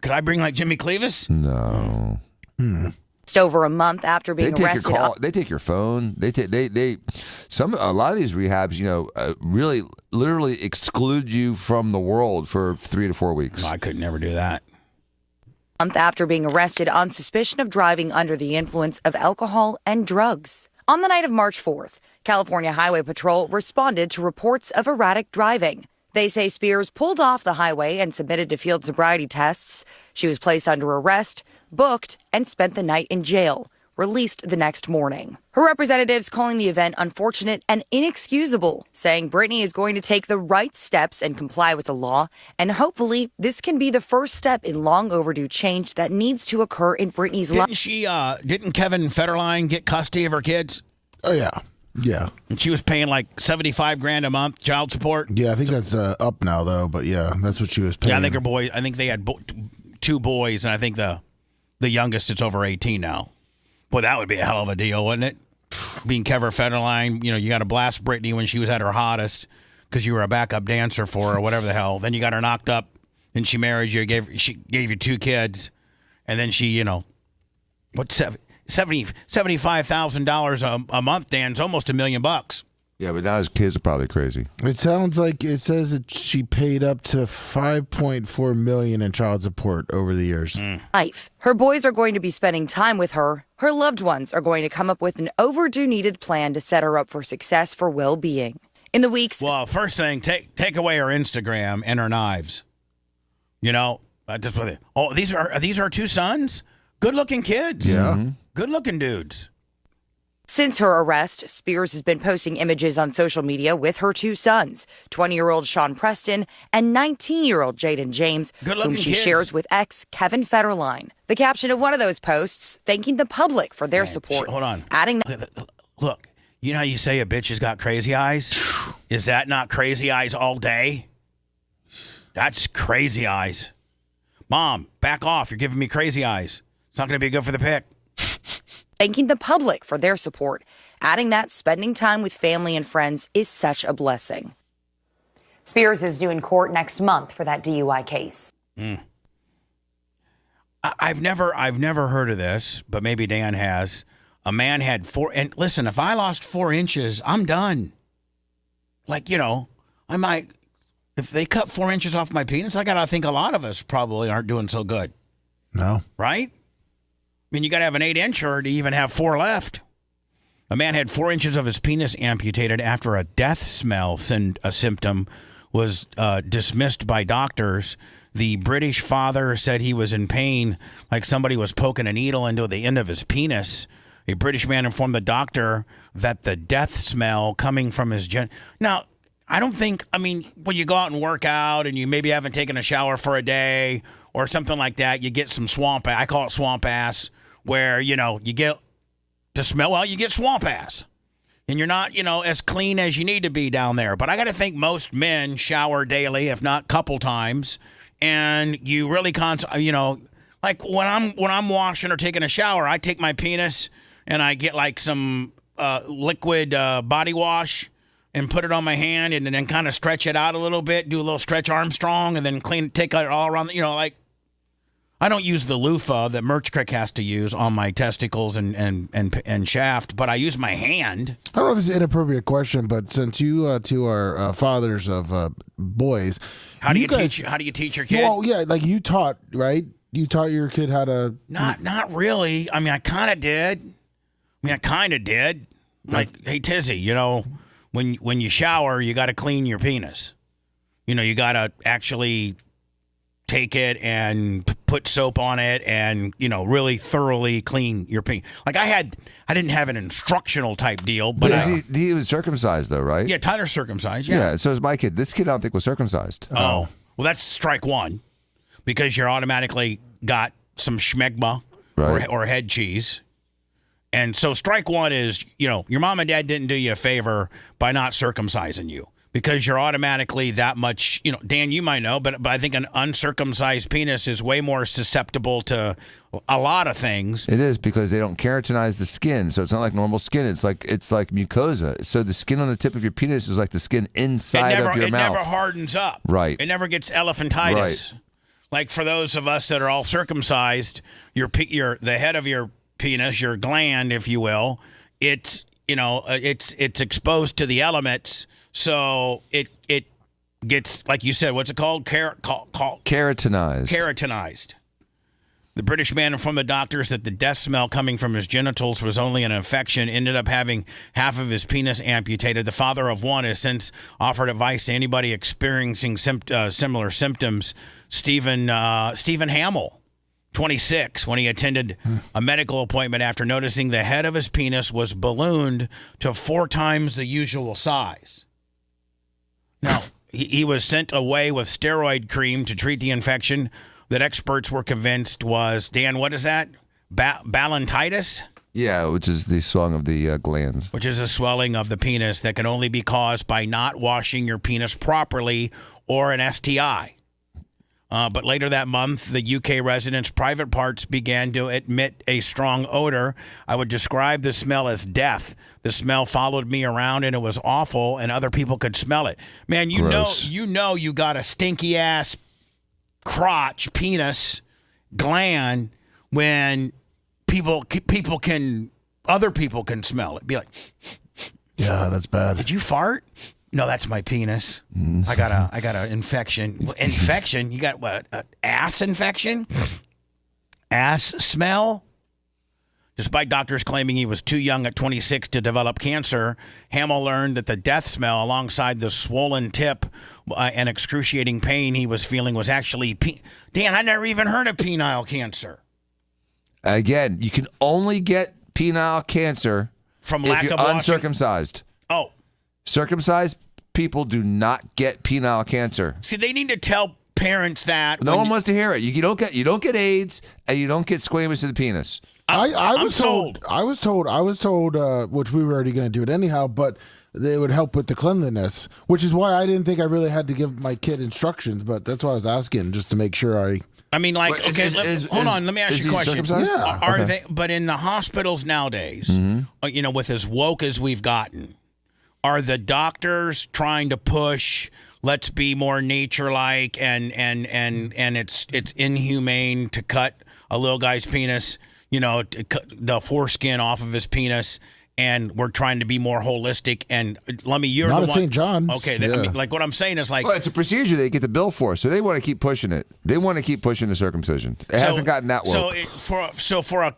Could I bring like Jimmy Cleavis? No. Just over a month after being arrested. They take your phone. A lot of these rehabs, really literally exclude you from the world for 3 to 4 weeks. I could never do that. Month after being arrested on suspicion of driving under the influence of alcohol and drugs. On the night of March 4th, California Highway Patrol responded to reports of erratic driving. They say Spears pulled off the highway and submitted to field sobriety tests. She was placed under arrest, booked, and spent the night in jail, released the next morning. Her representatives calling the event unfortunate and inexcusable, saying Britney is going to take the right steps and comply with the law, and hopefully this can be the first step in long overdue change that needs to occur in Britney's life. Didn't Kevin Federline get custody of her kids? Oh, yeah. Yeah. And she was paying like $75,000 a month child support? Yeah, I think that's up now, though, but yeah, that's what she was paying. Yeah, I think they had two boys, and I think the youngest is over 18 now. Boy, that would be a hell of a deal, wouldn't it? Being Kevin Federline, you got to blast Britney when she was at her hottest because you were a backup dancer for her or whatever the hell. Then you got her knocked up, and she married you, she gave you 2 kids, and then she, $75,000 a month, Dan's almost $1 million. Yeah, but now his kids are probably crazy. It sounds like it says that she paid up to $5.4 million in child support over the years. Life. Her boys are going to be spending time with her. Her loved ones are going to come up with an overdue needed plan to set her up for success for well-being. In the weeks... Well, first thing, take away her Instagram and her knives. Just with it. Oh, these are 2 sons? Good-looking kids. Yeah. Mm-hmm. Good-looking dudes. Since her arrest, Spears has been posting images on social media with her 2 sons, 20-year-old Sean Preston and 19-year-old Jaden James, whom she shares with ex Kevin Federline. The caption of one of those posts, thanking the public for their support. Hold on. Adding Look, you know how you say a bitch has got crazy eyes? Is that not crazy eyes all day? That's crazy eyes. Mom, back off. You're giving me crazy eyes. It's not going to be good for the pic. Thanking the public for their support, adding that spending time with family and friends is such a blessing. Spears is due in court next month for that DUI case. I've never heard of this, but maybe Dan has. A man had 4, and listen, if I lost 4 inches, I'm done. I might, if they cut 4 inches off my penis, I gotta think a lot of us probably aren't doing so good. No. Right? I mean, you got to have an 8-incher to even have 4 left. A man had 4 inches of his penis amputated after a death smell symptom was dismissed by doctors. The British father said he was in pain, like somebody was poking a needle into the end of his penis. A British man informed the doctor that the death smell coming from his Now, I don't think, when you go out and work out and you maybe haven't taken a shower for a day or something like that, you get some swamp, I call it swamp ass, where, you get to smell, well, you get swamp ass. And you're not, as clean as you need to be down there. But I got to think most men shower daily, if not couple times. And you really, like when I'm washing or taking a shower, I take my penis and I get like some liquid body wash and put it on my hand and then kind of stretch it out a little bit, do a little stretch Armstrong, and then take it all around, I don't use the loofah that Merch Crick has to use on my testicles and shaft, but I use my hand. I don't know if it's an inappropriate question, but since you two are fathers of boys, how do you teach your kid? Well, yeah, like you taught, right? You taught your kid how to. Not really. I kind of did. Like, hey Tizzy, when you shower, you got to clean your penis. You got to actually take it and put soap on it and, really thoroughly clean your penis. Like I didn't have an instructional type deal, but he was circumcised though, right? Yeah, Tyler's circumcised. Yeah. So is my kid. This kid I don't think was circumcised. Oh. Well, that's strike 1 because you're automatically got some schmegma or head cheese. And so strike 1 is, your mom and dad didn't do you a favor by not circumcising you. Because you're automatically that much, Dan, you might know, but I think an uncircumcised penis is way more susceptible to a lot of things. It is because they don't keratinize the skin, so it's not like normal skin. It's like mucosa. So the skin on the tip of your penis is like the skin inside of your mouth. It never hardens up. Right. It never gets elephantitis. Right. Like for those of us that are all circumcised, the head of your penis, your gland, if you will, it's exposed to the elements. So it gets, like you said, what's it called? Keratinized. Keratinized. The British man informed the doctors that the death smell coming from his genitals was only an infection, ended up having half of his penis amputated. The father of one has since offered advice to anybody experiencing similar symptoms. Stephen Hamill, 26, when he attended a medical appointment after noticing the head of his penis was ballooned to 4 times the usual size. Now, he was sent away with steroid cream to treat the infection that experts were convinced was, Dan, what is that? Ballantitis? Yeah, which is the swelling of the glands. Which is a swelling of the penis that can only be caused by not washing your penis properly or an STI. But later that month, the UK resident's private parts began to emit a strong odor. I would describe the smell as death. The smell followed me around, and it was awful, and other people could smell it. Man, you know you got a stinky-ass crotch, penis, gland when other people can smell it. Be like, yeah, that's bad. Did you fart? No, that's my penis. I got a infection. Infection? You got what? Ass infection? Ass smell? Despite doctors claiming he was too young at 26 to develop cancer, Hamill learned that the death smell alongside the swollen tip and excruciating pain he was feeling was actually Dan, I never even heard of penile cancer. Again, you can only get penile cancer from if lack you're of washing. uncircumcised. Oh. Circumcised people do not get penile cancer. See, they need to tell parents that. No one wants to hear it. You don't get AIDS, and you don't get squamous of the penis. I was told, which we were already going to do it anyhow, but they would help with the cleanliness, which is why I didn't think I really had to give my kid instructions, but that's why I was asking, just to make sure I mean, like, okay, hold on. Let me ask you a question. Yeah. Are they? But in the hospitals nowadays, with as woke as we've gotten, are the doctors trying to push? Let's be more nature-like, and it's inhumane to cut a little guy's penis. To cut the foreskin off of his penis, and we're trying to be more holistic. And you're not the at one. St. John's. Okay, Yeah. I mean, like what I'm saying is like, well, it's a procedure they get the bill for, so they want to keep pushing it. They want to keep pushing the circumcision. It hasn't gotten that woke.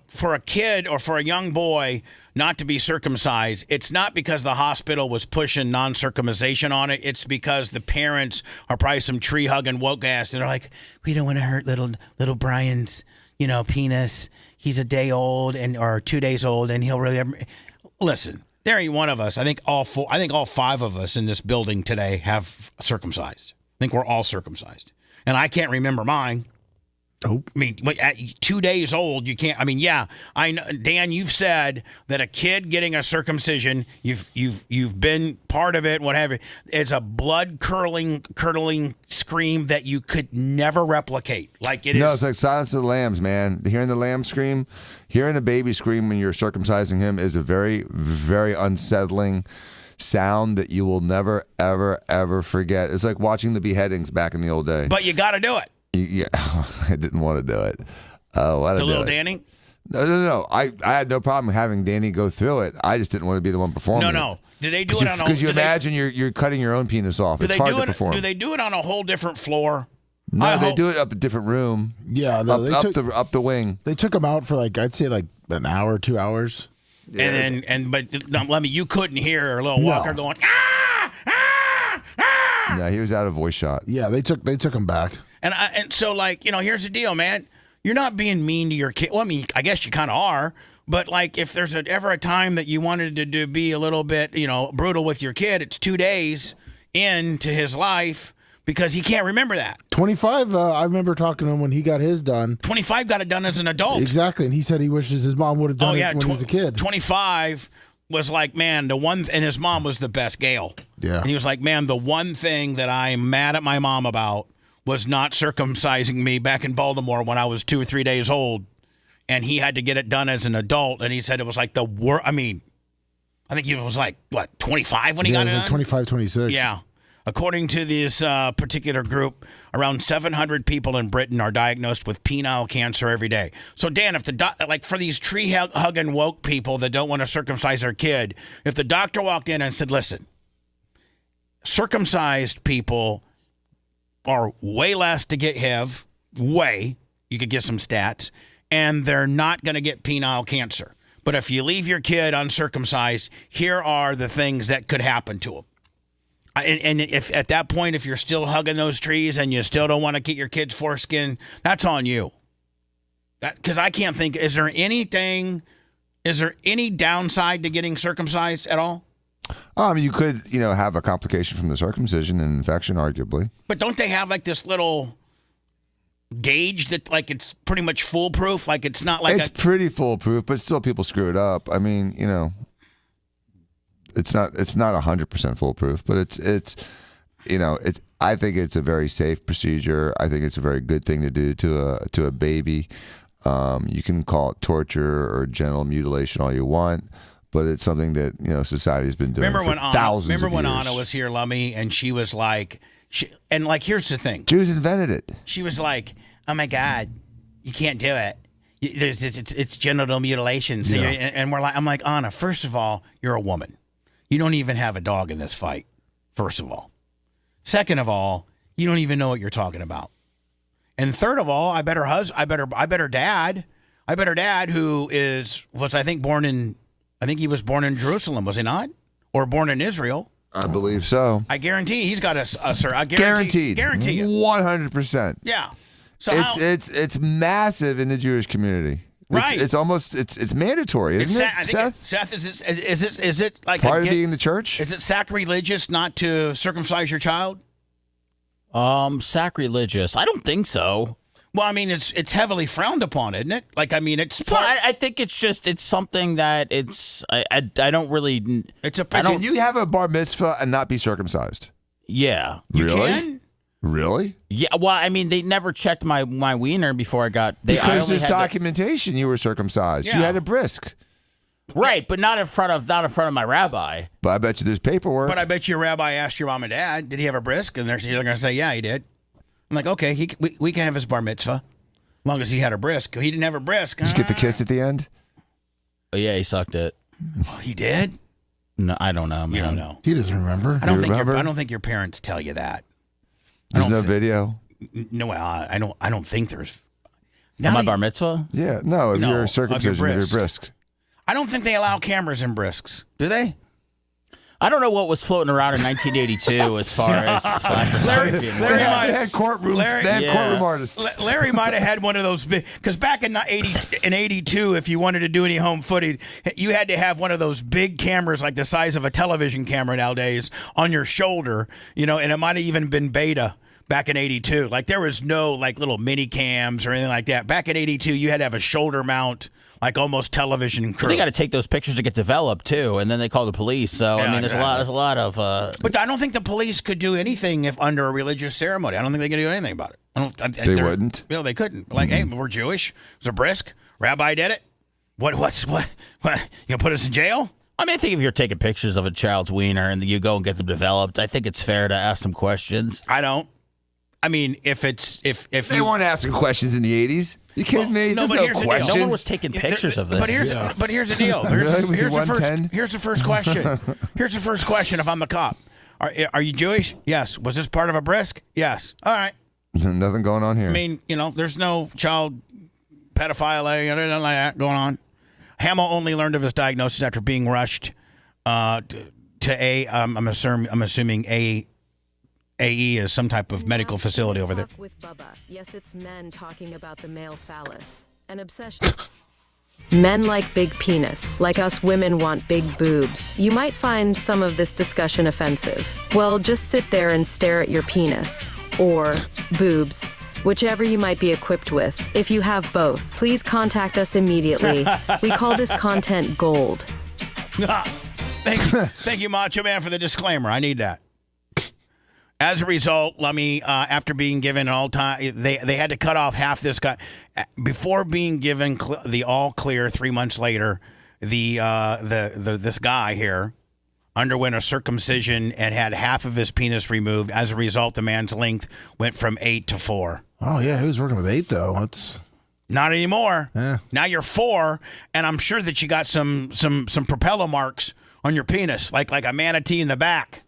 For a kid or for a young boy not to be circumcised, it's not because the hospital was pushing non-circumcision on it. It's because the parents are probably some tree-hugging woke ass, and they're like, we don't want to hurt little Brian's penis. He's a day old or 2 days old, and he'll really listen. There ain't one of us. I think all 5 of us in this building today have circumcised. I think we're all circumcised, and I can't remember mine. Oh, I mean, at 2 days old, you can't. I mean, yeah, I know, Dan. You've said that a kid getting a circumcision, you've been part of it. Whatever, it's a blood curdling scream that you could never replicate. Like it is. No, it's like Silence of the Lambs, man. Hearing the lamb scream, hearing a baby scream when you're circumcising him is a very, very unsettling sound that you will never, ever, ever forget. It's like watching the beheadings back in the old day. But you got to do it. Yeah, I didn't want to do it. Oh, to little Danny? No. I had no problem having Danny go through it. I just didn't want to be the one performing. No. Do they do it on? Because you imagine you're cutting your own penis off. It's hard to perform. Do they do it on a whole different floor? No, they do it up a different room. Yeah, up the wing. They took him out for I'd say an hour, 2 hours. Yeah, but you couldn't hear a little Walker going. Yeah, he was out of voice shot. Yeah, they took him back. And so here's the deal, man. You're not being mean to your kid. Well, I mean, I guess you kind of are. But if there's ever a time that you wanted to be a little bit, brutal with your kid, it's 2 days into his life because he can't remember that. 25. I remember talking to him when he got his done. 25 got it done as an adult. Exactly, and he said he wishes his mom would have done it when he was a kid. 25 was like, man, and his mom was the best, Gail. Yeah. And he was like, man, the one thing that I'm mad at my mom about was not circumcising me back in Baltimore when I was 2 or 3 days old, and he had to get it done as an adult, and he said it was like the worst. I mean, I think he was 25 when he got it done? 25, 26. Yeah. According to this particular group, around 700 people in Britain are diagnosed with penile cancer every day. So, Dan, if for these tree-hugging woke people that don't want to circumcise their kid, if the doctor walked in and said, listen, circumcised people are way less to get HIV, You could get some stats. And they're not going to get penile cancer. But if you leave your kid uncircumcised, here are the things that could happen to them. And if at that point, if you're still hugging those trees and you still don't want to get your kid's foreskin, that's on you. Because I can't think, is there any downside to getting circumcised at all? You could, have a complication from the circumcision and infection, arguably. But don't they have like this little gauge that like it's pretty much foolproof? Like it's not like it's pretty foolproof, but still people screw it up. I mean, it's not 100% foolproof, but it's I think it's a very safe procedure. I think it's a very good thing to do to a baby. You can call it torture or genital mutilation all you want, but it's something that society's been doing for thousands of years. Remember when Anna was here, Lummy, and she was like, here's the thing. Jews invented it. She was like, oh my God, you can't do it. It's genital mutilation. So and I'm like, Anna, first of all, you're a woman. You don't even have a dog in this fight, first of all. Second of all, you don't even know what you're talking about. And third of all, I bet her dad who was I think he was born in Jerusalem, was he not? Or born in Israel. I believe so. I guarantee he's got a guaranteed 100%. Yeah. So it's massive in the Jewish community. Right. It's almost it's mandatory, isn't it, Seth? Seth, is it like part of being the church? Is it sacrilegious not to circumcise your child? Sacrilegious? I don't think so. Well, I mean, it's heavily frowned upon, isn't it? Like, I mean, it's. I think it's something that I don't really. Can you have a bar mitzvah and not be circumcised? Yeah. Really? Can? Really? Yeah. Well, I mean, they never checked my wiener before I got. Because there's documentation you were circumcised. Yeah. You had a brisk. Right, but not in front of my rabbi. But I bet you there's paperwork. But I bet your rabbi asked your mom and dad, did he have a brisk? And they're going to say, yeah, he did. I'm like, okay, we can have his bar mitzvah, as long as he had a brisk. He didn't have a brisk. Did you get the kiss at the end? Oh, yeah, he sucked it. Oh, he did? No, I don't know, man. You don't know. He doesn't remember. I don't think your parents tell you that. There's no video? No, I don't think there's. On my bar mitzvah? Yeah, no, of your circumcision, of your brisk. I don't think they allow cameras in brisks. Do they? I don't know what was floating around in 1982 as far as Larry had courtroom artists. Larry might have had one of those big, because back in 82, if you wanted to do any home footage, you had to have one of those big cameras like the size of a television camera nowadays on your shoulder, and it might have even been beta back in 82. Like there was no like little mini cams or anything like that. Back in 82, you had to have a shoulder mount, like almost television crew. They got to take those pictures to get developed too, and then they call the police. So I mean, there's a lot of. But I don't think the police could do anything if under a religious ceremony. I don't think they could do anything about it. They wouldn't. No, they couldn't. Like, hey, we're Jewish. It was a brisk. Rabbi did it. What? You gonna put us in jail? I mean, I think if you're taking pictures of a child's wiener and you go and get them developed, I think it's fair to ask some questions. I don't. I mean, if they weren't asking questions in the 80s. You kidding me? No, There's no questions. No one was taking pictures of this. But here's the deal. Here's the first question. Here's the first question. If I'm the cop, are you Jewish? Yes. Was this part of a brisk? Yes. All right. Nothing going on here. I mean, there's no child pedophilia or anything like that going on. Hamill only learned of his diagnosis after being rushed to I'm assuming AE is some type of medical facility over there. With Bubba. Yes, it's men talking about the male phallus. An obsession. Men like big penis. Like us women want big boobs. You might find some of this discussion offensive. Well, just sit there and stare at your penis. Or boobs. Whichever you might be equipped with. If you have both, please contact us immediately. We call this content gold. Thank you, Macho Man, for the disclaimer. I need that. As a result, after being given they had to cut off half this guy before being given the all clear 3 months later. This guy here underwent a circumcision and had half of his penis removed. As a result, the man's length went from 8 to 4. Oh yeah, who's working with 8 though? That's not anymore. Yeah. Now you're 4, and I'm sure that you got some propeller marks on your penis, like a manatee in the back.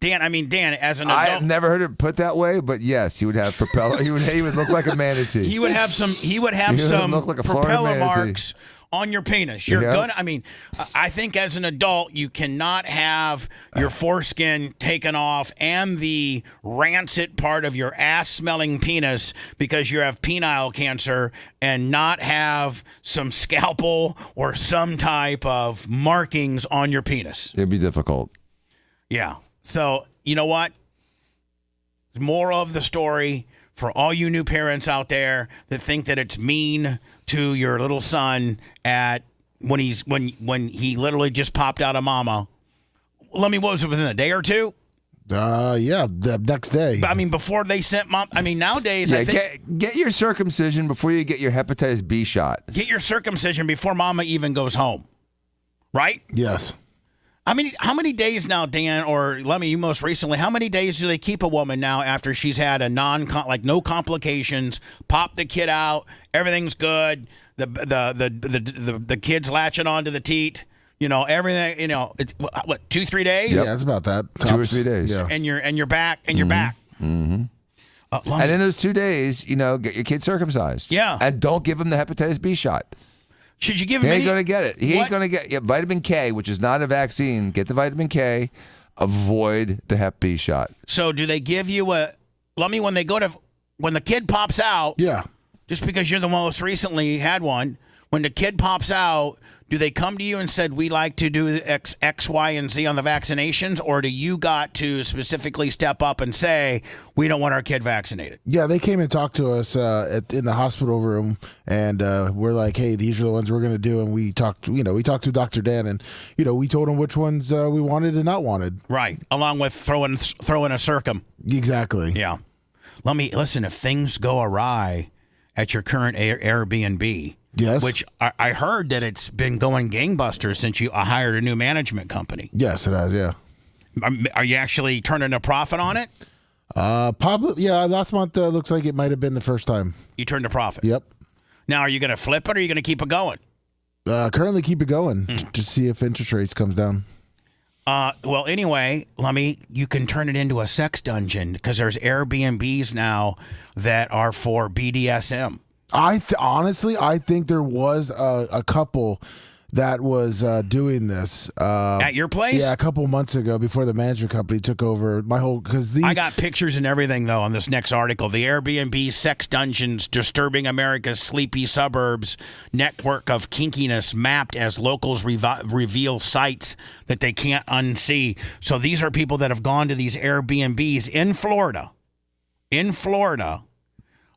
Dan, as an adult, I've never heard it put that way, but yes, he would have propeller. He would look like a manatee. He would have some look like a Florida propeller manatee. marks on your penis. You're Yeah. gonna. I think as an adult, you cannot have your foreskin taken off and the rancid part of your ass-smelling penis because you have penile cancer, and not have some scalpel or some type of markings on your penis. It'd be difficult. Yeah. So you know what? Moral of the story for all you new parents out there that think that it's mean to your little son when he literally just popped out of mama. What was it, within a day or two? Yeah, the next day. But, before they sent mom. Nowadays, I think get your circumcision before you get your hepatitis B shot. Get your circumcision before mama even goes home. Right? Yes. How many days now, Dan, or Lemmy, you most recently, how many days do they keep a woman now after she's had a no complications, pop the kid out, everything's good, the kid's latching onto the teat, everything, it's what, 2-3 days? Yep. Yeah, it's about that. 2 or 3 days. Yeah. And you're back, and you're back. Mm-hmm. And in those 2 days, get your kid circumcised. Yeah. And don't give him the hepatitis B shot. Should you give him? He ain't going to get it. He ain't going to get vitamin K, which is not a vaccine. Get the vitamin K. Avoid the Hep B shot. So do they give you when the kid pops out? Yeah. Just because you're the most recently had one, when the kid pops out, do they come to you and said, we like to do X, Y, and Z on the vaccinations? Or do you got to specifically step up and say, we don't want our kid vaccinated? Yeah, they came and talked to us in the hospital room, and we're like, hey, these are the ones we're going to do. And we talked to Dr. Dan, and, we told him which ones we wanted and not wanted. Right. Along with throwing a circum. Exactly. Yeah. Listen, if things go awry at your current Airbnb, yes, which I heard that it's been going gangbusters since you hired a new management company. Yes, it has, yeah. Are you actually turning a profit on it? Probably, yeah. Last month looks like it might have been the first time. You turned a profit? Yep. Now, are you going to flip it or are you going to keep it going? Currently keep it going to see if interest rates comes down. Well, anyway, you can turn it into a sex dungeon because there's Airbnbs now that are for BDSM. Honestly, I think there was a couple that was doing this at your place. Yeah, a couple months ago before the management company took over my whole. I got pictures and everything though on this next article. The Airbnb sex dungeons disturbing America's sleepy suburbs. Network of kinkiness mapped as locals reveal sites that they can't unsee. So these are people that have gone to these Airbnbs in Florida.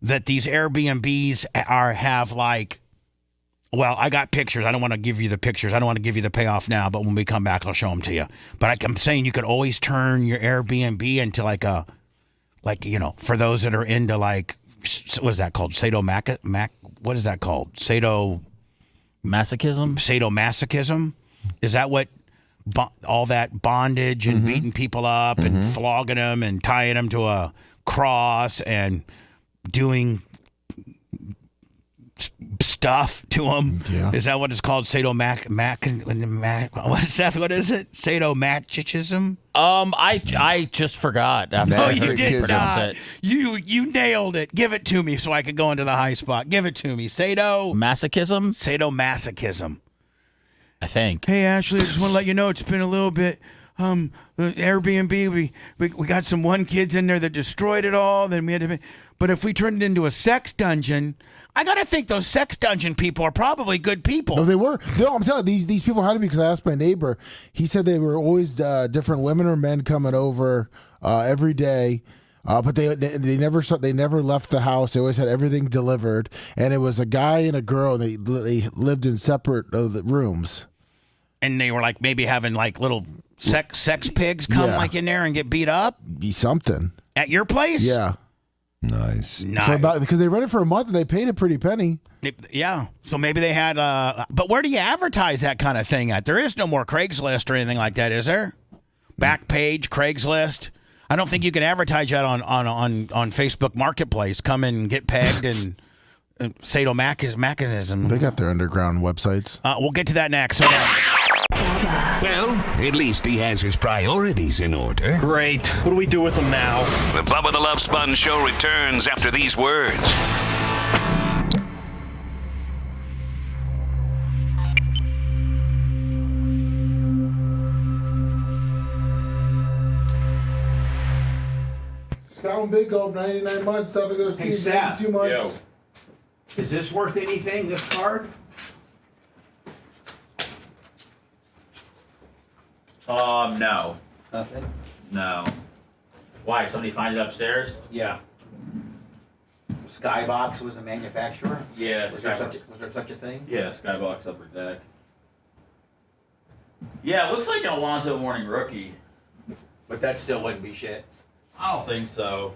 That these Airbnbs have like. Well, I got pictures. I don't want to give you the pictures. I don't want to give you the payoff now, but when we come back, I'll show them to you. But I'm saying you could always turn your Airbnb into for those that are into what is that called? What is that called? Sadomasochism? Sadomasochism? Is that what all that bondage and beating people up and flogging them and tying them to a cross and doing stuff to them? Yeah. Is that what it's called? What is it? Sadomasochism? I just forgot. After you did not. It. You nailed it. Give it to me so I could go into the high spot. Give it to me. Sadomasochism. I think. Hey Ashley, I just want to let you know it's been a little bit. Airbnb, we got some kids in there that destroyed it all. Then we had to. But if we turned it into a sex dungeon, I gotta think those sex dungeon people are probably good people. No, they were. No, I'm telling you, these people had to be, because I asked my neighbor. He said they were always different women or men coming over every day. But they never left the house. They always had everything delivered, and it was a guy and a girl. And they lived in separate rooms. And they were like maybe having like little sex pigs come in there and get beat up. Be something at your place. Yeah. Nice. Because they rented for a month and they paid a pretty penny. Yeah. So maybe they had. But where do you advertise that kind of thing at? There is no more Craigslist or anything like that, is there? Backpage, Craigslist. I don't think you can advertise that on Facebook Marketplace. Come and get pegged and sadomasochism. They got their underground websites. We'll get to that next. So Well, at least he has his priorities in order. Great. What do we do with him now? The Bubba the Love Sponge Show returns after these words. Scott Big Gold, 99 months. Up it goes Hey, to Seth. 92 months. Is this worth anything, this card? No. Nothing? No. Why? Somebody find it upstairs? Yeah. Skybox was the manufacturer? Yeah, Was there Skybox. such a thing? Yeah, Skybox Upper Deck. Yeah, it looks like an Alonzo Mourning rookie. But that still wouldn't be shit. I don't think so.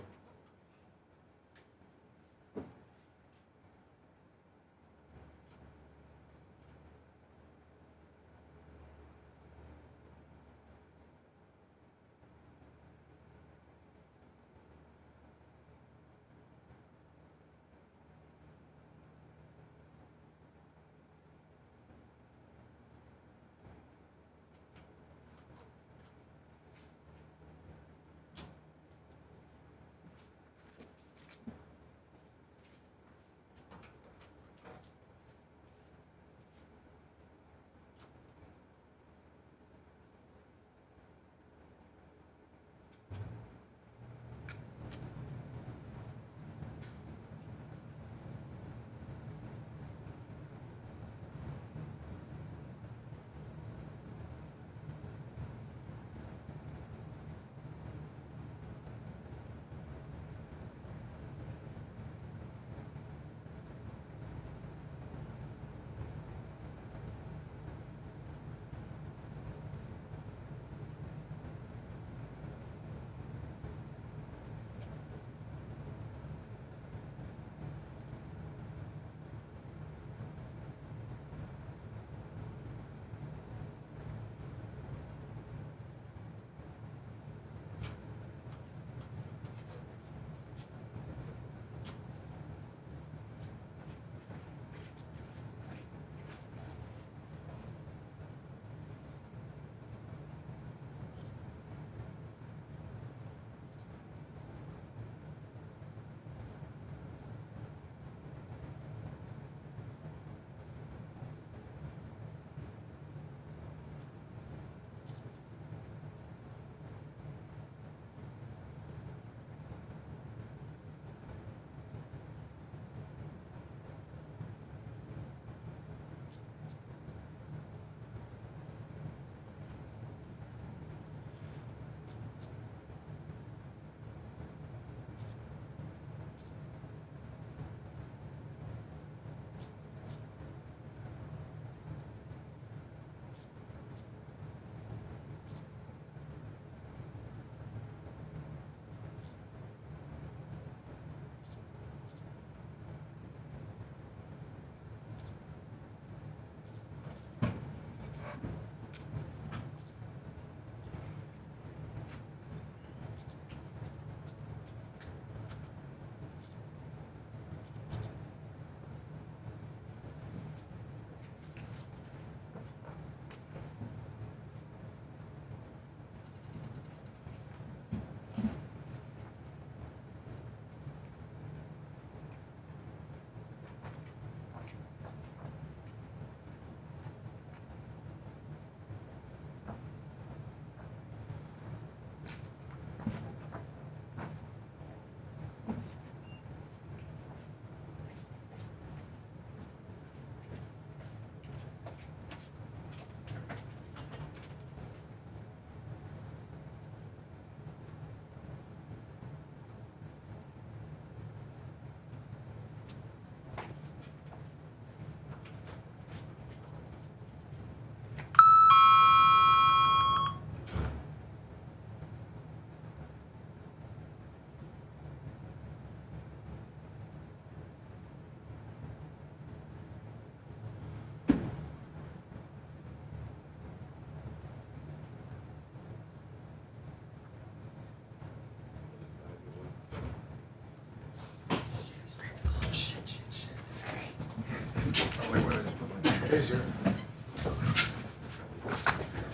Hey, sir.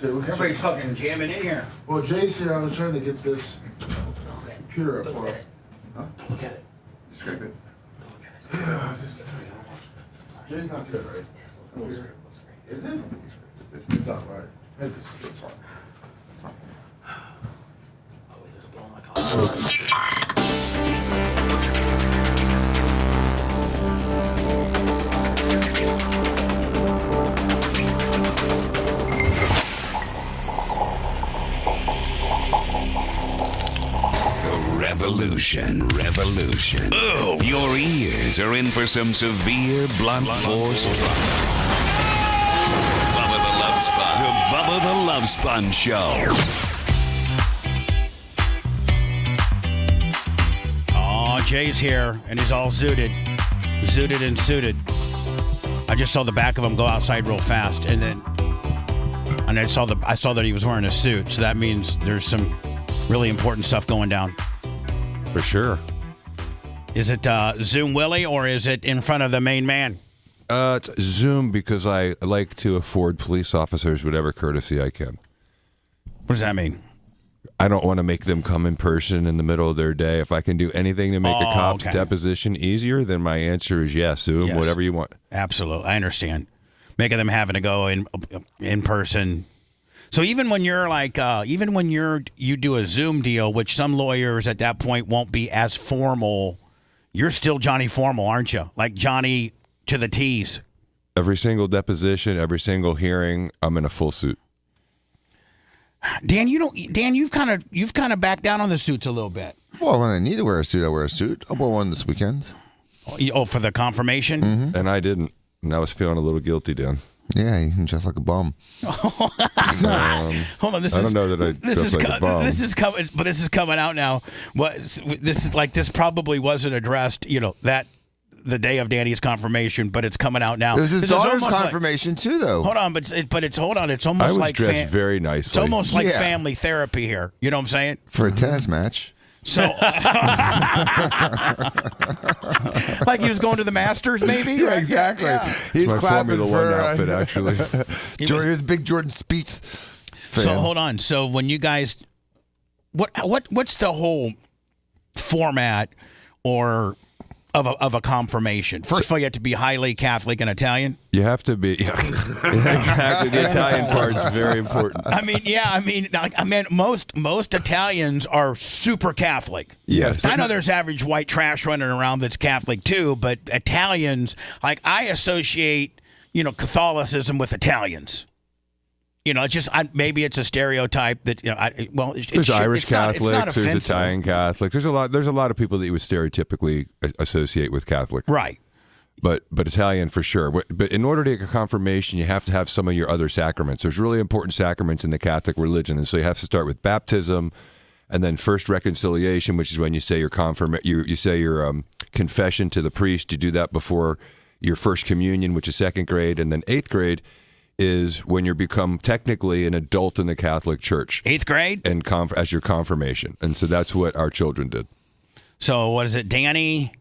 Everybody's fucking jamming in here. Well, Jay's here. I was trying to get this computer up for him. Huh? Look at it. You scrape it? Jay's not good, right? Is it? It's not right. It's fine. Revolution. Oh, your ears are in for some severe blunt force trauma. Bubba the Love Sponge. The Bubba the Love Sponge Show. Oh, Jay's here, and he's all zooted and suited. I just saw the back of him go outside real fast, and I saw that he was wearing a suit, so that means there's some really important stuff going down. For sure. Is it Zoom Willie, or is it in front of the main man? It's Zoom, because I like to afford police officers whatever courtesy I can. What does that mean? I don't want to make them come in person in the middle of their day. If I can do anything to make a cop's deposition easier, then my answer is yes. Zoom, Yes. whatever you want. Absolutely. I understand. Making them having to go in person. So even when you're you do a Zoom deal, which some lawyers at that point won't be as formal, you're still Johnny Formal, aren't you? Like Johnny to the T's. Every single deposition, every single hearing, I'm in a full suit. Dan, you've kind of backed down on the suits a little bit. Well, when I need to wear a suit, I wear a suit. I wore one this weekend. Oh, for the confirmation? Mm-hmm. And I didn't. And I was feeling a little guilty, Dan. Yeah, you can dress like a bum. Hold on, I don't know that I dress like a bum. This is coming out now. This probably wasn't addressed, the day of Danny's confirmation, but it's coming out now. It was his daughter's confirmation too, though. Hold on, it's almost I was like dressed very nicely. It's almost like family therapy here. You know what I'm saying? For a tennis match. So, like he was going to the Masters, maybe? Yeah, exactly. Yeah. He's my clapping Formula for One outfit, actually. He was a big Jordan Spieth fan. So hold on. So when you guys, what's the whole format or of a confirmation? First of all, you have to be highly Catholic and Italian. You have to be. Yeah. Exactly. The Italian part's very important. Most Italians are super Catholic. Yes. I know there's average white trash running around that's Catholic too, but Italians, like I associate, Catholicism with Italians. Maybe it's a stereotype that there's Irish Catholics, there's Italian Catholics. There's a lot of people that you would stereotypically associate with Catholic. Right. But Italian for sure. But in order to get a confirmation, you have to have some of your other sacraments. There's really important sacraments in the Catholic religion, and so you have to start with baptism, and then first reconciliation, which is when you say your you say your confession to the priest. You do that before your first communion, which is second grade, and then eighth grade is when you become technically an adult in the Catholic Church. Eighth grade? And as your confirmation. And so that's what our children did. So what is it, Danny?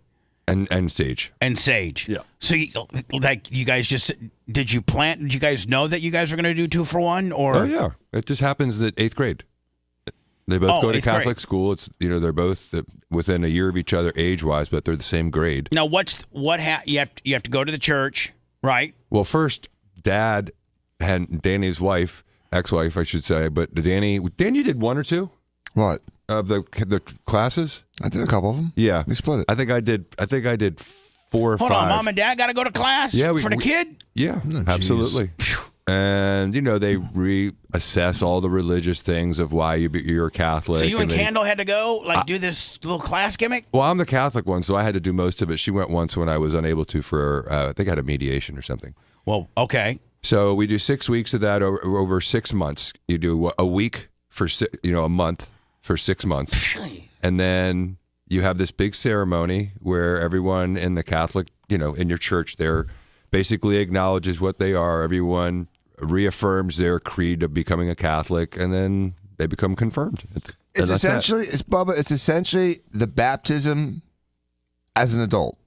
And Sage. And Sage. Yeah. So you guys did you guys know that you guys were going to do 2 for 1? Or? Oh, yeah. It just happens that eighth grade. They both go to Catholic school. It's they're both within a year of each other age-wise, but they're the same grade. Now, you have to go to the church, right? Well, first, Dad and Danny's ex-wife, I should say, but Danny did 1 or 2. What? Of the classes? I did a couple of them. Yeah. We split it. I think I did 4 or 5. Hold on, Mom and Dad got to go to class for the kid? Yeah, absolutely. And, they reassess all the religious things of why you're Catholic. So you and Candle had to go, do this little class gimmick? Well, I'm the Catholic one, so I had to do most of it. She went once when I was unable to for, I think I had a mediation or something. Well, okay. So we do 6 weeks of that over 6 months. You do a week for, a month for 6 months. And then you have this big ceremony where everyone in the Catholic, in your church there basically acknowledges what they are. Everyone reaffirms their creed of becoming a Catholic, and then they become confirmed. It's essentially the baptism as an adult.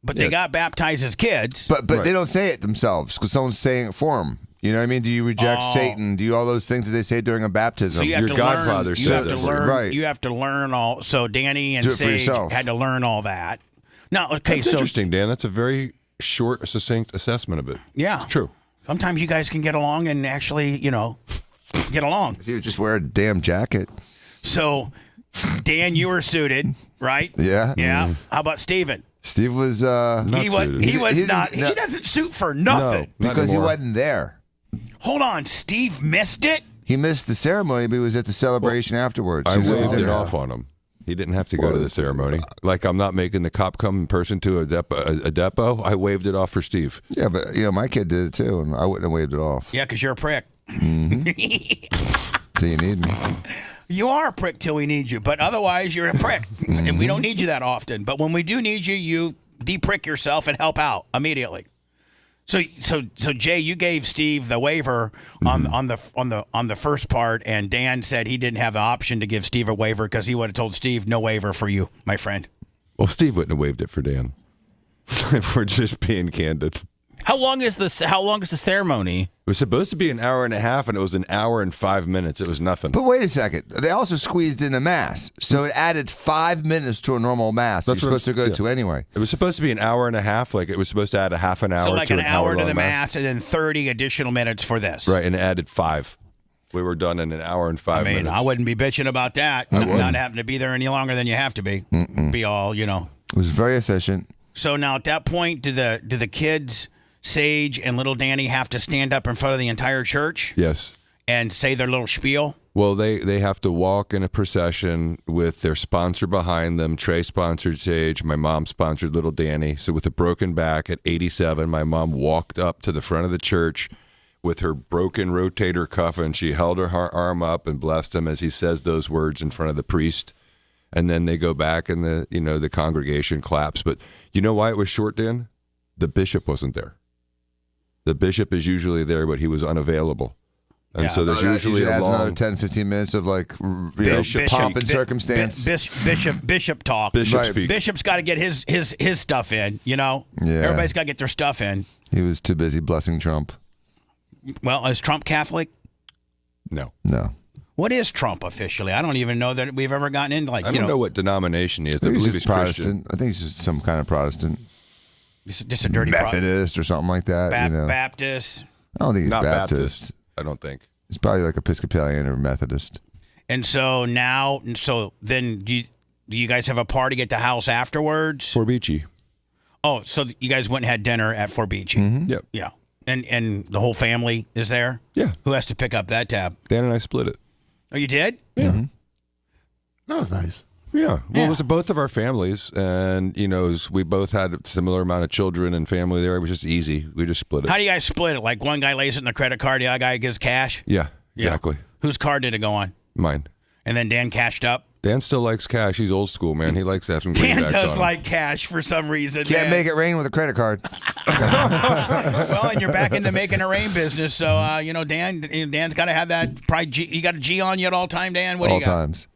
But they got baptized as kids. But they don't say it themselves because someone's saying it for them. You know what I mean? Do you reject Satan? Do you all those things that they say during a baptism? So you have Your to godfather learn, you says have to it. learn, Right. You have to learn all. So Danny and Do it for Sage yourself. had to learn all that. Now, okay, That's so interesting, Dan. That's a very short, succinct assessment of it. yeah, It's true. sometimes you guys can get along and actually, get along. If you just wear a damn jacket. So, Dan, you were suited, right? Yeah. Yeah. How about Steven? Steve was Not suited. He was didn't- not. no. He doesn't suit for nothing. Not because he anymore. wasn't there. Hold on, Steve missed it. He missed the ceremony, but he was at the celebration afterwards. I He was at the waved it dinner. off on him. He didn't have to go to the ceremony. Like I'm not making the cop come in person to a depot. I waved it off for Steve. Yeah, but my kid did it too, and I wouldn't have waved it off. Yeah, because you're a prick. So you need me. You are a prick till we need you, but otherwise you're a prick, and we don't need you that often. But when we do need you, you de-prick yourself and help out immediately. So Jay, you gave Steve the waiver on the first part, and Dan said he didn't have the option to give Steve a waiver because he would have told Steve no waiver for you, my friend. Well, Steve wouldn't have waved it for Dan. If we're just being candid. How long is the ceremony? It was supposed to be an hour and a half, and it was an hour and 5 minutes. It was nothing. But wait a second. They also squeezed in a mass, so it added 5 minutes to a normal mass that you're supposed to go to anyway. It was supposed to be an hour and a half. Like it was supposed to add a half an hour So like to an hour to hour-long the mass, and then 30 additional minutes for this. Right, and it added 5. We were done in an hour and 5 I mean, minutes. I wouldn't be bitching about that. Not having to be there any longer than you have to be. Be all, It was very efficient. So now at that point, do the kids, Sage and little Danny, have to stand up in front of the entire church Yes. and say their little spiel? Well, they have to walk in a procession with their sponsor behind them. Trey sponsored Sage. My mom sponsored little Danny. So with a broken back at 87, my mom walked up to the front of the church with her broken rotator cuff, and she held her arm up and blessed him as he says those words in front of the priest. And then they go back and the congregation claps. But you know why it was short, Dan? The bishop wasn't there. The bishop is usually there, but he was unavailable. And so there's usually a adds long... another 10, 15 minutes of Bishop pomp and circumstance. Bishop talk. Bishop speak. Bishop's got to get his stuff in, Yeah. Everybody's got to get their stuff in. He was too busy blessing Trump. Well, is Trump Catholic? No. What is Trump officially? I don't even know that we've ever gotten into I don't know what denomination he is. I I think believe he's he's Protestant. Christian. I think he's just some kind of Protestant. Just a dirty Methodist or something like that. Baptist. I don't think he's Not Baptist. I don't think. He's probably like Episcopalian or Methodist. And so then do you guys have a party at the house afterwards? Forbici. Oh, so you guys went and had dinner at Forbici. Yep. Yeah. And the whole family is there? Yeah. Who has to pick up that tab? Dan and I split it. Oh, you did? Yeah. That was nice. Yeah. Well, it was both of our families, and we both had a similar amount of children and family there. It was just easy. We just split it. How do you guys split it? Like one guy lays it in the credit card, the other guy gives cash? Yeah, exactly. Whose card did it go on? Mine. And then Dan cashed up? Dan still likes cash. He's old school, man. He likes having Dan greenbacks does on him. like cash for some reason. Can't make it rain with a credit card. Well, and you're back into making a rain business, so Dan's got to have that. Probably you got a G on you at all time, Dan. What do All you got? times.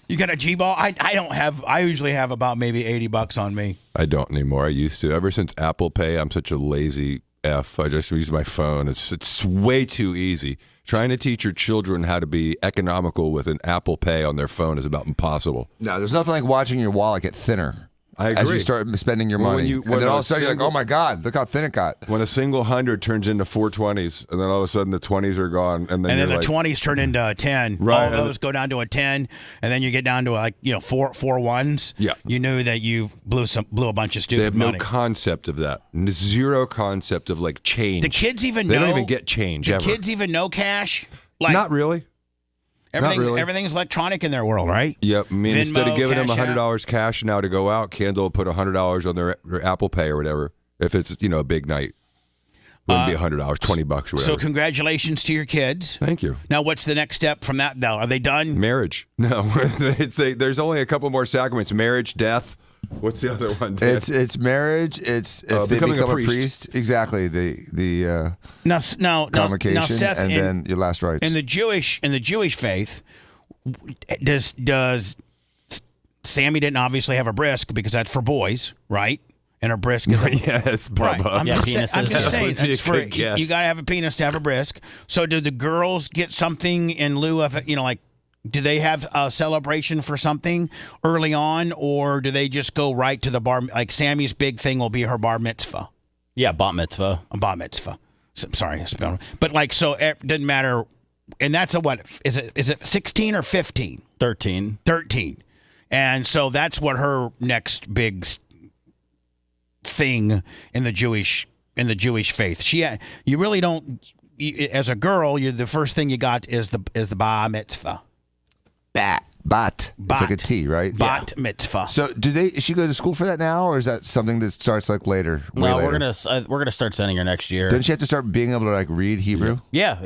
You got a G ball? I don't have. I usually have about maybe $80 on me. I don't anymore. I used to. Ever since Apple Pay, I'm such a lazy F. I just use my phone. It's way too easy. Trying to teach your children how to be economical with an Apple Pay on their phone is about impossible. No, there's nothing like watching your wallet get thinner. I agree. As you start spending your money. And then all of a sudden you're like, oh my God, look how thin it got. When a single 100 turns into 420s, and then all of a sudden the 20s are gone. And then the 20s turn into a 10. Right. All those go down to a 10, and then you get down to four ones. Yeah. You knew that you blew a bunch of stupid They have money. no concept of that. Zero concept of change. The kids even They know. don't even get change ever. Kids even know cash? Not really. Everything's electronic in their world, right? Yep. I mean, instead of Venmo, giving them Cash App. $100 cash now to go out, Kendall will put $100 on their Apple Pay or whatever. If it's a big night, wouldn't be $100, $20 or whatever. So congratulations to your kids. Thank you. Now, what's the next step from that? Now, are they done? Marriage. No, there's only a couple more sacraments: marriage, death. What's the other one? Dan? It's marriage. It's if they becoming become a a priest. priest. Exactly. The Now, convocation Seth, and then your last rites. In the Jewish faith, does Sammy didn't obviously have a brisk because that's for boys, right? And a brisk is yes, right. Bubba. I'm just saying That would be a it's for, good guess. you got to have a penis to have a brisk. So do the girls get something in lieu of, like, do they have a celebration for something early on, or do they just go right to the bar? Like Sammy's big thing will be her bar mitzvah. Yeah, bat mitzvah. A bat mitzvah. Sorry, I spelled it. But like, so it doesn't matter. And that's a what? Is it 16 or 15? 13. 13. And so that's what her next big thing in the Jewish faith. You really don't. As a girl, the first thing you got is the bar mitzvah. Bat. It's like a T, right? Bat mitzvah. So is she go to school for that now, or is that something that starts like later? No, later? we're gonna start sending her next year. Doesn't she have to start being able to like read Hebrew? Yeah.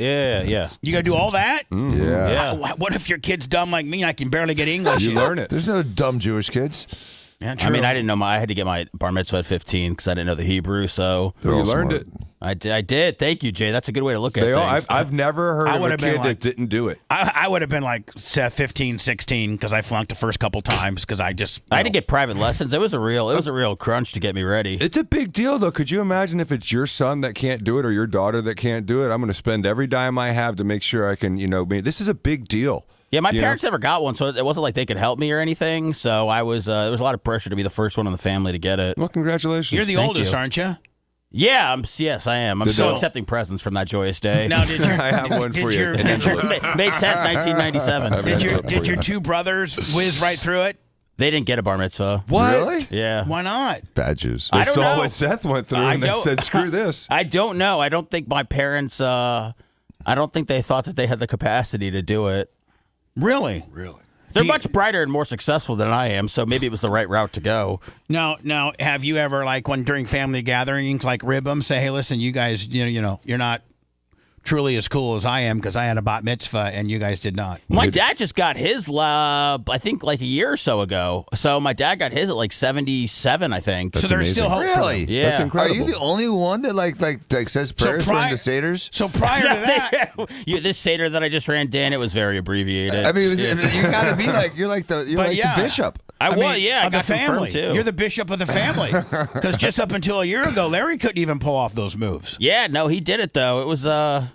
You gotta do all that? Yeah. What if your kid's dumb like me and I can barely get English? You learn it. There's no dumb Jewish kids. Yeah, I mean, I didn't know I had to get my bar mitzvah at 15 because I didn't know the Hebrew. So you learned it. I did. Thank you, Jay. That's a good way to look at They all, things. I've never heard of a kid that didn't do it. I would have been like 15, 16 because I flunked the first couple times because I just. I had to get private lessons. It was a real crunch to get me ready. It's a big deal, though. Could you imagine if it's your son that can't do it or your daughter that can't do it? I'm going to spend every dime I have to make sure I can, this is a big deal. Yeah, my parents never got one, so it wasn't like they could help me or anything. So I was there was a lot of pressure to be the first one in the family to get it. Well, congratulations. You're the Thank oldest, you. aren't you? Yeah, yes, I am. I'm still accepting presents from that joyous day. Now, did you? I have one for you. May 10th, 1997. Did your two brothers whiz right through it? They didn't get a bar mitzvah. What? Really? Yeah. Why not? Bad Jews. They I don't saw know. what Seth went through and they said, screw this. I don't know. I don't think my parents, I don't think they thought that they had the capacity to do it. Really? They're much brighter and more successful than I am, so maybe it was the right route to go. Now, have you ever, like, when during family gatherings, like, rib them, say, hey, listen, you guys, you're not truly as cool as I am because I had a bat mitzvah and you guys did not. My dad just got his, I think, like a year or so ago. So my dad got his at like 77, I think. So there's still hope. Really? Yeah. That's incredible. Are you the only one that like says prayers during the Seders? So prior to that, this Seder that I just ran, Dan, it was very abbreviated. I mean, you got to be like you're like the bishop. I was, of I got the family. confirmed too. You're the bishop of the family. Because just up until a year ago, Larry couldn't even pull off those moves. Yeah, no, he did it though. It was now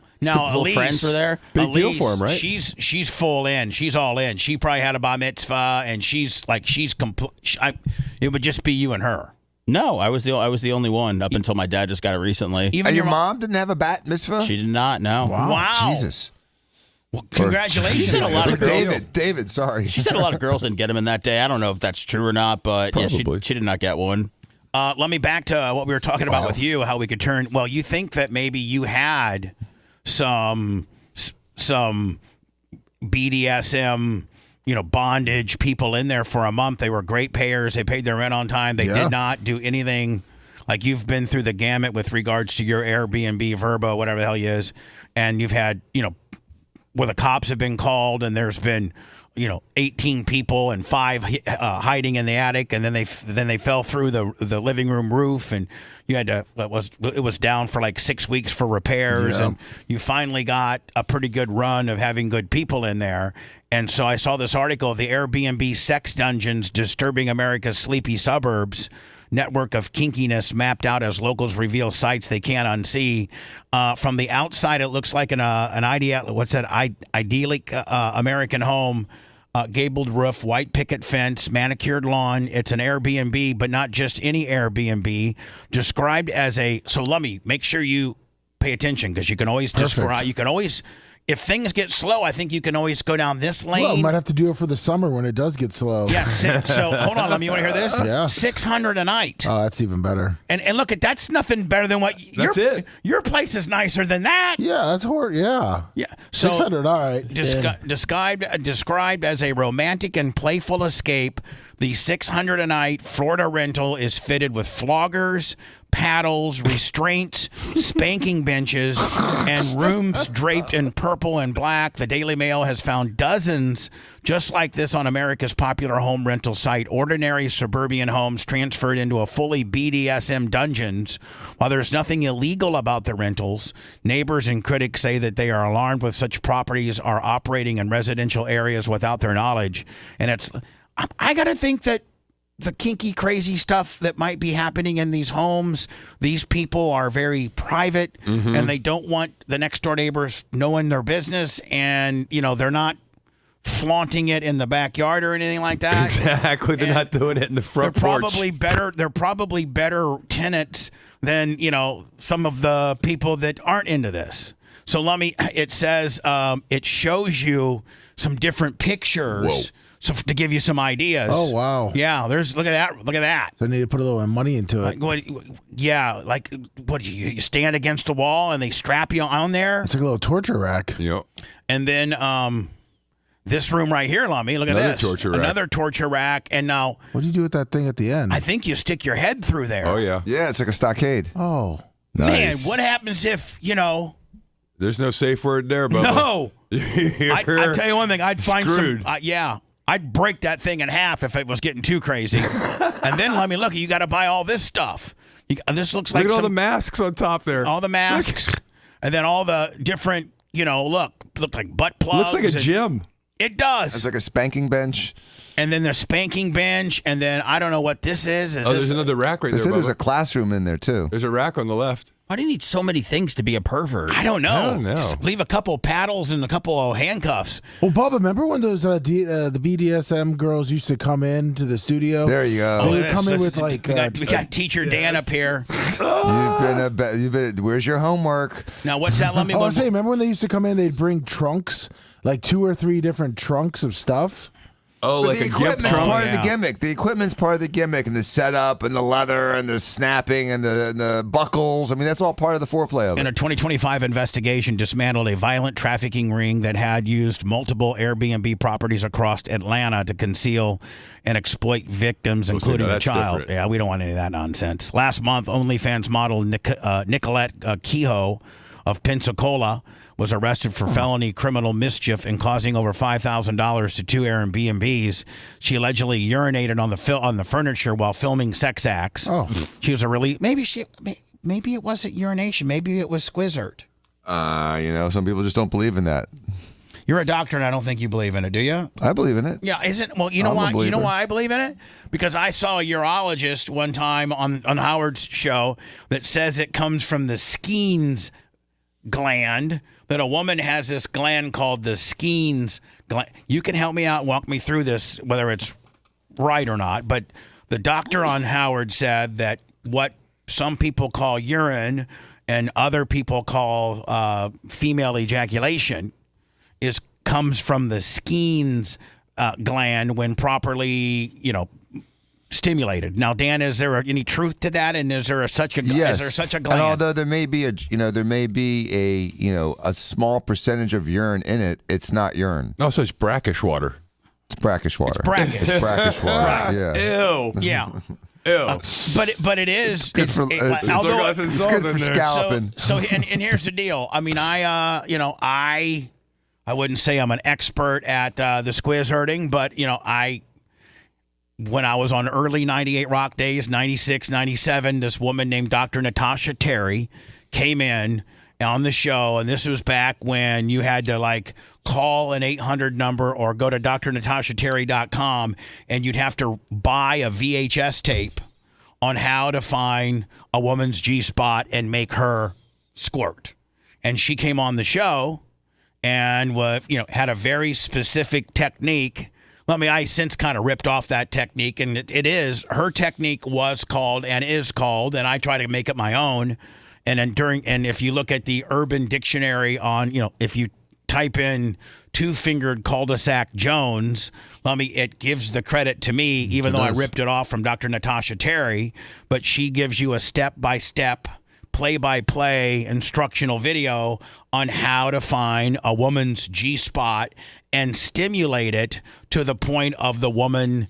little Elise, friends were there. Big deal for him, right? She's full in. She's all in. She probably had a bar mitzvah, and she's complete. It would just be you and her. No, I was the only one up until my dad just got it recently. And your mom didn't have a bat mitzvah? She did not. No. Wow. Jesus. Well, congratulations. She said a lot of girls. David, sorry. She said a lot of girls didn't get him in that day. I don't know if that's true or not, but yeah, she did not get one. Let me back to what we were talking about with you, how we could turn. Well, you think that maybe you had some BDSM, bondage people in there for a month. They were great payers. They paid their rent on time. They did not do anything. Like, you've been through the gamut with regards to your Airbnb, Verbo, whatever the hell you is, and you've had, where the cops have been called, and there's been 18 people and 5 hiding in the attic, and then they fell through the living room roof, and you had to it was down for like 6 weeks for repairs, and you finally got a pretty good run of having good people in there. And so I saw this article, the Airbnb sex dungeons disturbing America's sleepy suburbs. Network of kinkiness mapped out as locals reveal sites they can't unsee. From the outside, it looks like an idyllic American home, gabled roof, white picket fence, manicured lawn. It's an Airbnb, but not just any Airbnb. Described as so let me make sure you pay attention, because you can always describe. You can always. If things get slow, I think you can always go down this lane. Well, might have to do it for the summer when it does get slow. Yeah, so hold on. You want to hear this? Yeah. $600 a night. Oh, that's even better. And look, that's nothing better than what your place is nicer than that. Yeah, that's horrible. Yeah. Yeah. So 600, all right. Described as a romantic and playful escape, the $600 a night Florida rental is fitted with floggers, paddles, restraints, spanking benches, and rooms draped in purple and black. The Daily Mail has found dozens just like this on America's popular home rental site. Ordinary suburban homes transferred into a fully BDSM dungeons. While there's nothing illegal about the rentals, neighbors and critics say that they are alarmed with such properties are operating in residential areas without their knowledge. And I got to think that the kinky, crazy stuff that might be happening in these homes. These people are very private, and they don't want the next door neighbors knowing their business, and they're not flaunting it in the backyard or anything like that. Exactly, they're not doing it in the front porch. They're probably better tenants than some of the people that aren't into this. So it says it shows you some different pictures. Whoa. So to give you some ideas. Oh, wow. Yeah, look at that. So I need to put a little money into it. What you stand against a wall and they strap you on there? It's like a little torture rack. Yep. And then this room right here, Lummy, look at Another this. torture rack. Another torture rack. And now, what do you do with that thing at the end? I think you stick your head through there. Oh, yeah. Yeah, it's like a stockade. Oh. Nice. Man, what happens if, There's no safe word there, Bubba. No. I'd tell you one thing. I'd find screwed. I'd break that thing in half if it was getting too crazy. And then let me look. You got to buy all this stuff. This looks like Look at all the masks on top there. All the masks, and then all the different. Look like butt plugs. Looks like a gym. It does. It's like a spanking bench. And then there's spanking bench, and then I don't know what this is. There's another rack right They there. said there's Bubba. a classroom in there too. There's a rack on the left. Why do you need so many things to be a pervert? I don't know. I don't know. Just leave a couple paddles and a couple of handcuffs. Well, Bubba, remember when those the BDSM girls used to come into the studio? There you go. They would come in with like we got teacher Dan up here. You've been. Where's your homework? Now what's that? Let me. I was saying, remember when they used to come in? They'd bring trunks, like 2 or 3 different trunks of stuff. Oh, But like the a gimp equipment's trunk? part of the gimmick. The equipment's part of the gimmick, and the setup, and the leather, and the snapping, and the buckles. I mean, that's all part of the foreplay of In it. a 2025 investigation, dismantled a violent trafficking ring that had used multiple Airbnb properties across Atlanta to conceal and exploit victims, including a that's child. different. Yeah, we don't want any of that nonsense. Last month, OnlyFans model Nicolette Kehoe of Pensacola was arrested for felony criminal mischief and causing over $5,000 to 2 Airbnbs. She allegedly urinated on the furniture while filming sex acts. Oh, she was a really maybe it wasn't urination, maybe it was squizzard. Some people just don't believe in that. You're a doctor, and I don't think you believe in it, do you? I believe in it. Yeah, isn't well? You know I'm a why? You know believer. why I believe in it? Because I saw a urologist one time on Howard's show that says it comes from the Skene's gland. That a woman has this gland called the Skene's gland. You can help me out, walk me through this, whether it's right or not. But the doctor on Howard said that what some people call urine and other people call female ejaculation comes from the Skene's gland when properly, stimulated. Now, Dan, is there any truth to that? And is there such a Yes. is there such a gland? And although there may be a small percentage of urine in it, it's not urine. Oh, so it's brackish water. It's brackish water. brackish. It's brackish water. Yes. Ew. Yeah. Ew. But it is. Good for, it's good for scalloping. So and here's the deal. I mean, I wouldn't say I'm an expert at the squiz hurting, but when I was on early 98 Rock Days, 96, 97, this woman named Dr. Natasha Terry came in on the show, and this was back when you had to call an 800 number or go to drnatashaterry.com, and you'd have to buy a VHS tape on how to find a woman's G-spot and make her squirt. And she came on the show and had a very specific technique. I since kind of ripped off that technique, and her technique was called and is called, and I try to make it my own. And then if you look at the Urban Dictionary if you type in two-fingered cul-de-sac Jones, it gives the credit to me, even though I ripped it off from Dr. Natasha Terry, but she gives you a step-by-step, play-by-play instructional video on how to find a woman's G-spot and stimulate it to the point of the woman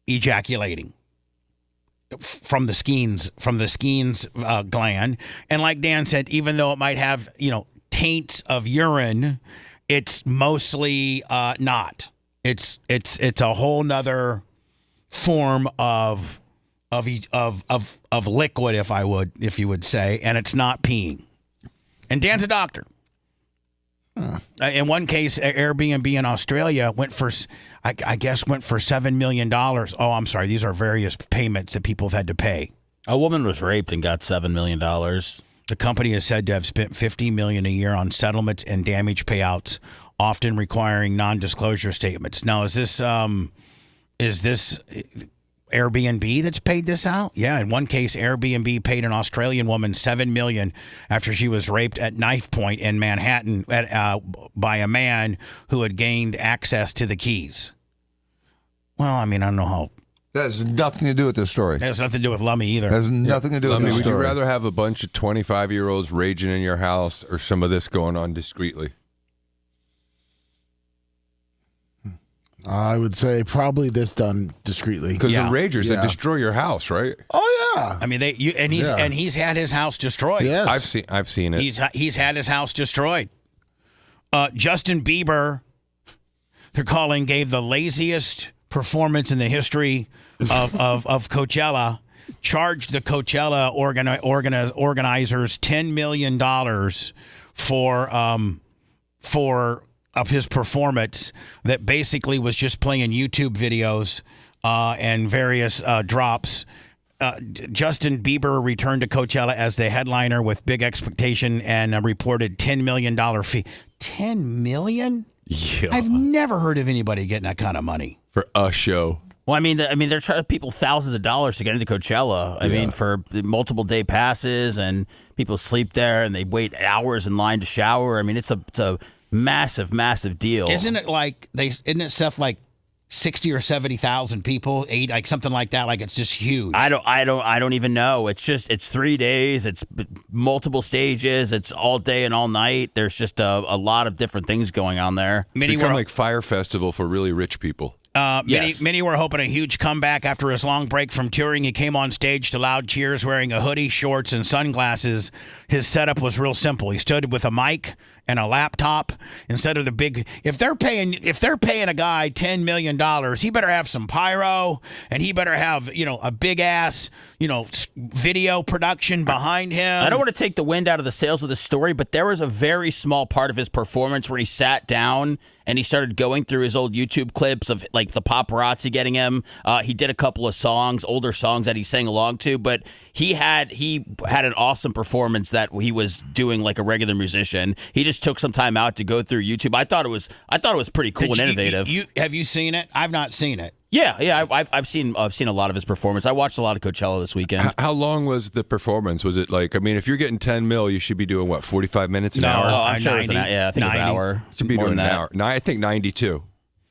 ejaculating from the Skene's gland. And like Dan said, even though it might have taints of urine, it's mostly not. It's a whole nother form of liquid, if you would say, and it's not peeing. And Dan's a doctor. In one case, Airbnb in Australia went for $7 million. Oh, I'm sorry. These are various payments that people have had to pay. A woman was raped and got $7 million. The company is said to have spent $50 million a year on settlements and damage payouts, often requiring non-disclosure statements. Now, is this Airbnb that's paid this out? Yeah, in one case, Airbnb paid an Australian woman $7 million after she was raped at knife point in Manhattan by a man who had gained access to the keys. Well, I mean, I don't know how. That has nothing to do with this story. It has nothing to do with Lummy either. It has nothing to do with Lummy, this would story. you rather have a bunch of 25-year-olds raging in your house or some of this going on discreetly? I would say probably this done discreetly. Because the ragers that destroy your house, right? Oh yeah. I mean, he's had his house destroyed. Yes. I've seen it. He's had his house destroyed. Justin Bieber, they're calling, gave the laziest performance in the history of Coachella. Charged the Coachella organizers $10 million for his performance that basically was just playing YouTube videos and various drops. Justin Bieber returned to Coachella as the headliner with big expectation and a reported $10 million fee. $10 million? Yeah. I've never heard of anybody getting that kind of money. For a show. Well, I mean, they're charging people thousands of dollars to get into Coachella. I mean, for multiple day passes, and people sleep there and they wait hours in line to shower. I mean, it's a massive, massive deal. Isn't it stuff like 60 or 70,000 people, like something like that? Like it's just huge. I don't even know. It's 3 days. It's multiple stages. It's all day and all night. There's just a lot of different things going on there. It's become like Fire Festival for really rich people. Many were hoping a huge comeback after his long break from touring. He came on stage to loud cheers wearing a hoodie, shorts, and sunglasses. His setup was real simple. He stood with a mic and a laptop instead of the big. If they're paying a guy $10 million, he better have some pyro, and he better have a big ass video production behind him. I don't want to take the wind out of the sails of the story, but there was a very small part of his performance where he sat down and he started going through his old YouTube clips of like the paparazzi getting him. He did a couple of older songs that he sang along to, but he had an awesome performance that he was doing like a regular musician. He just took some time out to go through YouTube. I thought it was pretty cool and innovative. Have you seen it? I've not seen it. Yeah, I've seen a lot of his performance. I watched a lot of Coachella this weekend. How long was the performance? Was it like, I mean, if you're getting 10 mil, you should be doing what, 45 minutes an hour? Oh, I'm sure it's I think it's an hour. Should be doing an hour. I think 92,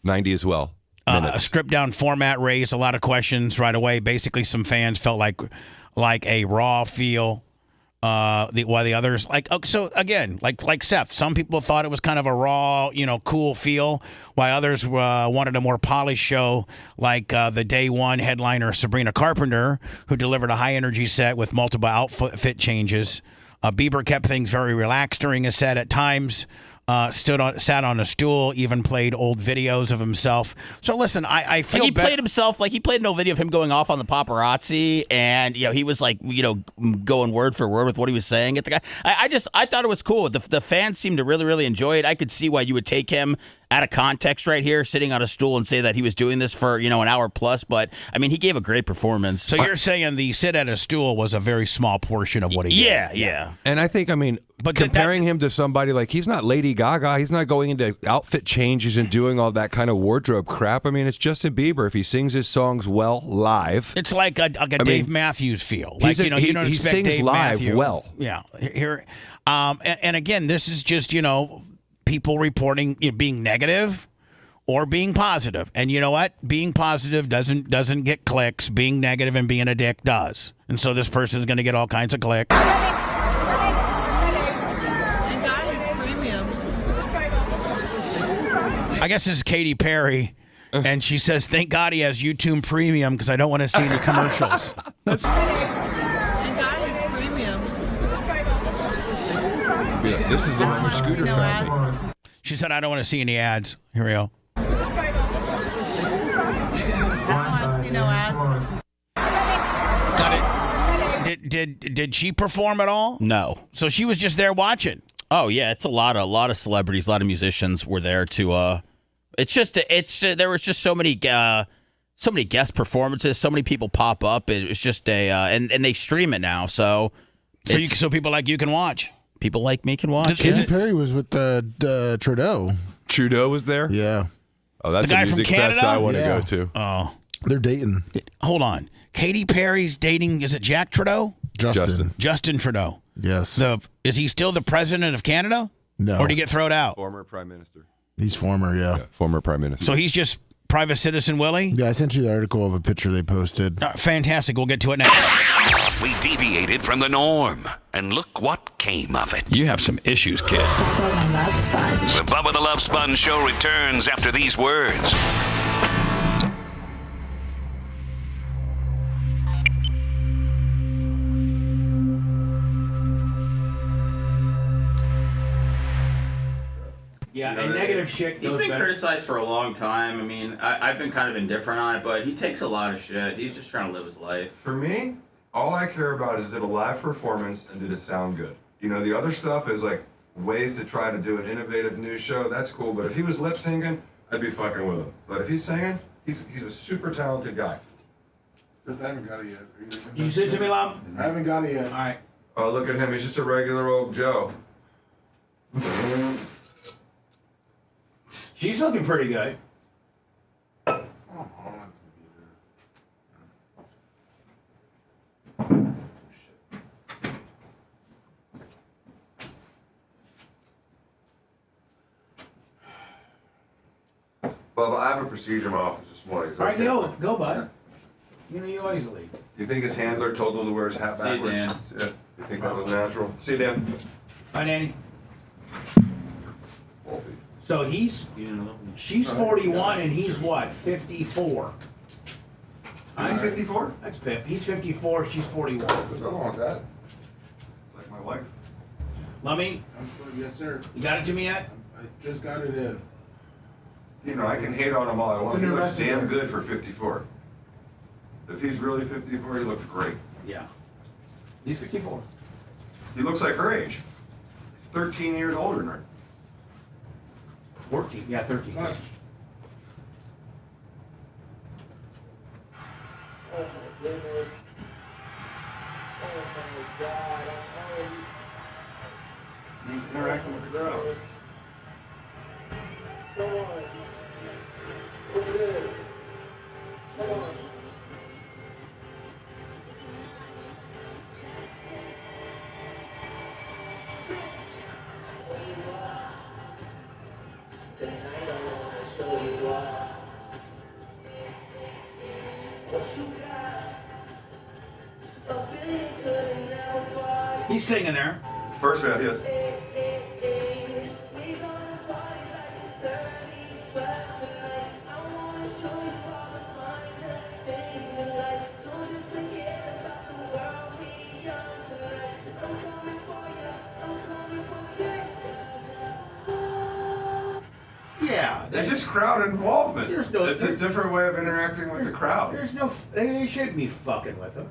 90 as well. A stripped down format raised a lot of questions right away. Basically, some fans felt like a raw feel. While the others like Seth, some people thought it was kind of a raw, cool feel, while others wanted a more polished show, like the day one headliner Sabrina Carpenter, who delivered a high energy set with multiple outfit changes. Bieber kept things very relaxed during his set at times. Sat on a stool, even played old videos of himself. So listen, I feel played himself, like he played an old video of him going off on the paparazzi, and he was like going word for word with what he was saying at the guy. I thought it was cool. The fans seemed to really, really enjoy it. I could see why you would take him out of context right here, sitting on a stool, and say that he was doing this for an hour plus. But I mean, he gave a great performance. So you're saying the sit at a stool was a very small portion of what he did? Yeah. And I think, but comparing him to somebody like, he's not Lady Gaga. He's not going into outfit changes and doing all that kind of wardrobe crap. I mean, it's Justin Bieber. If he sings his songs well live, it's like a Dave Matthews feel. Like you don't expect he sings Dave live Matthews. well. Yeah. Here, and again, this is just people reporting being negative or being positive. And you know what? Being positive doesn't get clicks. Being negative and being a dick does. And so this person is going to get all kinds of clicks. I guess this is Katy Perry, and she says, "Thank God he has YouTube Premium because I don't want to see any commercials." Yeah, this is the one where Scooter found me. She said, "I don't want to see any ads." Here we go. I don't want to see no ads. Did she perform at all? No. So she was just there watching. Oh yeah, it's a lot of celebrities, a lot of musicians were there to. There was just so many guest performances, so many people pop up. It was just and they stream it now, so people like you can watch. People like me can watch. Katy Perry was with Trudeau. Trudeau was there? Yeah. Oh, that's The guy a music from Canada? fest I want to Yeah. go to. Oh, They're dating. hold on. Katy Perry's dating. Is it Jack Trudeau? Justin Trudeau. Yes. Is he still the president of Canada? No. Or did he get thrown out? Former prime minister. He's former, yeah. Former prime minister. So he's just private citizen Willie? Yeah, I sent you the article of a picture they posted. Fantastic. We'll get to it next. We deviated from the norm, and look what came of it. You have some issues, kid. The Bubba the Love Sponge Show returns after these words. Yeah, and negative shit He's goes been better. criticized for a long time. I mean, I've been kind of indifferent on it, but he takes a lot of shit. He's just trying to live his life. For me, all I care about is did a live performance and did it sound good? You know, the other stuff is like ways to try to do an innovative new show. That's cool. But if he was lip syncing, I'd be fucking with him. But if he's singing, he's a super talented guy. I haven't got it yet. You sent it to me, Lom? I haven't got it yet. All right. Oh, look at him. He's just a regular old Joe. She's looking pretty good. Bubba, I have a procedure in my office this morning. All right, go, bud. You know you always lead. You think his handler told him to wear his hat See you, backwards? Dan. Yeah. You think that was natural? See you, Dan. Hi, Danny. So she's 41 and he's what, 54? He's 54? That's Pip. He's 54, she's 41. There's nothing wrong with that. Like my wife. Lummy, Yes, sir. you got it to me yet? I just got it in. You know, I can hate on him all I It's want. an He looks investigator. damn good for 54. If he's really 54, he looks great. Yeah. He's 54. He looks like her age. He's 13 years older than her. 14, yeah, 13. Much. Oh my goodness. Oh my God. He's interacting with the girl. Come on. What's good? Come on. Tonight I wanna show you why. What you got? A billion couldn't never buy. He's singing there. First man, yes. We gonna party like it's 30s tonight. I wanna show you all the finer things in life. So just forget about the world we young tonight. I'm coming for you. I'm coming for sex. Yeah. It's just crowd involvement. There's no- It's a different way of interacting with the crowd. There's no, they shouldn't be fucking with him.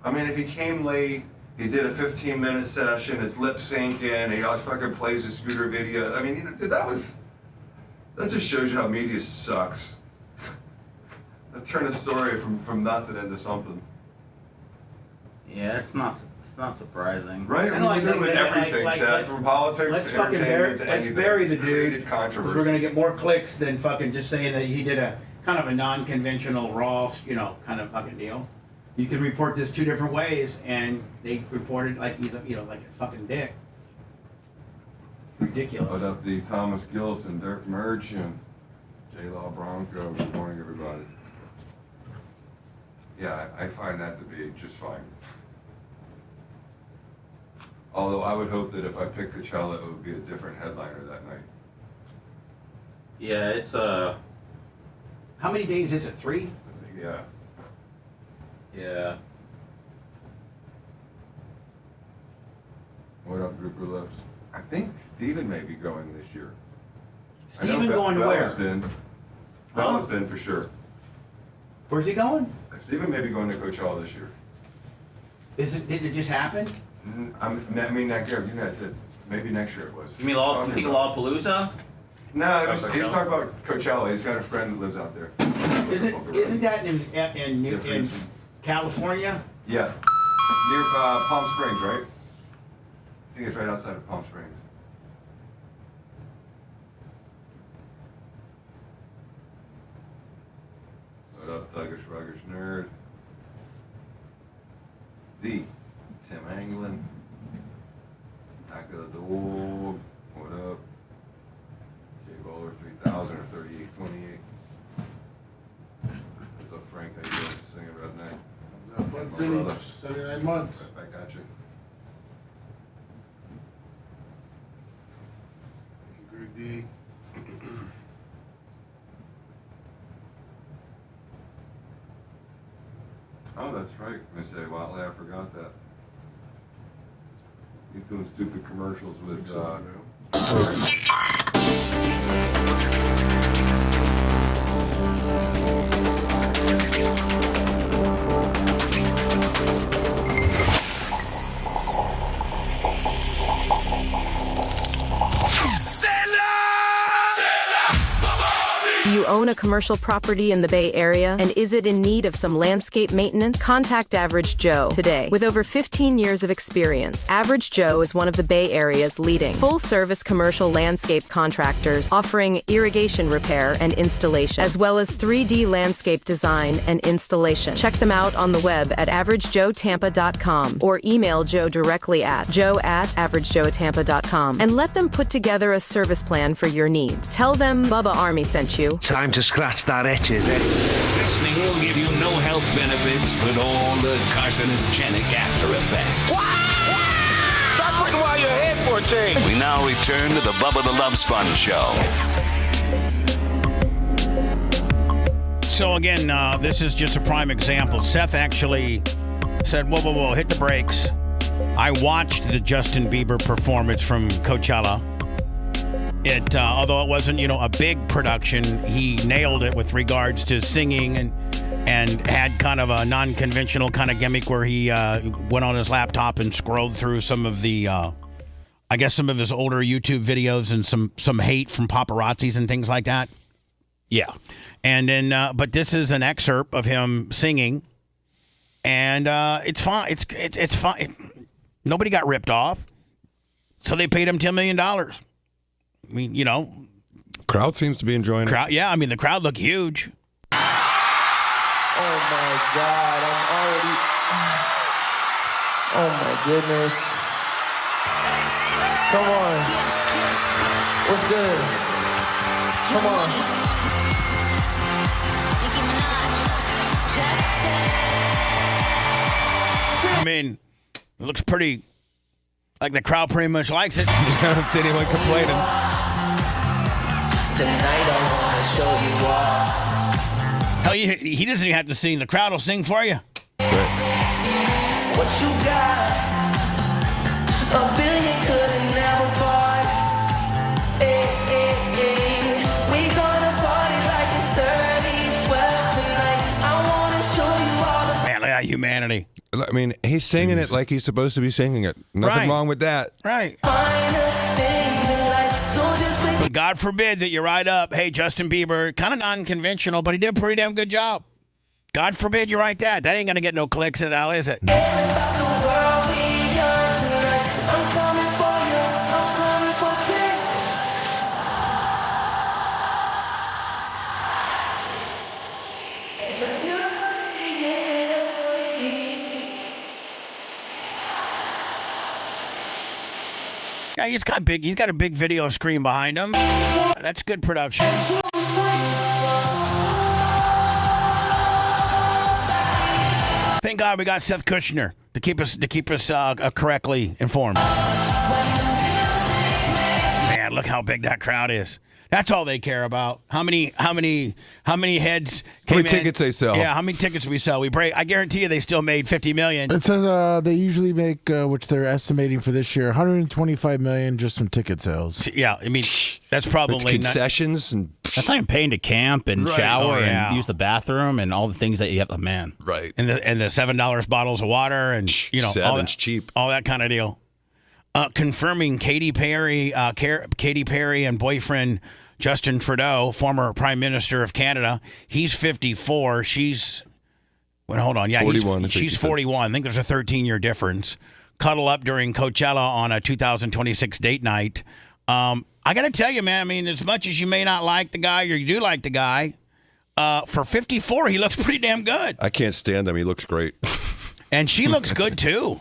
I mean, if he came late, he did a 15-minute session, it's lip syncing, he always fucking plays a scooter video. I mean, you know, dude, that just shows you how media sucks. That turned a story from nothing into something. Yeah, it's not surprising. Right? I mean, you do with everything, Seth, from politics let's to fucking entertainment to let's anything. bury the It's dude. created 'Cause controversy. we're gonna get more clicks than fucking just saying that he did a kind of a non-conventional raw, kind of fucking deal. You can report this two different ways, and they reported like he's a, like a fucking dick. Ridiculous. Put up the Thomas Gilson, Dirk Merchant, J-Law Bronco. Good morning, everybody. Yeah, I find that to be just fine. Although I would hope that if I picked Coachella, it would be a different headliner that night. Yeah, it's How many days is it? 3? Yeah. Yeah. What up, Grouper Lips? I think Steven may be going this year. I know Steven going to Bella's where? been. Bella's been for sure. Where's he going? Steven may be going to Coachella this year. Did it just happen? I mean, that Maybe next year it was. You mean you think Lollapalooza? No, he was talking about Coachella. He's got a friend that lives out there. Isn't that in California? Yeah. Near Palm Springs, right? I think it's right outside of Palm Springs. What up, Thuggish Ruggish Nerd? The Tim Anglin. Back of the dog. What up? K-Baller 3000 or 3828. What's up, Frank? How you doing? Singing redneck. Fun My City, brother. 79 months. Right back at you. Greg D. Oh, that's right. Miss A. Watley, I forgot that. He's doing stupid commercials with, Do you own a commercial property in the Bay Area? And is it in need of some landscape maintenance? Contact Average Joe today. With over 15 years of experience, Average Joe is one of the Bay Area's leading full-service commercial landscape contractors, offering irrigation repair and installation, as well as 3D landscape design and installation. Check them out on the web at averagejoetampa.com or email Joe directly at joe@averagejoetampa.com and let them put together a service plan for your needs. Tell them Bubba Army sent you. Time to scratch that itch, is it? Listening will give you no health benefits, but all the carcinogenic after effects. Stop quitting while you're ahead for a change. We now return to the Bubba the Love Sponge Show. So again, this is just a prime example. Seth actually said, whoa, hit the brakes. I watched the Justin Bieber performance from Coachella. Although it wasn't, a big production, he nailed it with regards to singing and had kind of a non-conventional kind of gimmick where he went on his laptop and scrolled through some of the, some of his older YouTube videos and some hate from paparazzis and things like that. Yeah. And then, but this is an excerpt of him singing, and it's fine. It's fine. Nobody got ripped off, so they paid him $10 million. I mean, crowd seems to be enjoying it. Yeah, I mean, the crowd looked huge. Oh my God, I'm already. Oh my goodness. Come on. What's good? Come on. I mean, it looks pretty. Like the crowd pretty much likes it. I don't see anyone complaining. Tonight I wanna show you all. Hell, he doesn't even have to sing. The crowd will sing for you. What you got? $1 billion couldn't never buy. Hey, hey, hey. We gonna party like it's 3012 tonight. I wanna show you all the. Man, look at humanity. I mean, he's singing it like he's supposed to be singing it. Nothing wrong with that. Right. But God forbid that you write up, hey, Justin Bieber, kind of non-conventional, but he did a pretty damn good job. God forbid you write that. That ain't going to get no clicks now, is it? Yeah, he's got a big video screen behind him. That's good production. Thank God we got Seth Kushner to keep us correctly informed. Man, look how big that crowd is. That's all they care about. How many heads How many tickets they sell? Yeah, how many tickets we sell? I guarantee you they still made $50 million. It says they usually make, which they're estimating for this year, $125 million just from ticket sales. Yeah, I mean that's probably with concessions and that's not even paying to camp and shower and use the bathroom and all the things that you have. Oh, man, right? And the $7 bottles of water and $7's cheap. all that kind of deal. confirming Katy Perry and boyfriend Justin Trudeau, former Prime Minister of Canada. He's 54. She's, well, hold on. Yeah, 41, she's 41. I think there's a 13-year difference. Cuddle up during Coachella on a 2026 date night. I got to tell you, man, I mean, as much as you may not like the guy or you do like the guy, for 54, he looks pretty damn good. I can't stand him. He looks great. And she looks good, too.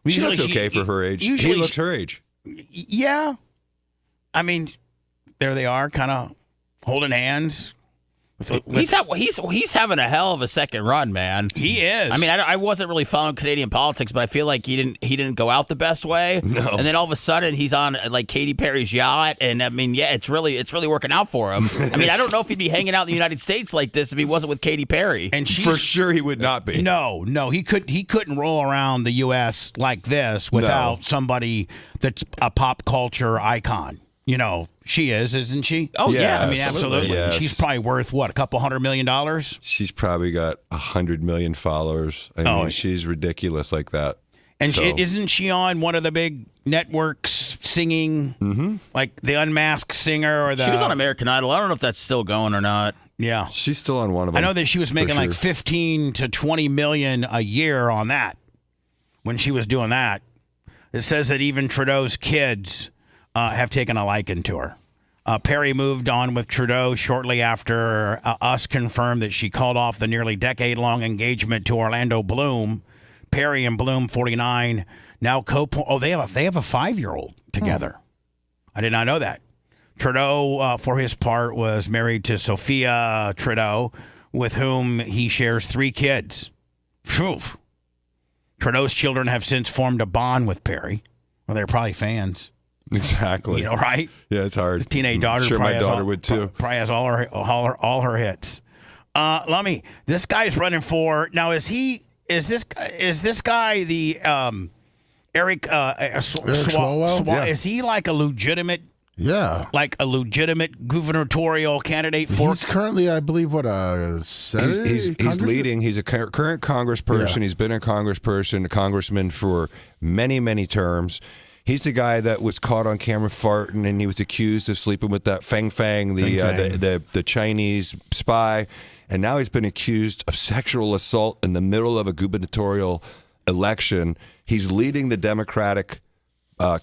She looks okay for her age. He looks her age. Yeah. I mean, there they are, kind of holding hands. He's having a hell of a second run, man. He is. I mean, I wasn't really following Canadian politics, but I feel like he didn't go out the best way. No. And then all of a sudden he's on like Katy Perry's yacht, and I mean, yeah, it's really working out for him. I mean, I don't know if he'd be hanging out in the United States like this if he wasn't with Katy Perry. And for sure he would not be. No, he couldn't roll around the U.S. like this without somebody that's a pop culture icon. You know, she is, isn't she? Oh, yeah. I mean, absolutely. Yes. She's probably worth, what, a couple $100 million? She's probably got 100 million followers. I mean, she's ridiculous like that. And isn't she on one of the big networks singing, like the Unmasked Singer? Or she was on American Idol. I don't know if that's still going or not. Yeah. She's still on one of them. I know that she was making like 15 to 20 million a year on that when she was doing that. It says that even Trudeau's kids have taken a liking to her. Perry moved on with Trudeau shortly after Us confirmed that she called off the nearly decade-long engagement to Orlando Bloom. Perry and Bloom, 49, now they have a 5-year-old together. I did not know that. Trudeau, for his part, was married to Sophia Trudeau, with whom he shares 3 kids. Phew. Trudeau's children have since formed a bond with Perry. Well, they're probably fans. Exactly. You know, right? Yeah, it's hard. His teenage daughter. Sure, my daughter would too. Probably has all her hits. Lummy, this guy's running for now. Is this guy the Eric Swalwell? Yeah. Is he like a legitimate? Yeah. Like a legitimate gubernatorial candidate for? He's currently, I believe, a senator? He's leading. He's a current congressperson. Yeah. He's been a congressman for many, many terms. He's the guy that was caught on camera farting, and he was accused of sleeping with that Feng Fang, the Chinese spy, and now he's been accused of sexual assault in the middle of a gubernatorial election. He's leading the Democratic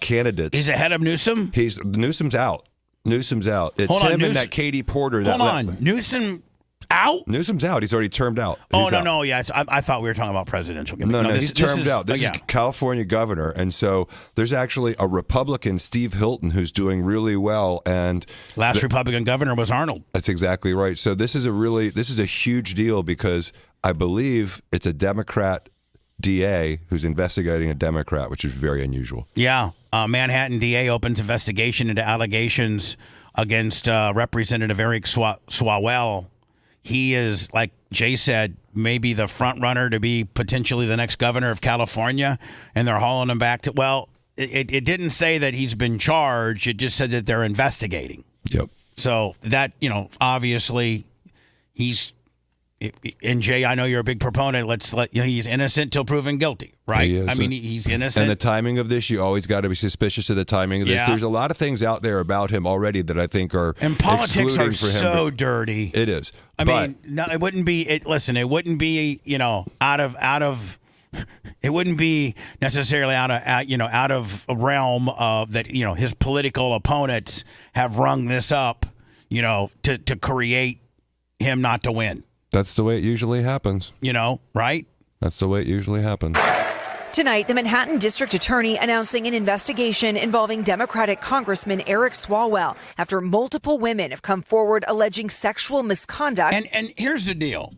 candidates. He's ahead of Newsom? Newsom's out. It's Hold on, him and that Katie Porter. Hold on. Newsom out? Newsom's out. He's already termed out. No. Yes, I thought we were talking about presidential. No, he's termed out. This is California governor, and so there's actually a Republican, Steve Hilton, who's doing really well. And last Republican governor was Arnold. That's exactly right. So this is a huge deal because I believe it's a Democrat DA who's investigating a Democrat, which is very unusual. Yeah, Manhattan DA opens investigation into allegations against Representative Eric Swalwell. He is, like Jay said, maybe the front runner to be potentially the next governor of California, and they're hauling him back to, well, it didn't say that he's been charged. It just said that they're investigating. Yep. So that, obviously and Jay, I know you're a big proponent. He's innocent till proven guilty, right? He is. I mean, he's innocent. And the timing of this, you always got to be suspicious of the timing of this. Yeah. There's a lot of things out there about him already that I think are and politics are for him. So dirty. It is. I mean, no, it wouldn't be. Listen, it wouldn't be. Out of. It wouldn't be necessarily out of a realm of that. His political opponents have rung this up. To create him not to win. That's the way it usually happens. Right? That's the way it usually happens. Tonight, the Manhattan District Attorney announcing an investigation involving Democratic Congressman Eric Swalwell after multiple women have come forward alleging sexual misconduct. And here's the deal.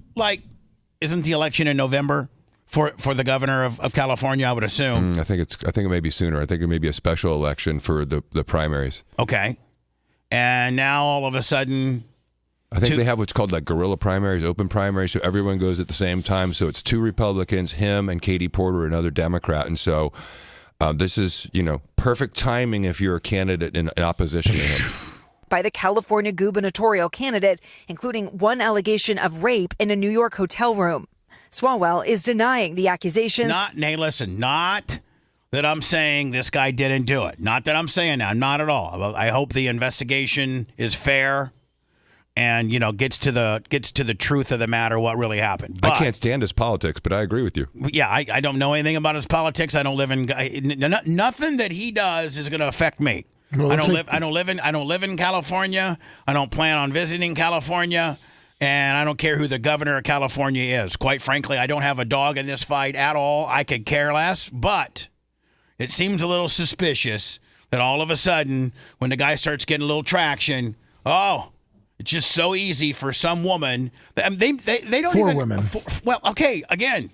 Isn't the election in November for the governor of California, I would assume? I think it may be sooner. I think it may be a special election for the primaries. Okay. And now all of a sudden... I think they have what's called guerrilla primaries, open primaries, so everyone goes at the same time. So it's 2 Republicans, him and Katie Porter, another Democrat. And so this is, perfect timing if you're a candidate in opposition to him. By the California gubernatorial candidate, including one allegation of rape in a New York hotel room. Swalwell is denying the accusations. Not that I'm saying this guy didn't do it. Not that I'm saying that. Not at all. I hope the investigation is fair and, gets to the truth of the matter, what really happened. But, I can't stand his politics, but I agree with you. Yeah, I don't know anything about his politics. I don't live in nothing that he does is going to affect me. Well, I don't live in California. I don't plan on visiting California. And I don't care who the governor of California is. Quite frankly, I don't have a dog in this fight at all. I could care less. But it seems a little suspicious that all of a sudden, when the guy starts getting a little traction, it's just so easy for some woman. They don't For even. women. Well, okay, again,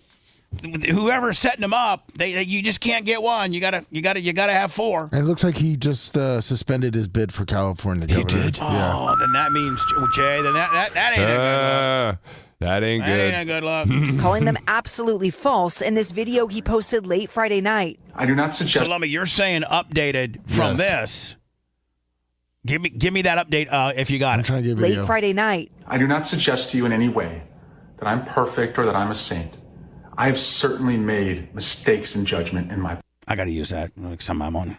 whoever's setting them up, you just can't get one. You gotta have four. And it looks like he just suspended his bid for California governor. He did. Yeah. Oh, then that means, Jay, then that ain't a good look. That ain't That good. ain't a good look. Calling them absolutely false in this video he posted late Friday night. I do not suggest. Salome, you're saying updated from this. Give me that update if you got it. Trying to get Late Friday night. I do not suggest to you in any way that I'm perfect or that I'm a saint. I have certainly made mistakes in judgment in my. I got to use that next time I'm on.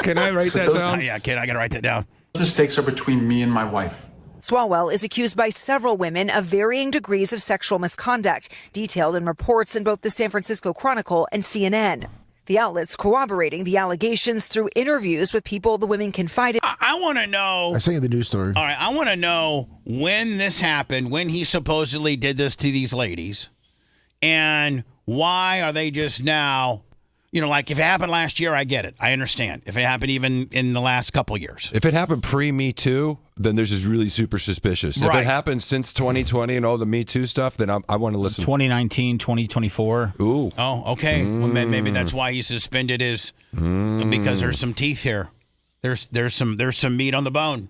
Can I write that down? Yeah, kid, I got to write that down. Those mistakes are between me and my wife. Swalwell is accused by several women of varying degrees of sexual misconduct, detailed in reports in both the San Francisco Chronicle and CNN. The outlets corroborating the allegations through interviews with people the women confided. I want to know. I sent you the news story. All right, I want to know when this happened, when he supposedly did this to these ladies, and why are they just now, like if it happened last year, I get it. I understand. If it happened even in the last couple of years. If it happened pre-Me Too, then there's just really super suspicious. If Right. it happened since 2020 and all the Me Too stuff, then I want to listen. 2019, 2024. Ooh. Oh, okay. Well, maybe that's why he suspended his, because there's some teeth here. There's some meat on the bone.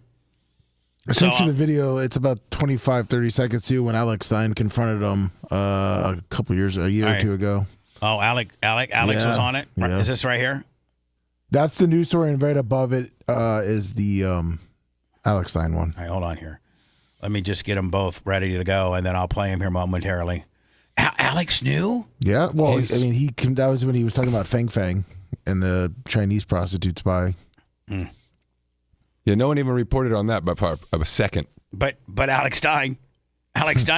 I sent you the video. It's about 25, 30 seconds too when Alex Stein confronted him a year All or right. two ago. Oh, Alex was on it. Yeah. Is this right here? That's the news story, and right above it is the Alex Stein one. All right, hold on here. Let me just get them both ready to go, and then I'll play them here momentarily. Alex knew? Yeah, well, that was when he was talking about Fang Fang and the Chinese prostitute spy. Yeah, no one even reported on that by part of a second. But Alex Stein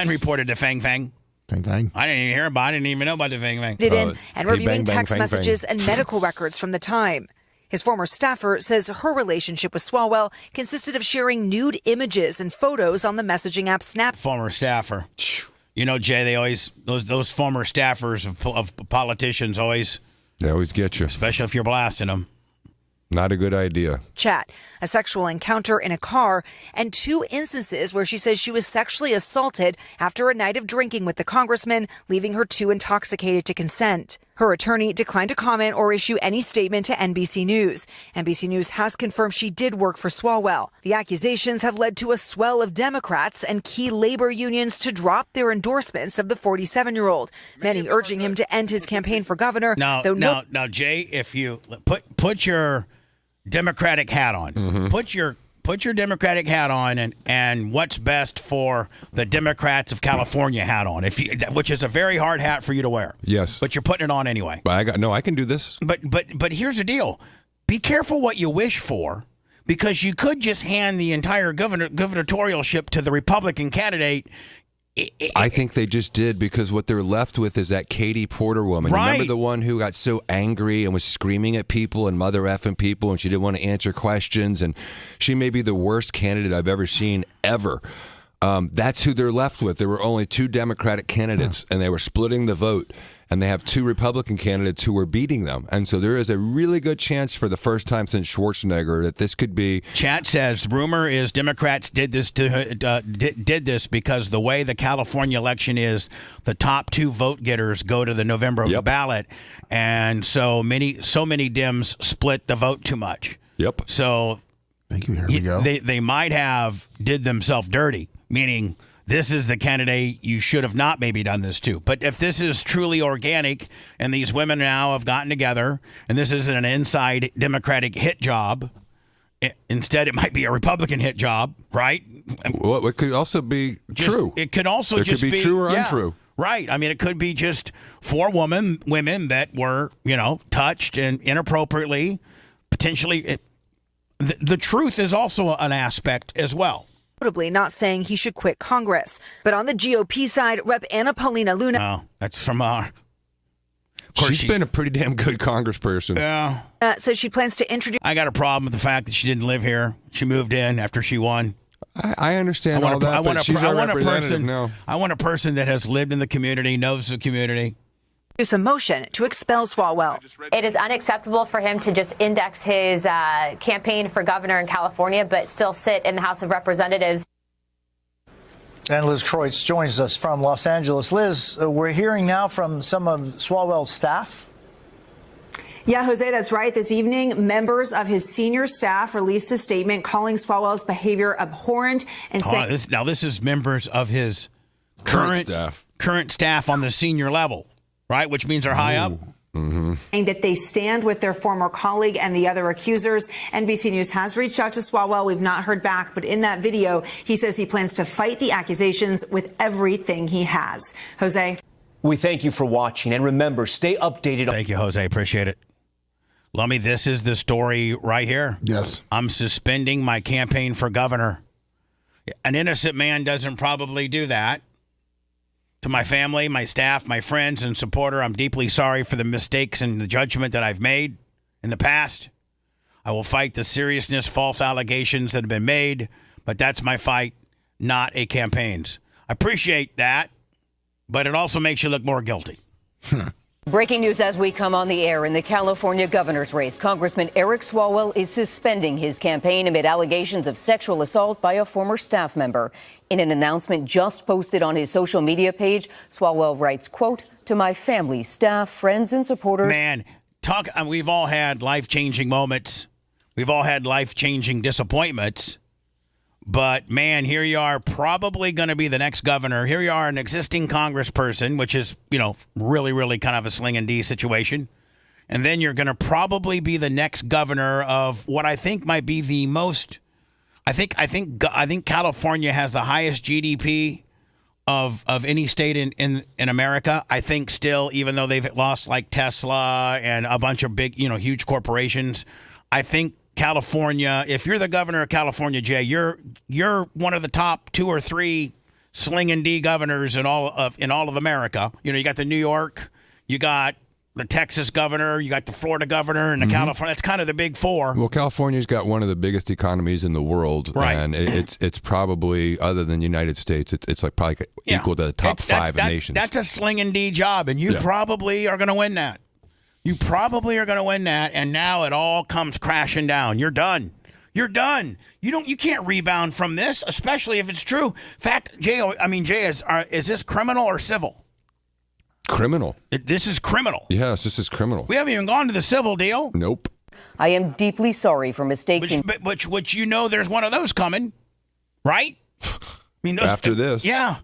reported to Fang Fang. Fang Fang. I didn't even hear about. I didn't even know about the Fang Fang. And reviewing text messages and medical records from the time. His former staffer says her relationship with Swalwell consisted of sharing nude images and photos on the messaging app Snap. Former staffer. Jay, they always those former staffers of politicians they always get you, especially if you're blasting them. Not a good idea. Chat, a sexual encounter in a car, and 2 instances where she says she was sexually assaulted after a night of drinking with the congressman, leaving her too intoxicated to consent. Her attorney declined to comment or issue any statement to NBC News. NBC News has confirmed she did work for Swalwell. The accusations have led to a swell of Democrats and key labor unions to drop their endorsements of the 47-year-old, many urging him to end his campaign for governor. Now, Jay, if you put your Democratic hat on, put your Democratic hat on, and what's best for the Democrats of California hat on, which is a very hard hat for you to wear. Yes, but you're putting it on anyway. But I can do this. But here's the deal: be careful what you wish for, because you could just hand the entire gubernatorialship to the Republican candidate. I think they just did, because what they're left with is that Katie Porter woman. Right. Remember the one who got so angry and was screaming at people and mother effing people, and she didn't want to answer questions, and she may be the worst candidate I've ever seen ever. That's who they're left with. There were only 2 Democratic candidates, and they were splitting the vote. And they have 2 Republican candidates who were beating them. And so there is a really good chance for the first time since Schwarzenegger that this could be. Chat says, rumor is Democrats did this because the way the California election is, the top 2 vote getters go to the November ballot. And so many Dems split the vote too much. Yep. So thank you. Here we go. They might have did themselves dirty, meaning this is the candidate you should have not maybe done this to. But if this is truly organic and these women now have gotten together and this isn't an inside Democratic hit job, instead it might be a Republican hit job, right? Well, it could also be true. It could also it just could be true or untrue. Right. I mean, it could be just 4 women that were, touched and inappropriately, potentially. The truth is also an aspect as well. Notably not saying he should quit Congress. But on the GOP side, Rep. Anna Paulina Luna. Oh, that's from She's been a pretty damn good congressperson. Yeah. Says she plans to introduce. I got a problem with the fact that she didn't live here. She moved in after she won. I understand all that, but she's our representative now. I want a person that has lived in the community, knows the community. A motion to expel Swalwell. It is unacceptable for him to just index his campaign for governor in California, but still sit in the House of Representatives. And Liz Kreutz joins us from Los Angeles. Liz, we're hearing now from some of Swalwell's staff. Yeah, Jose, that's right. This evening, members of his senior staff released a statement calling Swalwell's behavior abhorrent and saying this is members of his current staff on the senior level. Right, which means they're high up. Saying that they stand with their former colleague and the other accusers. NBC News has reached out to Swalwell. We've not heard back, but in that video, he says he plans to fight the accusations with everything he has. Jose. We thank you for watching, and remember, stay updated. Thank you, Jose. Appreciate it. Lummy, this is the story right here. Yes. I'm suspending my campaign for governor. An innocent man doesn't probably do that. To my family, my staff, my friends, and supporter, I'm deeply sorry for the mistakes and the judgment that I've made in the past. I will fight the seriousness, false allegations that have been made, but that's my fight, not a campaign's. I appreciate that, but it also makes you look more guilty. Breaking news as we come on the air in the California governor's race. Congressman Eric Swalwell is suspending his campaign amid allegations of sexual assault by a former staff member. In an announcement just posted on his social media page, Swalwell writes, quote, "To my family, staff, friends, and supporters." Man, we've all had life-changing moments. We've all had life-changing disappointments. But, man, here you are, probably going to be the next governor. Here you are, an existing congressperson, which is, really, really kind of a sling and D situation. And then you're going to probably be the next governor of what I think might be the most. I think California has the highest GDP of any state in America. I think still, even though they've lost like Tesla and a bunch of big, huge corporations, I think California, if you're the governor of California, Jay, you're one of the top 2 or 3 sling and D governors in all of America. You got the New York, you got the Texas governor, you got the Florida governor, and the California. That's kind of the big 4. Well, California's got one of the biggest economies in the world, right? And it's probably, other than the United States, it's like probably equal to the top 5 nations. That's a sling and D job, and you probably are going to win that. You probably are going to win that, and now it all comes crashing down. You're done. You're done. You can't rebound from this, especially if it's true. In fact, Jay, is this criminal or civil? Criminal. This is criminal. Yes, this is criminal. We haven't even gone to the civil deal. Nope. I am deeply sorry for mistakes. Which there's one of those coming, right? After this. Yeah.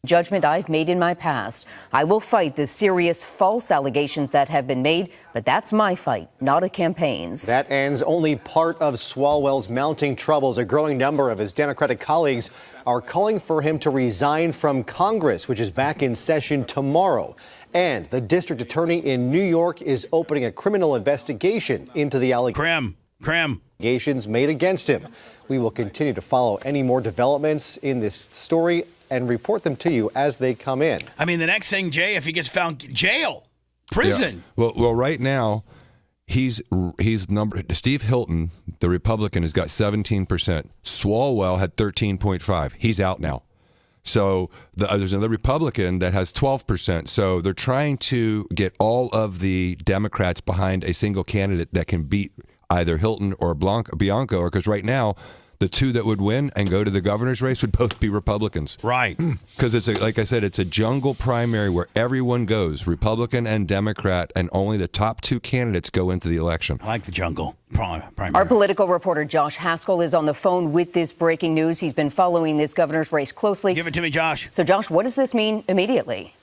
Judgment I've made in my past. I will fight the serious false allegations that have been made, but that's my fight, not a campaign's. That ends only part of Swalwell's mounting troubles. A growing number of his Democratic colleagues are calling for him to resign from Congress, which is back in session tomorrow. And the district attorney in New York is opening a criminal investigation into the allegations made against him. We will continue to follow any more developments in this story and report them to you as they come in. The next thing, Jay, if he gets found, jail, prison. Yeah. Well, right now, he's Steve Hilton, the Republican, has got 17%. Swalwell had 13.5. He's out now. So there's another Republican that has 12%. So they're trying to get all of the Democrats behind a single candidate that can beat either Hilton or Bianco, or because right now, the 2 that would win and go to the governor's race would both be Republicans. Right. Because like I said, it's a jungle primary where everyone goes, Republican and Democrat, and only the top 2 candidates go into the election. I like the jungle primary. Our political reporter Josh Haskell is on the phone with this breaking news. He's been following this governor's race closely. Give it to me, Josh. So, Josh, what does this mean immediately?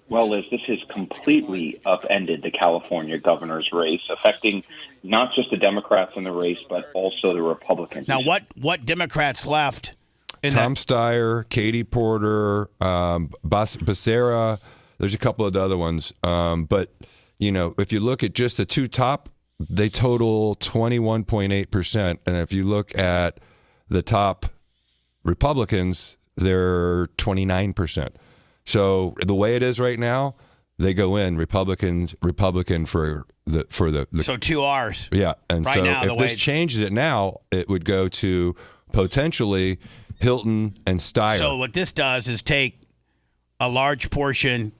Well, Liz, this has completely upended the California governor's race, affecting not just the Democrats in the race, but also the Republicans. Now, what Democrats left Tom Steyer, Katie Porter, Becerra. There's a couple of the other ones. But, you know, if you look at just the two top, they total 21.8%. And if you look at the top Republicans, they're 29%. So the way it is right now, they go in Republican for the So 2 R's. Yeah, and right so now, if this changes it now, it would go to potentially Hilton and Steyer. So what this does is take a large portion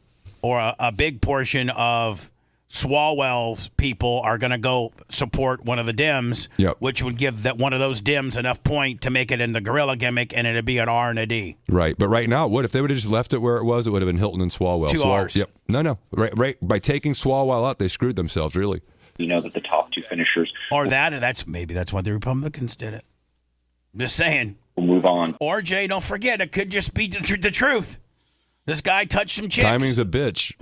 or a big portion of Swalwell's people are going to go support one of the Dems, which would give that one of those Dems enough point to make it in the guerrilla gimmick, and it'd be an R and a D. Right, but right now, what if they would have just left it where it was? It would have been Hilton and Swalwell. 2 R's. Yep. No. Right. By taking Swalwell out, they screwed themselves. Really. We know that the top two finishers. Or that's why the Republicans did it. Just saying. We'll move on. Or Jay, don't forget, it could just be the truth. This guy touched some chicks. Timing's a bitch.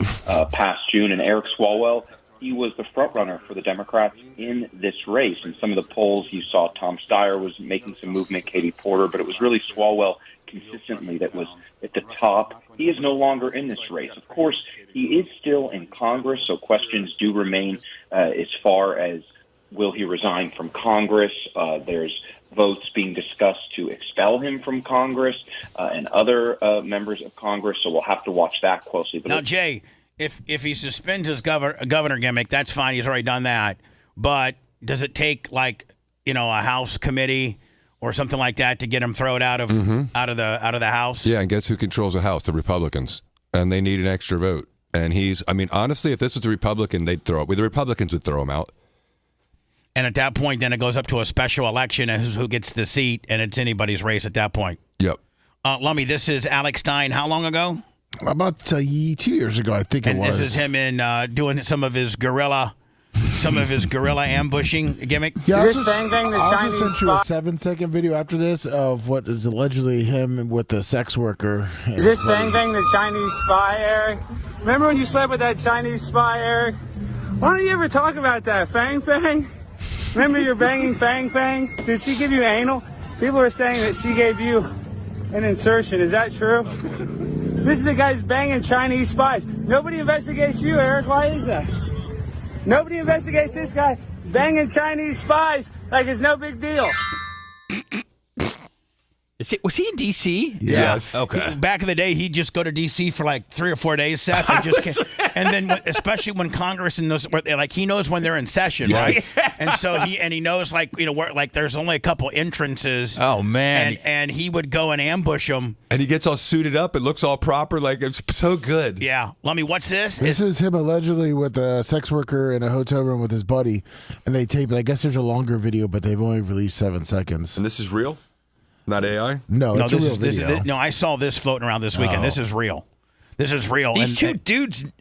Past June, and Eric Swalwell, he was the front runner for the Democrats in this race. In some of the polls, you saw Tom Steyer was making some movement, Katie Porter, but it was really Swalwell consistently that was at the top. He is no longer in this race. Of course, he is still in Congress, so questions do remain as far as will he resign from Congress. There's votes being discussed to expel him from Congress and other members of Congress, so we'll have to watch that closely. But now, Jay, if he suspends his governor gimmick, that's fine. He's already done that. But does it take a House committee or something like that to get him thrown out of the House? Yeah, and guess who controls the House? The Republicans, and they need an extra vote. And honestly, if this was a Republican, they'd throw it. The Republicans would throw him out. And at that point, then it goes up to a special election and who gets the seat, and it's anybody's race at that point. Yep. Lummy, this is Alex Stein. How long ago? About 2 years ago, I think it was. And this is him in doing some of his guerrilla ambushing gimmick. Yeah, I also sent you a 7-second video after this of what is allegedly him with the sex worker. Is this Bang Bang the Chinese spy, Eric? Remember when you slept with that Chinese spy, Eric? Why don't you ever talk about that, Fang Fang? Remember you're banging Fang Fang? Did she give you anal? People are saying that she gave you an insertion. Is that true? This is the guy's banging Chinese spies. Nobody investigates you, Eric. Why is that? Nobody investigates this guy banging Chinese spies like it's no big deal. Was he in D.C.? Yes. Okay. Back in the day, he'd just go to D.C. for like 3 or 4 days, Seth. And then, especially when Congress and those, he knows when they're in session, Yes. right? And so he knows where there's only a couple entrances. Oh man! And he would go and ambush them. And he gets all suited up. It looks all proper. Like, it's so good. Yeah. Lummy, what's this? This is him allegedly with a sex worker in a hotel room with his buddy, and they tape it. I guess there's a longer video, but they've only released 7 seconds. And this is real? Not AI? No, it's a real video. No, I saw this floating around this weekend. Oh. This is real. This is real. These two dudes.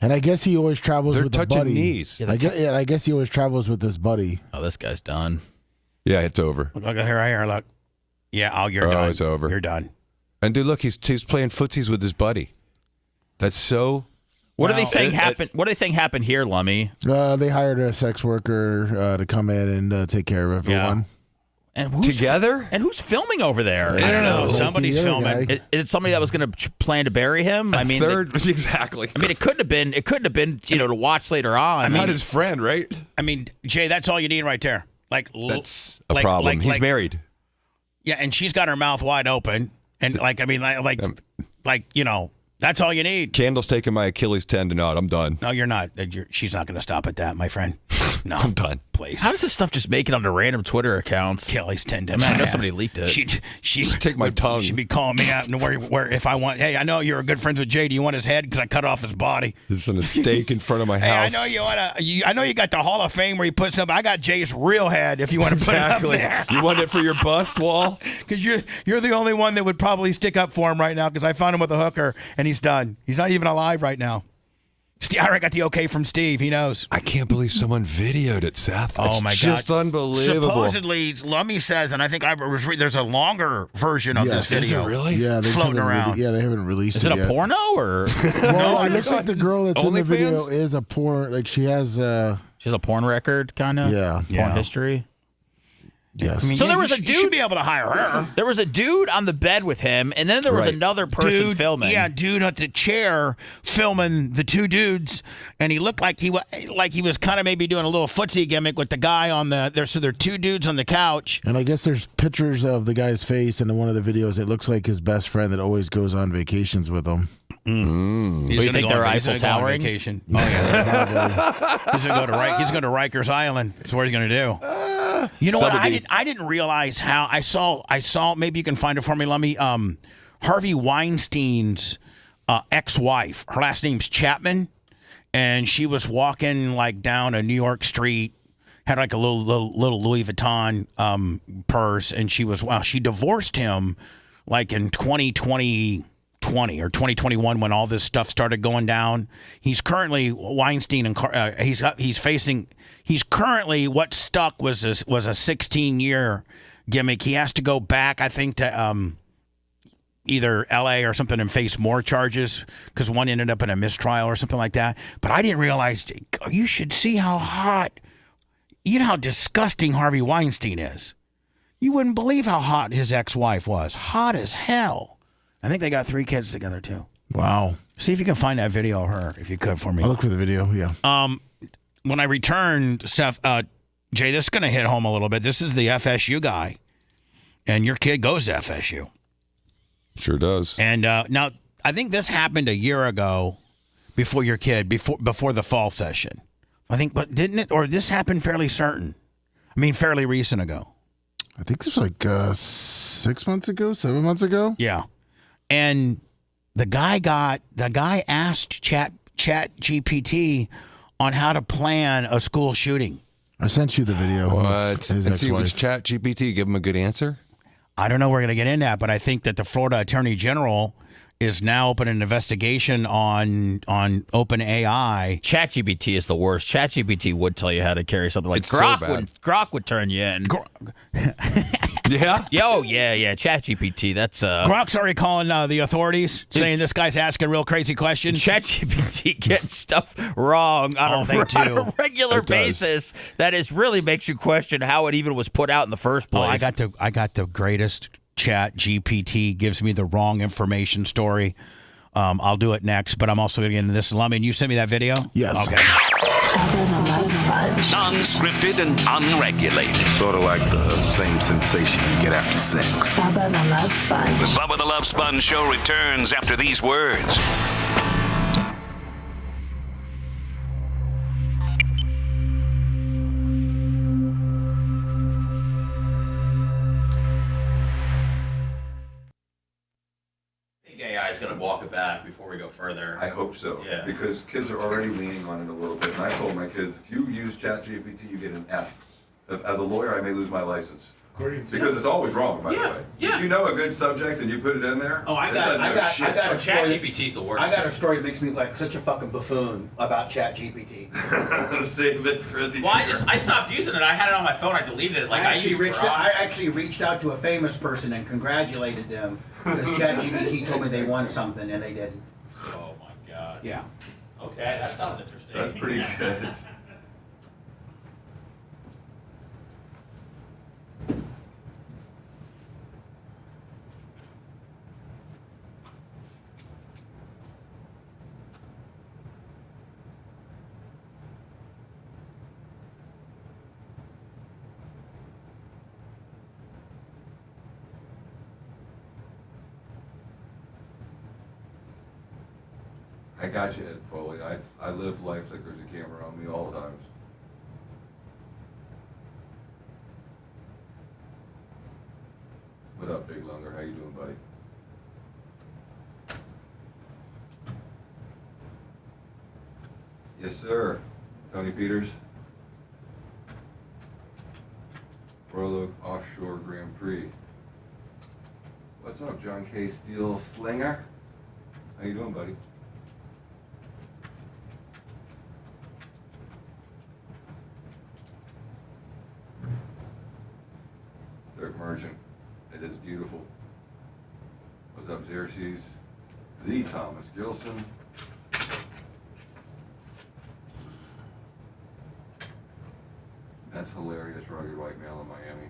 And I guess he always travels with a touching buddy. knees. I guess he always travels with his buddy. Oh, this guy's done. Yeah, it's over. Look here, look. Yeah, you're done. Oh, it's over. You're done. And dude, look, he's playing footsies with his buddy. That's so. What are they saying happened? What are they saying happened here, Lummy? They hired a sex worker to come in and take care of everyone. Yeah. And together? And who's filming over there? I don't know. Somebody's filming. Is it somebody that was going to plan to bury him? I mean, exactly. I mean, it couldn't have been. It couldn't have been. To watch later on. Not his friend, right? I mean, Jay, that's all you need right there. That's a problem. He's married. Yeah, and she's got her mouth wide open, and that's all you need. Candle's taking my Achilles tendon out. I'm done. No, you're not. She's not going to stop at that, my friend. No, I'm done. Please. How does this stuff just make it onto random Twitter accounts? Achilles tendon. I know somebody leaked it. She take my tongue. She'd be calling me out and where if I want. Hey, I know you're good friends with Jay. Do you want his head? Because I cut off his body. This is on a stake in front of my house. Hey, I know you want I know you got the Hall of Fame where you put something. I got Jay's real head. If you want to put it up there. You want it for your bust wall? Because you're the only one that would probably stick up for him right now. Because I found him with a hooker and he's done. He's not even alive right now. I already got the okay from Steve. He knows. I can't believe someone videoed it, Seth. Oh, my God. Just unbelievable. Supposedly, Lummy says, and I think there's a longer version of this video. Is it really? Yeah, floating around. They haven't released it yet. Is it a porno or? Well, it looks like the girl that's in the video OnlyFans? is a porn. Like she has a porn record, kind of. Yeah. Porn history. Yes. I mean, So there you was a should- dude. You should be able to hire her. There was a dude on the bed with him, and then there was another person Dude, filming. Yeah, dude at the chair filming the two dudes, and he looked like he was kind of maybe doing a little footsie gimmick with the guy on the. So there are two dudes on the couch. And I guess there's pictures of the guy's face, and in one of the videos, it looks like his best friend that always goes on vacations with him. He's you gonna think go they're on- he's Eiffel gonna go on Towering? vacation. Oh yeah, he's gonna go to He's going to Rikers Island. That's what he's going to do. You know what? I didn't realize how I saw. Maybe you can find it for me. Let me. Harvey Weinstein's ex-wife. Her last name's Chapman, and she was walking like down a New York street. Had like a little Louis Vuitton purse, and she divorced him like in 2020 or 2021 when all this stuff started going down. He's currently Weinstein and he's currently what stuck was a 16-year gimmick. He has to go back, I think, to either LA or something and face more charges because one ended up in a mistrial or something like that. But I didn't realize. You should see how hot. You know how disgusting Harvey Weinstein is. You wouldn't believe how hot his ex-wife was. Hot as hell. I think they got 3 kids together, too. Wow. See if you can find that video of her, if you could, for me. I'll look for the video, yeah. When I returned, Seth, Jay, this is going to hit home a little bit. This is the FSU guy, and your kid goes to FSU. Sure does. And now, I think this happened a year ago before your kid, before the fall session. I think, but didn't it? Or this happened fairly fairly recent ago. I think this was like 6 months ago, 7 months ago. Yeah. And the guy asked Chat GPT on how to plan a school shooting. I sent you the video. What? And see, was Chat GPT give him a good answer? I don't know. We're going to get into that, but I think that the Florida Attorney General is now opening an investigation on OpenAI. ChatGPT is the worst. ChatGPT would tell you how to carry something like It's so Grok. bad. Grok would turn you in. Yeah? Yeah. ChatGPT. That's Grok's already calling the authorities, saying this guy's asking real crazy questions. ChatGPT gets stuff wrong on a regular It does. basis. That is really makes you question how it even was put out in the first place. I got the greatest. Chat GPT gives me the wrong information story. I'll do it next, but I'm also going to get into this. Lummy, you sent me that video? Yes. Okay. Non-scripted and unregulated. Sort of like the same sensation you get after sex. Bubba the Love Sponge. The Bubba the Love Sponge show returns after these words. AI is going to walk it back before we go further. I hope so. Yeah. Because kids are already leaning on it a little bit. And I told my kids, if you use ChatGPT, you get an F. As a lawyer, I may lose my license. Because it's always wrong, by the way. Yeah. If you know a good subject and you put it in there, Oh, I it got doesn't know a story. ChatGPT's the worst. I got a story that makes me like such a fucking buffoon about ChatGPT. Save it for the. Well, I stopped using it. I had it on my phone. I deleted it. Like I actually used Grok. I actually reached out to a famous person and congratulated them because ChatGPT told me they won something and they didn't. Oh my god. Yeah. Okay, that sounds interesting. That's pretty good. I got you, Ed Foley. I live life like there's a camera on me all the times. What up, Big Lunger? How you doing, buddy? Yes, sir. Tony Peters. Royal Oak Offshore Grand Prix. What's up, John K. Steel Slinger? How you doing, buddy? They're emerging. It is beautiful. What's up, Xerxes? The Thomas Gilson. That's hilarious, rugged white male in Miami.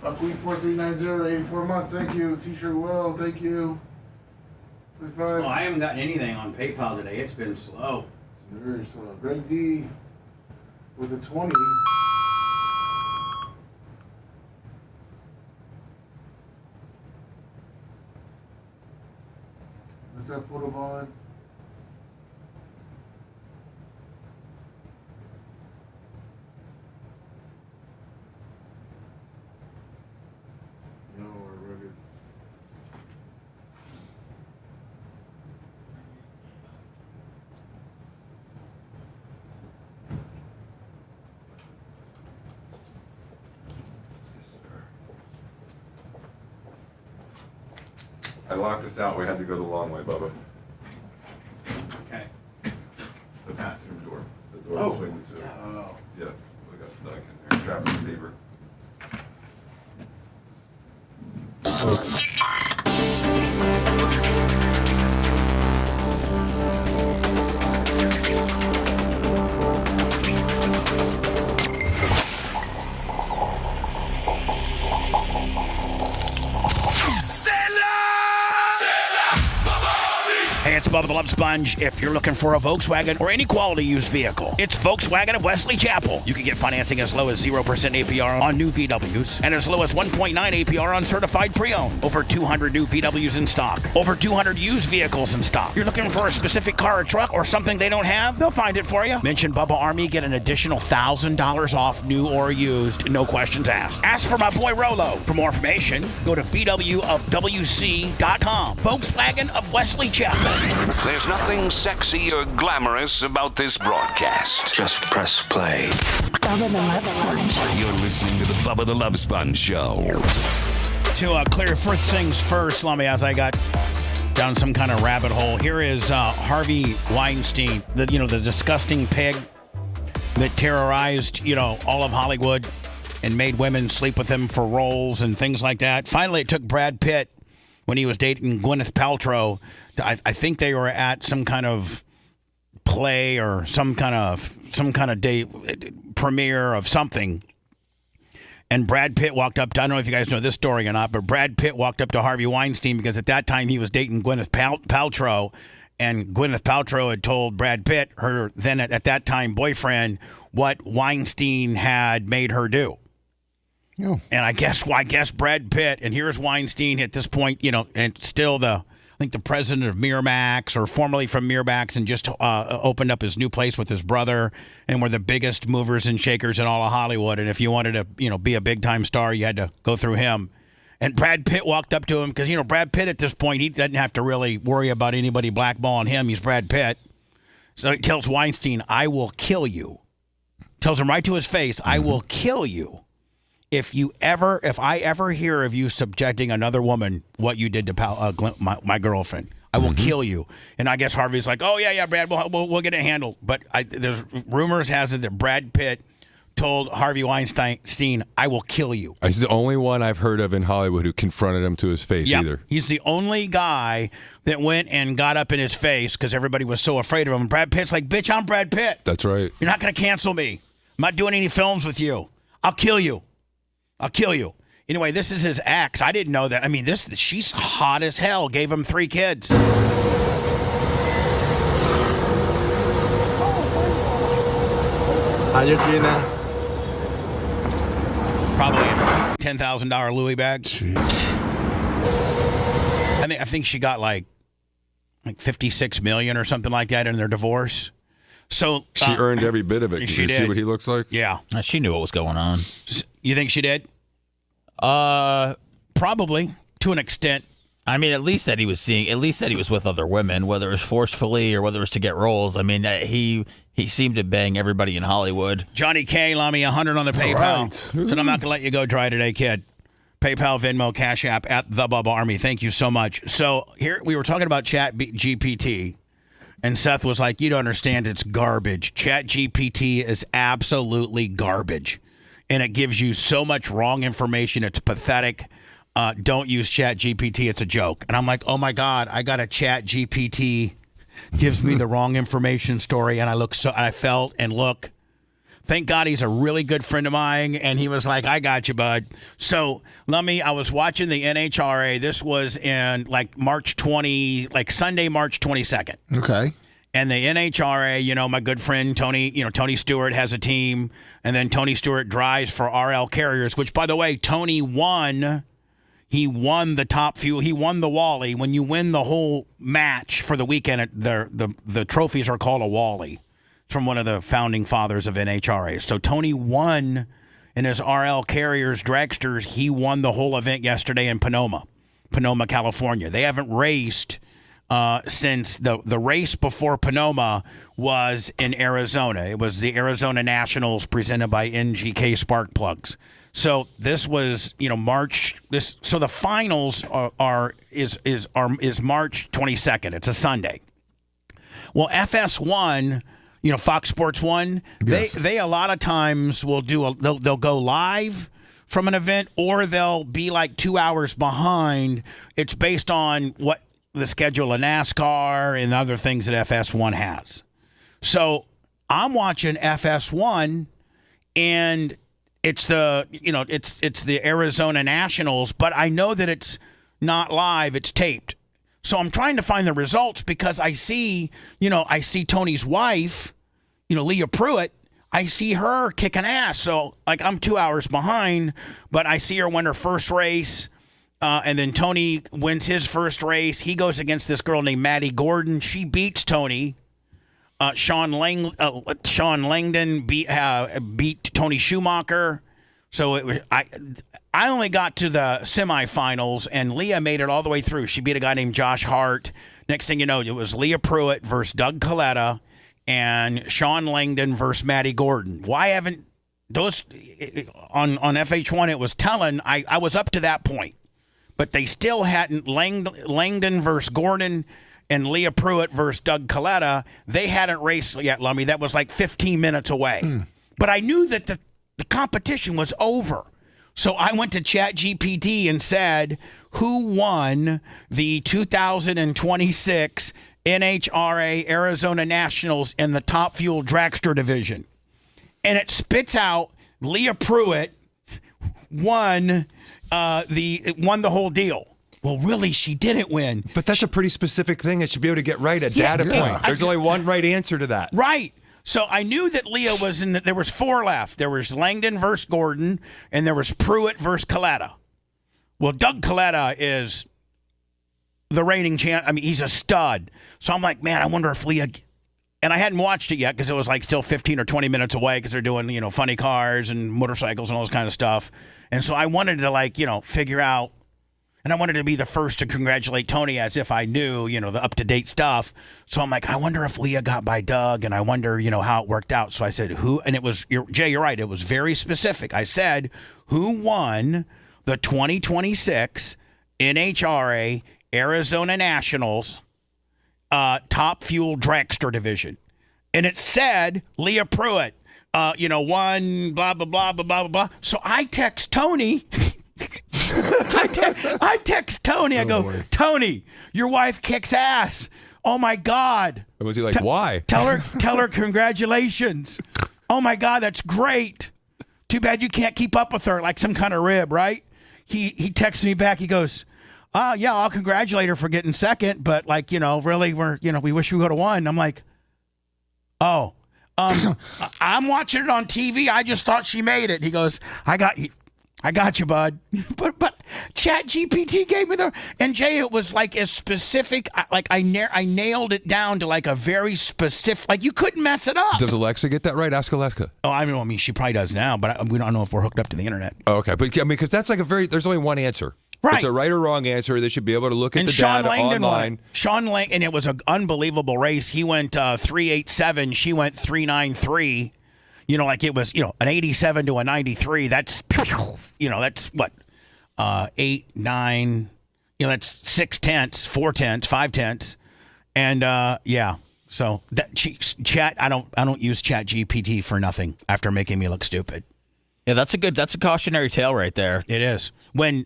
Buckwheat 4390, 84 months. Thank you. T-shirt Will. Thank you. 25. Well, I haven't gotten anything on PayPal today. It's been slow. It's very slow. Greg D with a 20. What's up, Puddlebaum? No, we're rugged. I locked us out. We had to go the long way, Bubba. Okay. The bathroom door. The door Oh. between the two. Oh. Yeah, we got stuck in there. Trapped in the beaver. Hey, it's Bubba the Love Sponge. If you're looking for a Volkswagen or any quality used vehicle, it's Volkswagen of Wesley Chapel. You can get financing as low as 0% APR on new VWs and as low as 1.9 APR on certified pre-owned. Over 200 new VWs in stock. Over 200 used vehicles in stock. You're looking for a specific car or truck or something they don't have? They'll find it for you. Mention Bubba Army, get an additional $1,000 off new or used. No questions asked. Ask for my boy Rolo. For more information, go to VWofWC.com. Volkswagen of Wesley Chapel. There's nothing sexy or glamorous about this broadcast. Just press play. Bubba the Love Sponge. You're listening to the Bubba the Love Sponge Show. To clear first things first, let me, as I got down some kind of rabbit hole, here is Harvey Weinstein, the disgusting pig that terrorized, all of Hollywood and made women sleep with him for roles and things like that. Finally, it took Brad Pitt when he was dating Gwyneth Paltrow. I think they were at some kind of play or some kind of day premiere of something. And Brad Pitt walked up to, I don't know if you guys know this story or not, but Brad Pitt walked up to Harvey Weinstein because at that time he was dating Gwyneth Paltrow, and Gwyneth Paltrow had told Brad Pitt, her then at that time boyfriend, what Weinstein had made her do. Oh. And I guess Brad Pitt, and here's Weinstein at this point, and still I think the president of Miramax, or formerly from Miramax, and just opened up his new place with his brother, and were the biggest movers and shakers in all of Hollywood. And if you wanted to, be a big time star, you had to go through him. And Brad Pitt walked up to him because, Brad Pitt at this point, he doesn't have to really worry about anybody blackballing him. He's Brad Pitt. So he tells Weinstein, "I will kill you." Tells him right to his face, "I will kill you if I ever hear of you subjecting another woman what you did to my girlfriend. I will kill you." And I guess Harvey's like, "Oh yeah, Brad, we'll get it handled." But there's rumors has it that Brad Pitt told Harvey Weinstein, "I will kill you." He's the only one I've heard of in Hollywood who confronted him to his face either. He's the only guy that went and got up in his face because everybody was so afraid of him. And Brad Pitt's like, "Bitch, I'm Brad Pitt. That's right. You're not going to cancel me. I'm not doing any films with you. I'll kill you. I'll kill you." Anyway, this is his ex. I didn't know that. I mean, she's hot as hell. Gave him 3 kids. How you feeling? Probably a $10,000 Louis bag. Jeez. I think she got like $56 million or something like that in their divorce. So she earned every bit of it. Did you see what he looks like? Yeah. She knew what was going on. You think she did? Probably to an extent. I mean, at least that he was with other women, whether it was forcefully or whether it was to get roles. I mean, he seemed to bang everybody in Hollywood. Johnny K, Lamy, 100 on the PayPal. Right. So I'm not going to let you go dry today, kid. PayPal, Venmo, Cash App at the Bubba Army. Thank you so much. So here we were talking about Chat GPT, and Seth was like, "You don't understand. It's garbage. Chat GPT is absolutely garbage, and it gives you so much wrong information. It's pathetic. Don't use Chat GPT. It's a joke." And I'm like, "Oh my God, I got a Chat GPT gives me the wrong information story," and I felt and look Thank God he's a really good friend of mine, and he was like, I got you, bud. So, I was watching the NHRA. This was in March 20, Sunday, March 22nd. Okay. And the NHRA, my good friend Tony, Tony Stewart has a team, and then Tony Stewart drives for RL Carriers, which, by the way, Tony won. He won the top fuel. He won the Wally. When you win the whole match for the weekend, the trophies are called a Wally. From one of the founding fathers of NHRA. So Tony won in his RL Carriers Dragsters. He won the whole event yesterday in Sonoma, California. They haven't raced since the race before Sonoma was in Arizona. It was the Arizona Nationals presented by NGK Spark Plugs. So this was, March. So the finals is March 22nd. It's a Sunday. Well, FS1. Fox Sports 1, yes. They a lot of times will they'll go live from an event, or they'll be 2 hours behind. It's based on what the schedule of NASCAR and other things that FS1 has. So I'm watching FS1, and it's the Arizona Nationals, but I know that it's not live, it's taped. So I'm trying to find the results because I see Tony's wife, Leah Pruitt, I see her kicking ass. So, I'm 2 hours behind, but I see her win her first race, and then Tony wins his first race. He goes against this girl named Maddie Gordon. She beats Tony. Sean Langdon beat Tony Schumacher. So it was I only got to the semifinals, and Leah made it all the way through. She beat a guy named Josh Hart. Next thing you know, it was Leah Pruitt versus Doug Coletta and Sean Langdon versus Maddie Gordon. Why haven't those on FH1? It was telling I was up to that point, but they still hadn't Langdon versus Gordon and Leah Pruitt versus Doug Coletta. They hadn't raced yet, Lummy. That was 15 minutes away. But I knew that the competition was over. So I went to ChatGPT and said, who won the 2026 NHRA Arizona Nationals in the Top Fuel Dragster division? And it spits out Leah Pruitt won the whole deal. Well, really, she didn't win. But that's a pretty specific thing. It should be able to get right, a data point. There's only one right answer to that. Right. So I knew that Leah was in there was four left. There was Langdon versus Gordon, and there was Pruitt versus Coletta. Well, Doug Coletta is the reigning champ. I mean, he's a stud. So I'm like, man, I wonder if Leah... And I hadn't watched it yet because it was still 15 or 20 minutes away because they're doing, funny cars and motorcycles and all this kind of stuff. And so I wanted to, figure out... And I wanted to be the first to congratulate Tony as if I knew, the up-to-date stuff. So I'm like, I wonder if Leah got by Doug, and I wonder, how it worked out. So I said, who? And it was, Jay, you're right. It was very specific. I said, who won the 2026 NHRA Arizona Nationals Top Fuel Dragster Division? And it said Leah Pruitt, won, blah, blah, blah, blah, blah, blah. So I text Tony... I text Tony. I go, Lord. Tony, your wife kicks ass. Oh my God. And was he like, why? Tell her congratulations. Oh my God, that's great. Too bad you can't keep up with her like some kind of rib, right? He texts me back. He goes, yeah, I'll congratulate her for getting second, but really, we wish we would have won. I'm like, oh, I'm watching it on TV. I just thought she made it. He goes, I got you, bud. But ChatGPT gave me and Jay, it was as specific. I nailed it down to a very specific. You couldn't mess it up. Does Alexa get that right? Ask Alexa. Oh, I mean, she probably does now, but we don't know if we're hooked up to the internet. Oh, okay, but because that's there's only one answer. Right. It's a right or wrong answer. They should be able to look at the data online. Sean Langdon, and it was an unbelievable race. He went 3.87. She went 3.93. It was, an 87 to a 93. That's, that's what, 8, 9, that's 6 tenths, 4 tenths, 5 tenths. And, yeah. So that chat, I don't use ChatGPT for nothing after making me look stupid. Yeah, that's a cautionary tale right there. It is. When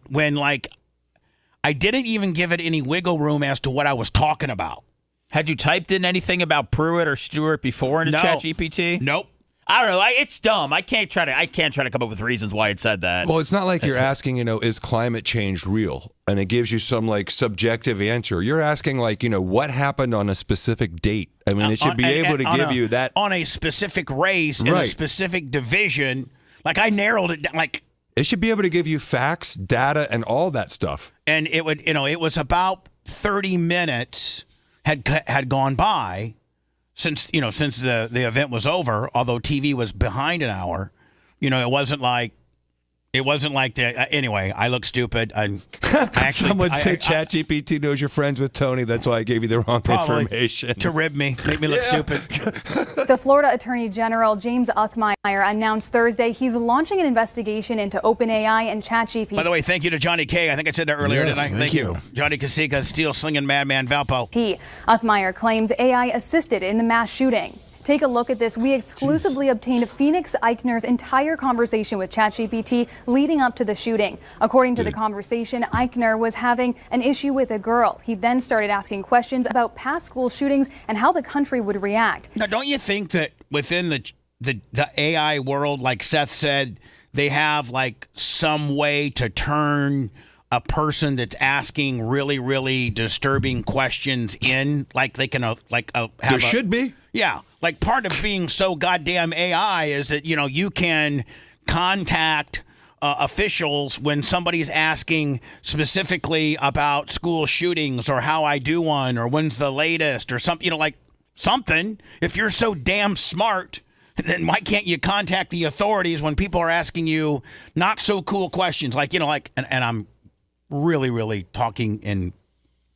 I didn't even give it any wiggle room as to what I was talking about. Had you typed in anything about Pruitt or Stewart before into ChatGPT? Nope. I don't know. It's dumb. I can't try to come up with reasons why it said that. Well, it's not like you're asking, is climate change real? And it gives you some subjective answer. You're asking what happened on a specific date. I mean, it should be able to give you that on a specific race in a specific division. I narrowed it down. It should be able to give you facts, data, and all that stuff. And it would, it was about 30 minutes had gone by since the event was over. Although TV was behind an hour, it wasn't like that. Anyway, I look stupid. Someone say ChatGPT knows you're friends with Tony. That's why I gave you the wrong information. To rib me, make me look stupid. The Florida Attorney General, James Othmeyer, announced Thursday he's launching an investigation into OpenAI and ChatGPT. By the way, thank you to Johnny K. I think I said that earlier tonight. Thank you. Johnny Kasika, steel slinging madman Valpo. Othmeyer claims AI assisted in the mass shooting. Take a look at this. We exclusively obtained Phoenix Eichner's entire conversation with ChatGPT leading up to the shooting. According to the conversation, Eichner was having an issue with a girl. He then started asking questions about past school shootings and how the country would react. Now, don't you think that within the AI world, like Seth said, they have some way to turn a person that's asking really, really disturbing questions in, they can have there should be. Yeah, part of being so goddamn AI is that you can contact officials when somebody's asking specifically about school shootings or how I do one or when's the latest or something. Something. If you're so damn smart, then why can't you contact the authorities when people are asking you not so cool questions? And I'm really, really talking in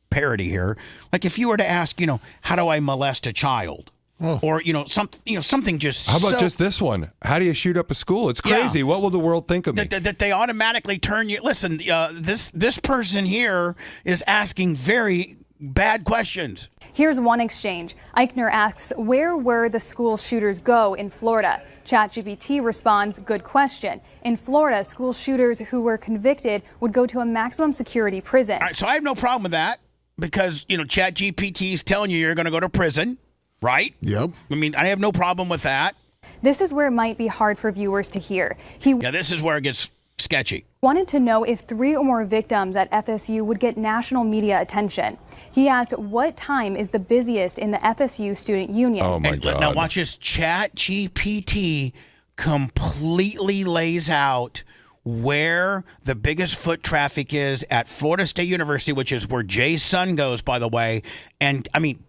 parody here. If you were to ask, how do I molest a child? Or something just. How about just this one? How do you shoot up a school? It's crazy. What will the world think of me? That they automatically turn you. Listen, this person here is asking very bad questions. Here's one exchange. Eichner asks, where were the school shooters go in Florida? ChatGPT responds, good question. In Florida, school shooters who were convicted would go to a maximum security prison. All right, so I have no problem with that because, ChatGPT is telling you're going to go to prison, right? Yep. I mean, I have no problem with that. This is where it might be hard for viewers to hear. This is where it gets sketchy. Wanted to know if 3 or more victims at FSU would get national media attention. He asked what time is the busiest in the FSU student union. Oh my God. Now watch this. ChatGPT completely lays out where the biggest foot traffic is at Florida State University, which is where Jay's son goes, by the way. And I mean,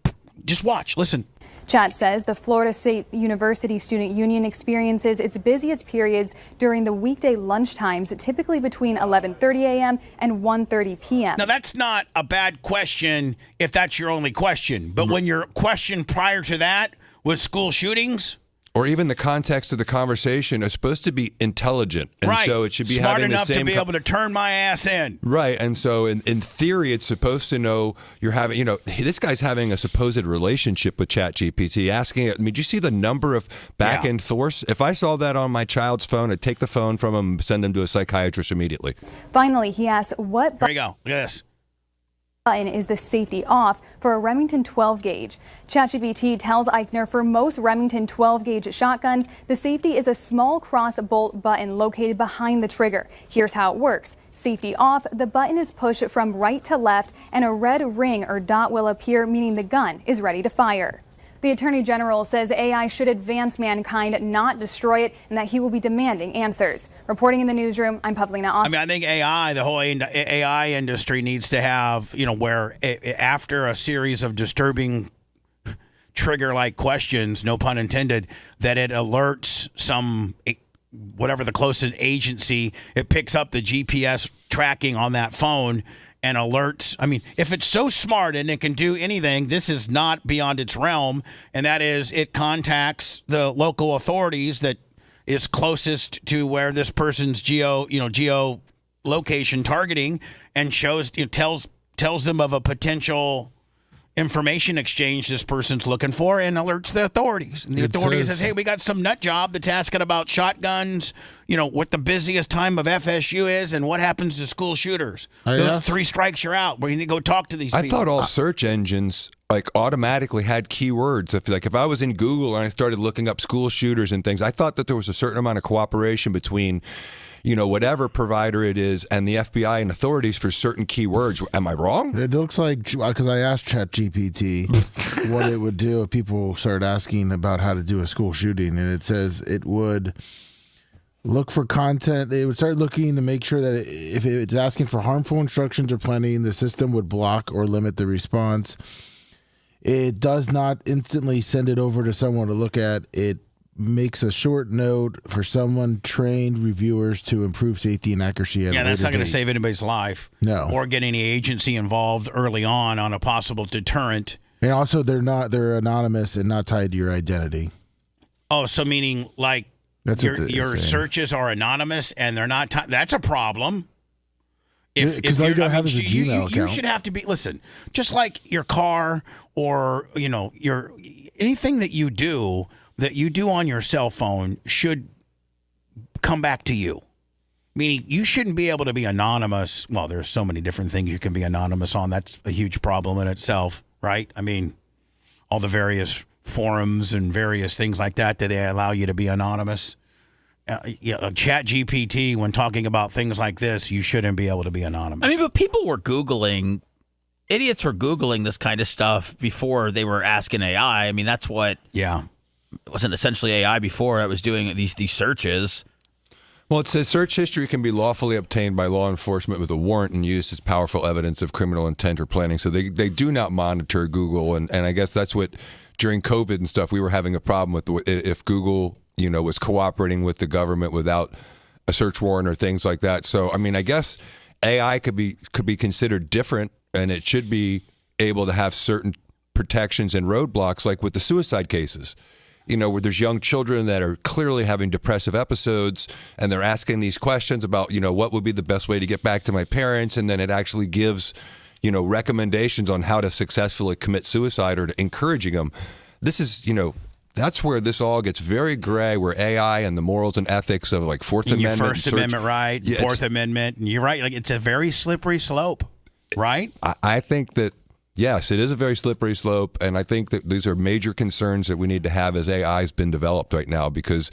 just watch, listen. Chat says the Florida State University Student Union experiences its busiest periods during the weekday lunchtimes, typically between 11:30 a.m. and 1:30 p.m. Now, that's not a bad question if that's your only question. But when your question prior to that was school shootings, or even the context of the conversation is supposed to be intelligent. And right. so it should be smart having enough the same to be able to turn my ass in. Right. And so in theory, it's supposed to know you're having, this guy's having a supposed relationship with ChatGPT, asking it. I mean, do you see the number of back-end source? If I saw that on my child's phone, I'd take the phone from him, send him to a psychiatrist immediately. Finally, he asks what There you go. Look at this. button is the safety off for a Remington 12 gauge. ChatGPT tells Eichner for most Remington 12 gauge shotguns, the safety is a small cross bolt button located behind the trigger. Here's how it works. Safety off, the button is pushed from right to left and a red ring or dot will appear, meaning the gun is ready to fire. The Attorney General says AI should advance mankind, not destroy it, and that he will be demanding answers. Reporting in the newsroom, I'm Pavlina Austin. I think AI, the whole AI industry needs to have, where after a series of disturbing trigger-like questions, no pun intended, that it alerts whatever the closest agency, it picks up the GPS tracking on that phone and alerts. I mean, if it's so smart and it can do anything, this is not beyond its realm, and that is it contacts the local authorities that is closest to where this person's geo location targeting, and tells them of a potential information exchange this person's looking for and alerts the authorities. And the authority says, hey, we got some nut job that's asking about shotguns, what the busiest time of FSU is and what happens to school shooters. Those 3 strikes, you're out. We need to go talk to these people. I thought all search engines automatically had keywords. If I was in Google and I started looking up school shooters and things, I thought that there was a certain amount of cooperation between whatever provider it is and the FBI and authorities for certain keywords. Am I wrong? It looks like, because I asked ChatGPT what it would do if people started asking about how to do a school shooting, and it says it would look for content. They would start looking to make sure that if it's asking for harmful instructions or planning, the system would block or limit the response. It does not instantly send it over to someone to look at. It makes a short note for someone trained reviewers to improve safety and accuracy. That's not going to save anybody's life. No. Or get any agency involved early on a possible deterrent. And also, they're anonymous and not tied to your identity. Oh, so meaning that's your searches are anonymous and they're not that's a problem. Because all you gotta have is a Gmail account. You should have to be, listen, just like your car or your anything that you do on your cell phone should come back to you. Meaning you shouldn't be able to be anonymous. Well, there's so many different things you can be anonymous on. That's a huge problem in itself, right? I mean, all the various forums and various things like that they allow you to be anonymous. Chat GPT, when talking about things like this, you shouldn't be able to be anonymous. I mean, but people were Googling, idiots were Googling this kind of stuff before they were asking AI. I mean, that's what... Yeah. It wasn't essentially AI before. It was doing these searches. Well, it says search history can be lawfully obtained by law enforcement with a warrant and used as powerful evidence of criminal intent or planning. So they do not monitor Google. And I guess that's what, during COVID and stuff, we were having a problem with if Google, was cooperating with the government without a search warrant or things like that. So, I mean, I guess AI could be considered different, and it should be able to have certain protections and roadblocks, like with the suicide cases. Where there's young children that are clearly having depressive episodes and they're asking these questions about, what would be the best way to get back to my parents? And then it actually gives, recommendations on how to successfully commit suicide or to encouraging them. This is, that's where this all gets very gray, where AI and the morals and ethics of Fourth Amendment. First Amendment, right? Yeah, Fourth Amendment. And you're right. It's a very slippery slope, right? I think that, yes, it is a very slippery slope, and I think that these are major concerns that we need to have as AI has been developed right now, because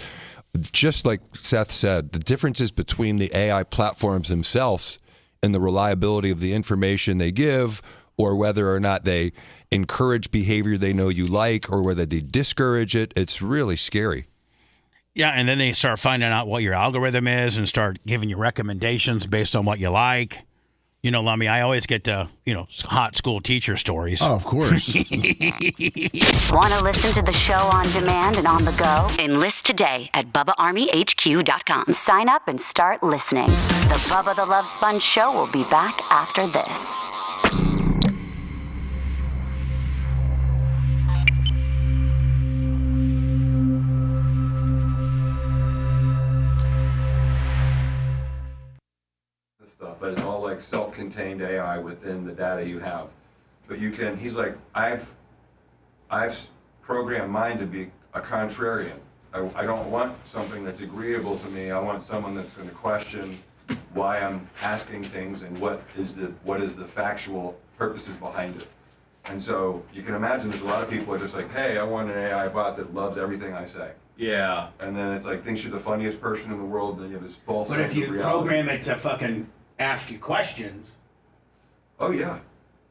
just like Seth said, the differences between the AI platforms themselves and the reliability of the information they give, or whether or not they encourage behavior they know you like, or whether they discourage it, it's really scary. Yeah, and then they start finding out what your algorithm is and start giving you recommendations based on what you like. Lummy, I always get to, hot school teacher stories. Oh, of course. Want to listen to the show on demand and on the go? Enlist today at BubbaArmyHQ.com. Sign up and start listening. The Bubba the Love Sponge Show will be back after this. But it's all self-contained AI within the data you have. But he's like, I've programmed mine to be a contrarian. I don't want something that's agreeable to me. I want someone that's going to question why I'm asking things and what is the factual purposes behind it. And so you can imagine there's a lot of people are just like, hey, I want an AI bot that loves everything I say. Yeah. And then it's thinks you're the funniest person in the world, then you have this false sense But if you of reality. program it to fucking ask you questions. Oh, yeah.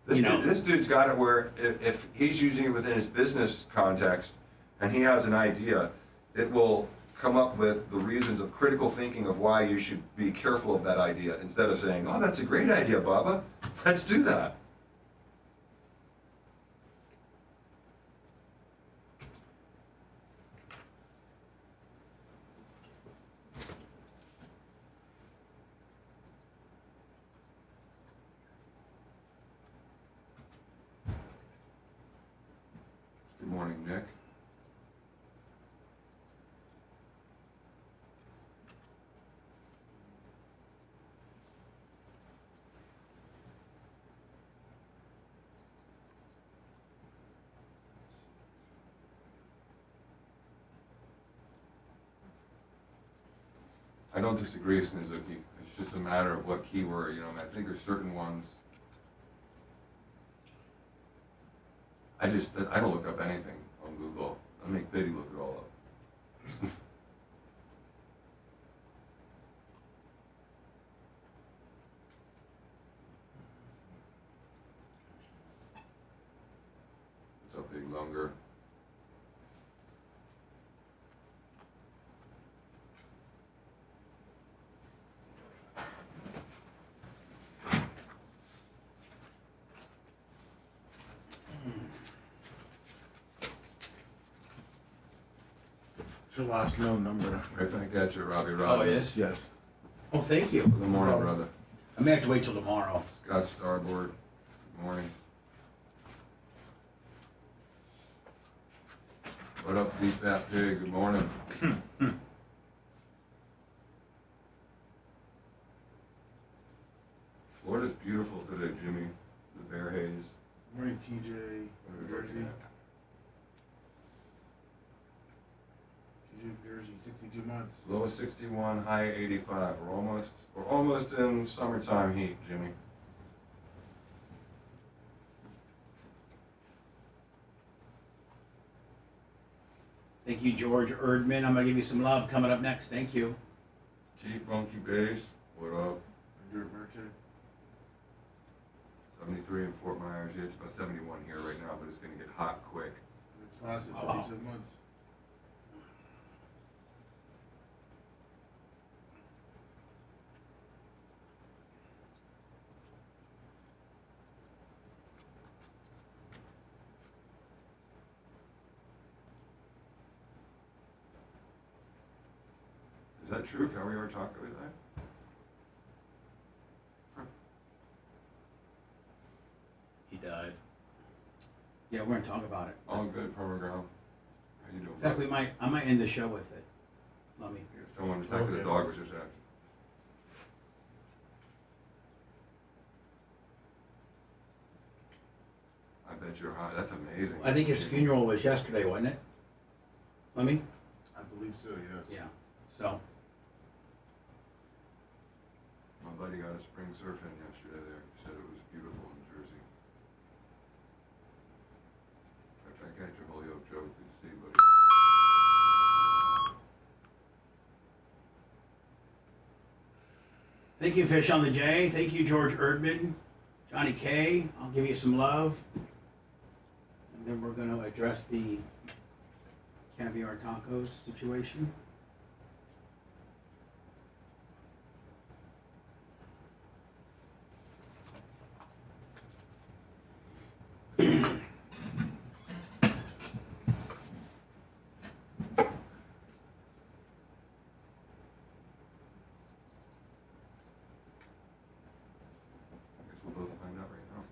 This dude's got it where if he's using it within his business context and he has an idea, it will come up with the reasons of critical thinking of why you should be careful of that idea, instead of saying, oh, that's a great idea, Bubba. Let's do that. Good morning, Nick. I don't disagree, Snizuki. It's just a matter of what keyword, I think there's certain ones. I don't look up anything on Google. I make Biddy look it all up. What's up, Big Longer? It's your last known number. Right back at you, Robbie. Oh, it is? Yes. Oh, thank you. Good morning, brother. I may have to wait till tomorrow. Scott Starboard. Good morning. What up, deep fat pig? Good morning. Florida's beautiful today, Jimmy. The Bear Haze. Morning, TJ. New Jersey. TJ, New Jersey, 62 months. Low of 61, high 85. We're almost in summertime heat, Jimmy. Thank you, George Erdman. I'm going to give you some love coming up next. Thank you. Chief Funky Bass. What up? Dirt Merchant. 73 in Fort Myers. Yeah, it's about 71 here right now, but it's going to get hot quick. It's fast at 57 months. Is that true? Caviar Taco is that? He died. Yeah, we're going to talk about it. All good, Permaground. How you doing? In fact, I might end the show with it. Let me. Someone attacked the dog was just after. I bet you're high. That's amazing. I think his funeral was yesterday, wasn't it? Let me. I believe so, yes. Yeah. So. My buddy got a spring surf in yesterday there. He said it was beautiful in Jersey. Right back at you, Holyoke Joe. Good to see you, buddy. Thank you, Fish on the J. Thank you, George Erdman. Johnny K. I'll give you some love. And then we're going to address the caviar tacos situation. We'll both find out right now.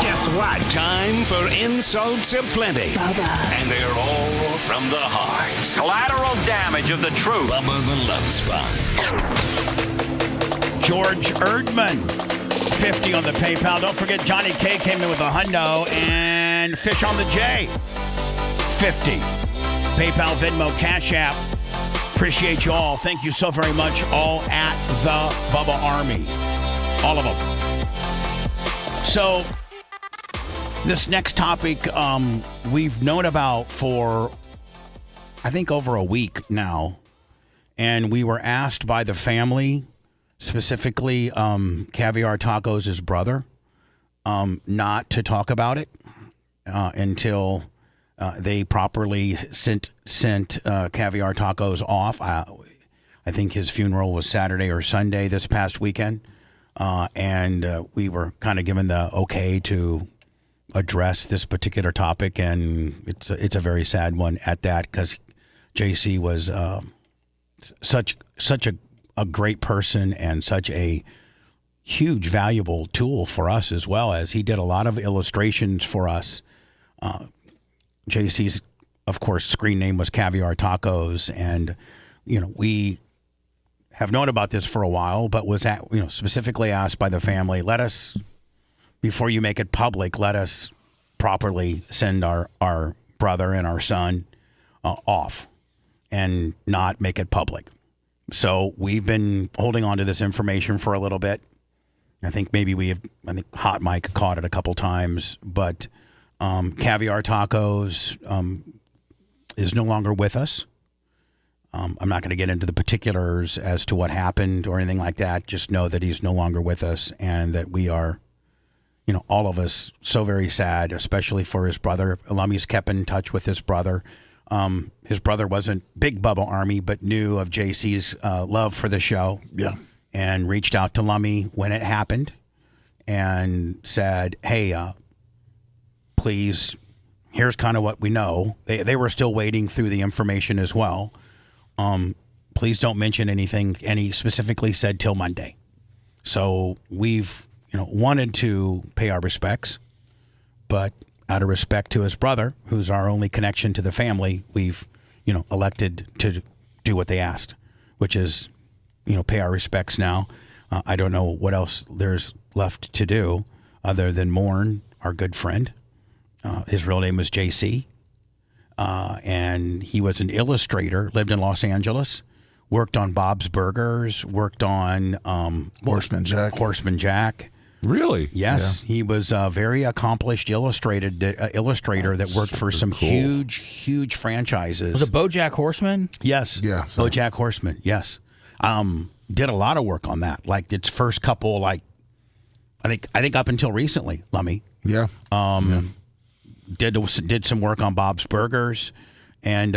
Guess what? Time for insults aplenty. Bubba. And they're all from the heart. Collateral damage of the truth. Bubba the Love Sponge. George Erdman, 50 on the PayPal. Don't forget Johnny K came in with a hundo, and Fish on the J, 50. PayPal, Venmo, Cash App. Appreciate you all. Thank you so very much. All at the Bubba Army. All of them. So, this next topic we've known about for, I think, over a week now. And we were asked by the family, specifically Caviar Tacos' brother, not to talk about it until they properly sent Caviar Tacos off. I think his funeral was Saturday or Sunday this past weekend. And we were kind of given the okay to address this particular topic, and it's a very sad one at that, because JC was such a great person and such a huge valuable tool for us, as well as he did a lot of illustrations for us. JC's, of course, screen name was Caviar Tacos, and we have known about this for a while, but was specifically asked by the family, before you make it public, let us properly send our brother and our son off and not make it public. So we've been holding on to this information for a little bit. I think Hot Mike caught it a couple times, but Caviar Tacos is no longer with us. I'm not going to get into the particulars as to what happened or anything like that. Just know that he's no longer with us, and that we are, all of us, so very sad, especially for his brother. Lummy's kept in touch with his brother. His brother wasn't big Bubba Army, but knew of JC's love for the show. Yeah. And reached out to Lummy when it happened and said, hey, please, here's kind of what we know. They were still waiting through the information as well. Please don't mention anything. And he specifically said till Monday. So we've, wanted to pay our respects, but out of respect to his brother, who's our only connection to the family, we've, elected to do what they asked, which is, pay our respects now. I don't know what else there's left to do other than mourn our good friend. His real name was JC. And he was an illustrator, lived in Los Angeles, worked on Bob's Burgers, worked on Horseman Jack. Really? Yes. Yeah. He was a very accomplished illustrator that worked for some huge franchises. Was it BoJack Horseman? Yes. Yeah. BoJack Horseman, yes. Did a lot of work on that. Like its first couple, I think up until recently, Lummy. Yeah. Did some work on Bob's Burgers, and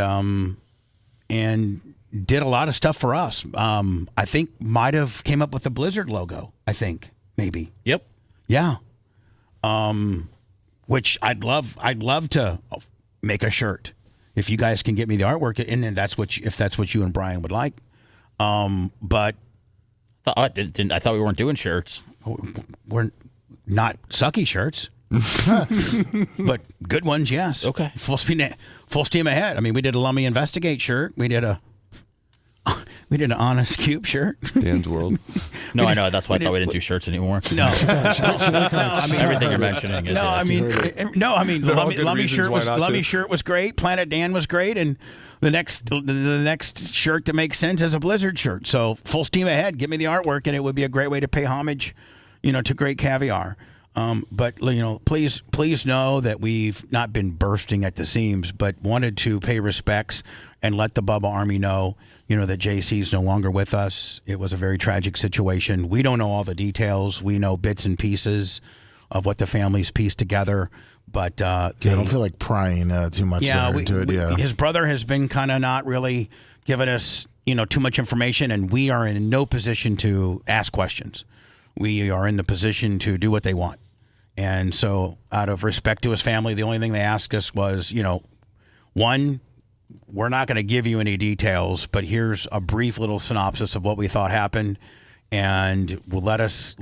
did a lot of stuff for us. I think might have came up with the Blizzard logo. I think maybe. Yep. Yeah. Which I'd love to make a shirt if you guys can get me the artwork, and if that's what you and Brian would like. But I thought we weren't doing shirts. We're not sucky shirts. But good ones, yes. Okay. Full steam ahead. I mean, we did a Lummy Investigate shirt. We did an Honest Cube shirt. Dan's World. No, I know. That's why I thought we didn't do shirts anymore. No. Everything you're mentioning is. The Lummy shirt was great. Planet Dan was great, and the next shirt that makes sense is a Blizzard shirt. So full steam ahead. Give me the artwork, and it would be a great way to pay homage, to great Caviar. But please know that we've not been bursting at the seams, but wanted to pay respects and let the Bubba Army know, that JC's no longer with us. It was a very tragic situation. We don't know all the details. We know bits and pieces of what the families pieced together, but I don't feel like prying too much into it. Yeah, his brother has been kind of not really giving us, too much information, and we are in no position to ask questions. We are in the position to do what they want. And so out of respect to his family, the only thing they asked us was, one, we're not going to give you any details, but here's a brief little synopsis of what we thought happened, and let us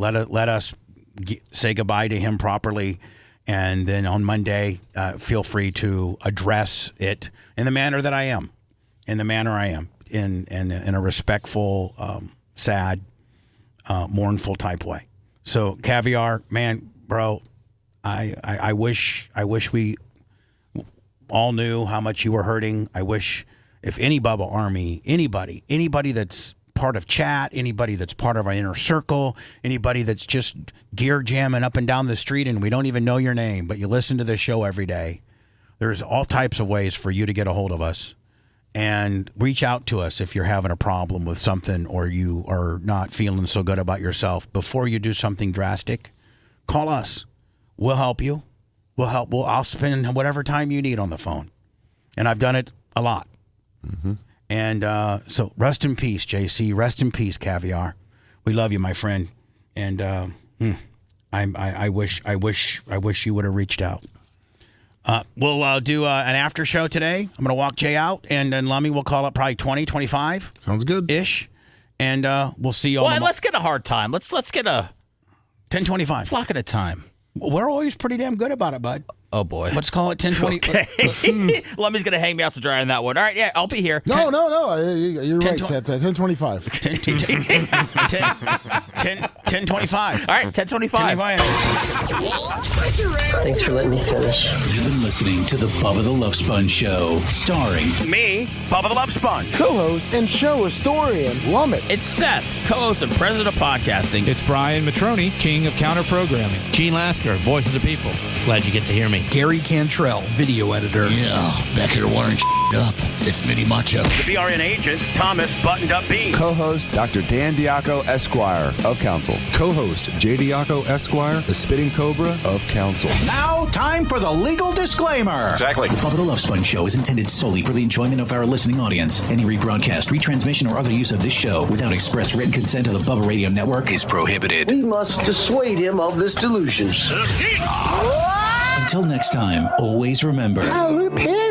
say goodbye to him properly. And then on Monday, feel free to address it in the manner that I am, in a respectful, sad, mournful type way. So Caviar, man, bro, I wish we all knew how much you were hurting. I wish if any Bubba Army, anybody that's part of chat, anybody that's part of our inner circle, anybody that's just gear jamming up and down the street and we don't even know your name, but you listen to this show every day, there's all types of ways for you to get a hold of us. And reach out to us if you're having a problem with something or you are not feeling so good about yourself. Before you do something drastic, call us. We'll help you. I'll spend whatever time you need on the phone. And I've done it a lot. Mm-hmm. And so rest in peace, JC. Rest in peace, Caviar. We love you, my friend. And I wish you would have reached out. We'll do an after show today. I'm going to walk Jay out, and then Lummy will call up probably 20, 25. Sounds good. Ish. And we'll see you all. Well, let's get a hard time. Let's get a 10:25. Let's lock it a time. We're always pretty damn good about it, bud. Oh, boy. Let's call it 10:20. Okay. Lummy's going to hang me out to dry on that one. All right, yeah, I'll be here. No. You're right, Seth. 10:25. 10:25. All right, 10:25. Thanks for letting me finish. You've been listening to the Bubba the Love Sponge Show, starring me, Bubba the Love Sponge, co-host and show historian, Lummit. It's Seth, co-host and president of podcasting. It's Brian Matroni, king of counter programming. Gene Lasker, voice of the people. Glad you get to hear me. Gary Cantrell, video editor. Yeah, back here wiring up. It's Mini Macho. The BRN agent, Thomas Buttoned Up B. Co-host, Dr. Dan Diaco, Esquire, of Council. Co-host, J. Diaco, Esquire, the Spitting Cobra of Council. Now, time for the legal disclaimer. Exactly. The Bubba the Love Sponge Show is intended solely for the enjoyment of our listening audience. Any rebroadcast, retransmission, or other use of this show without express written consent of the Bubba Radio Network is prohibited. We must dissuade him of this delusion. Until next time, always remember. I'll repent.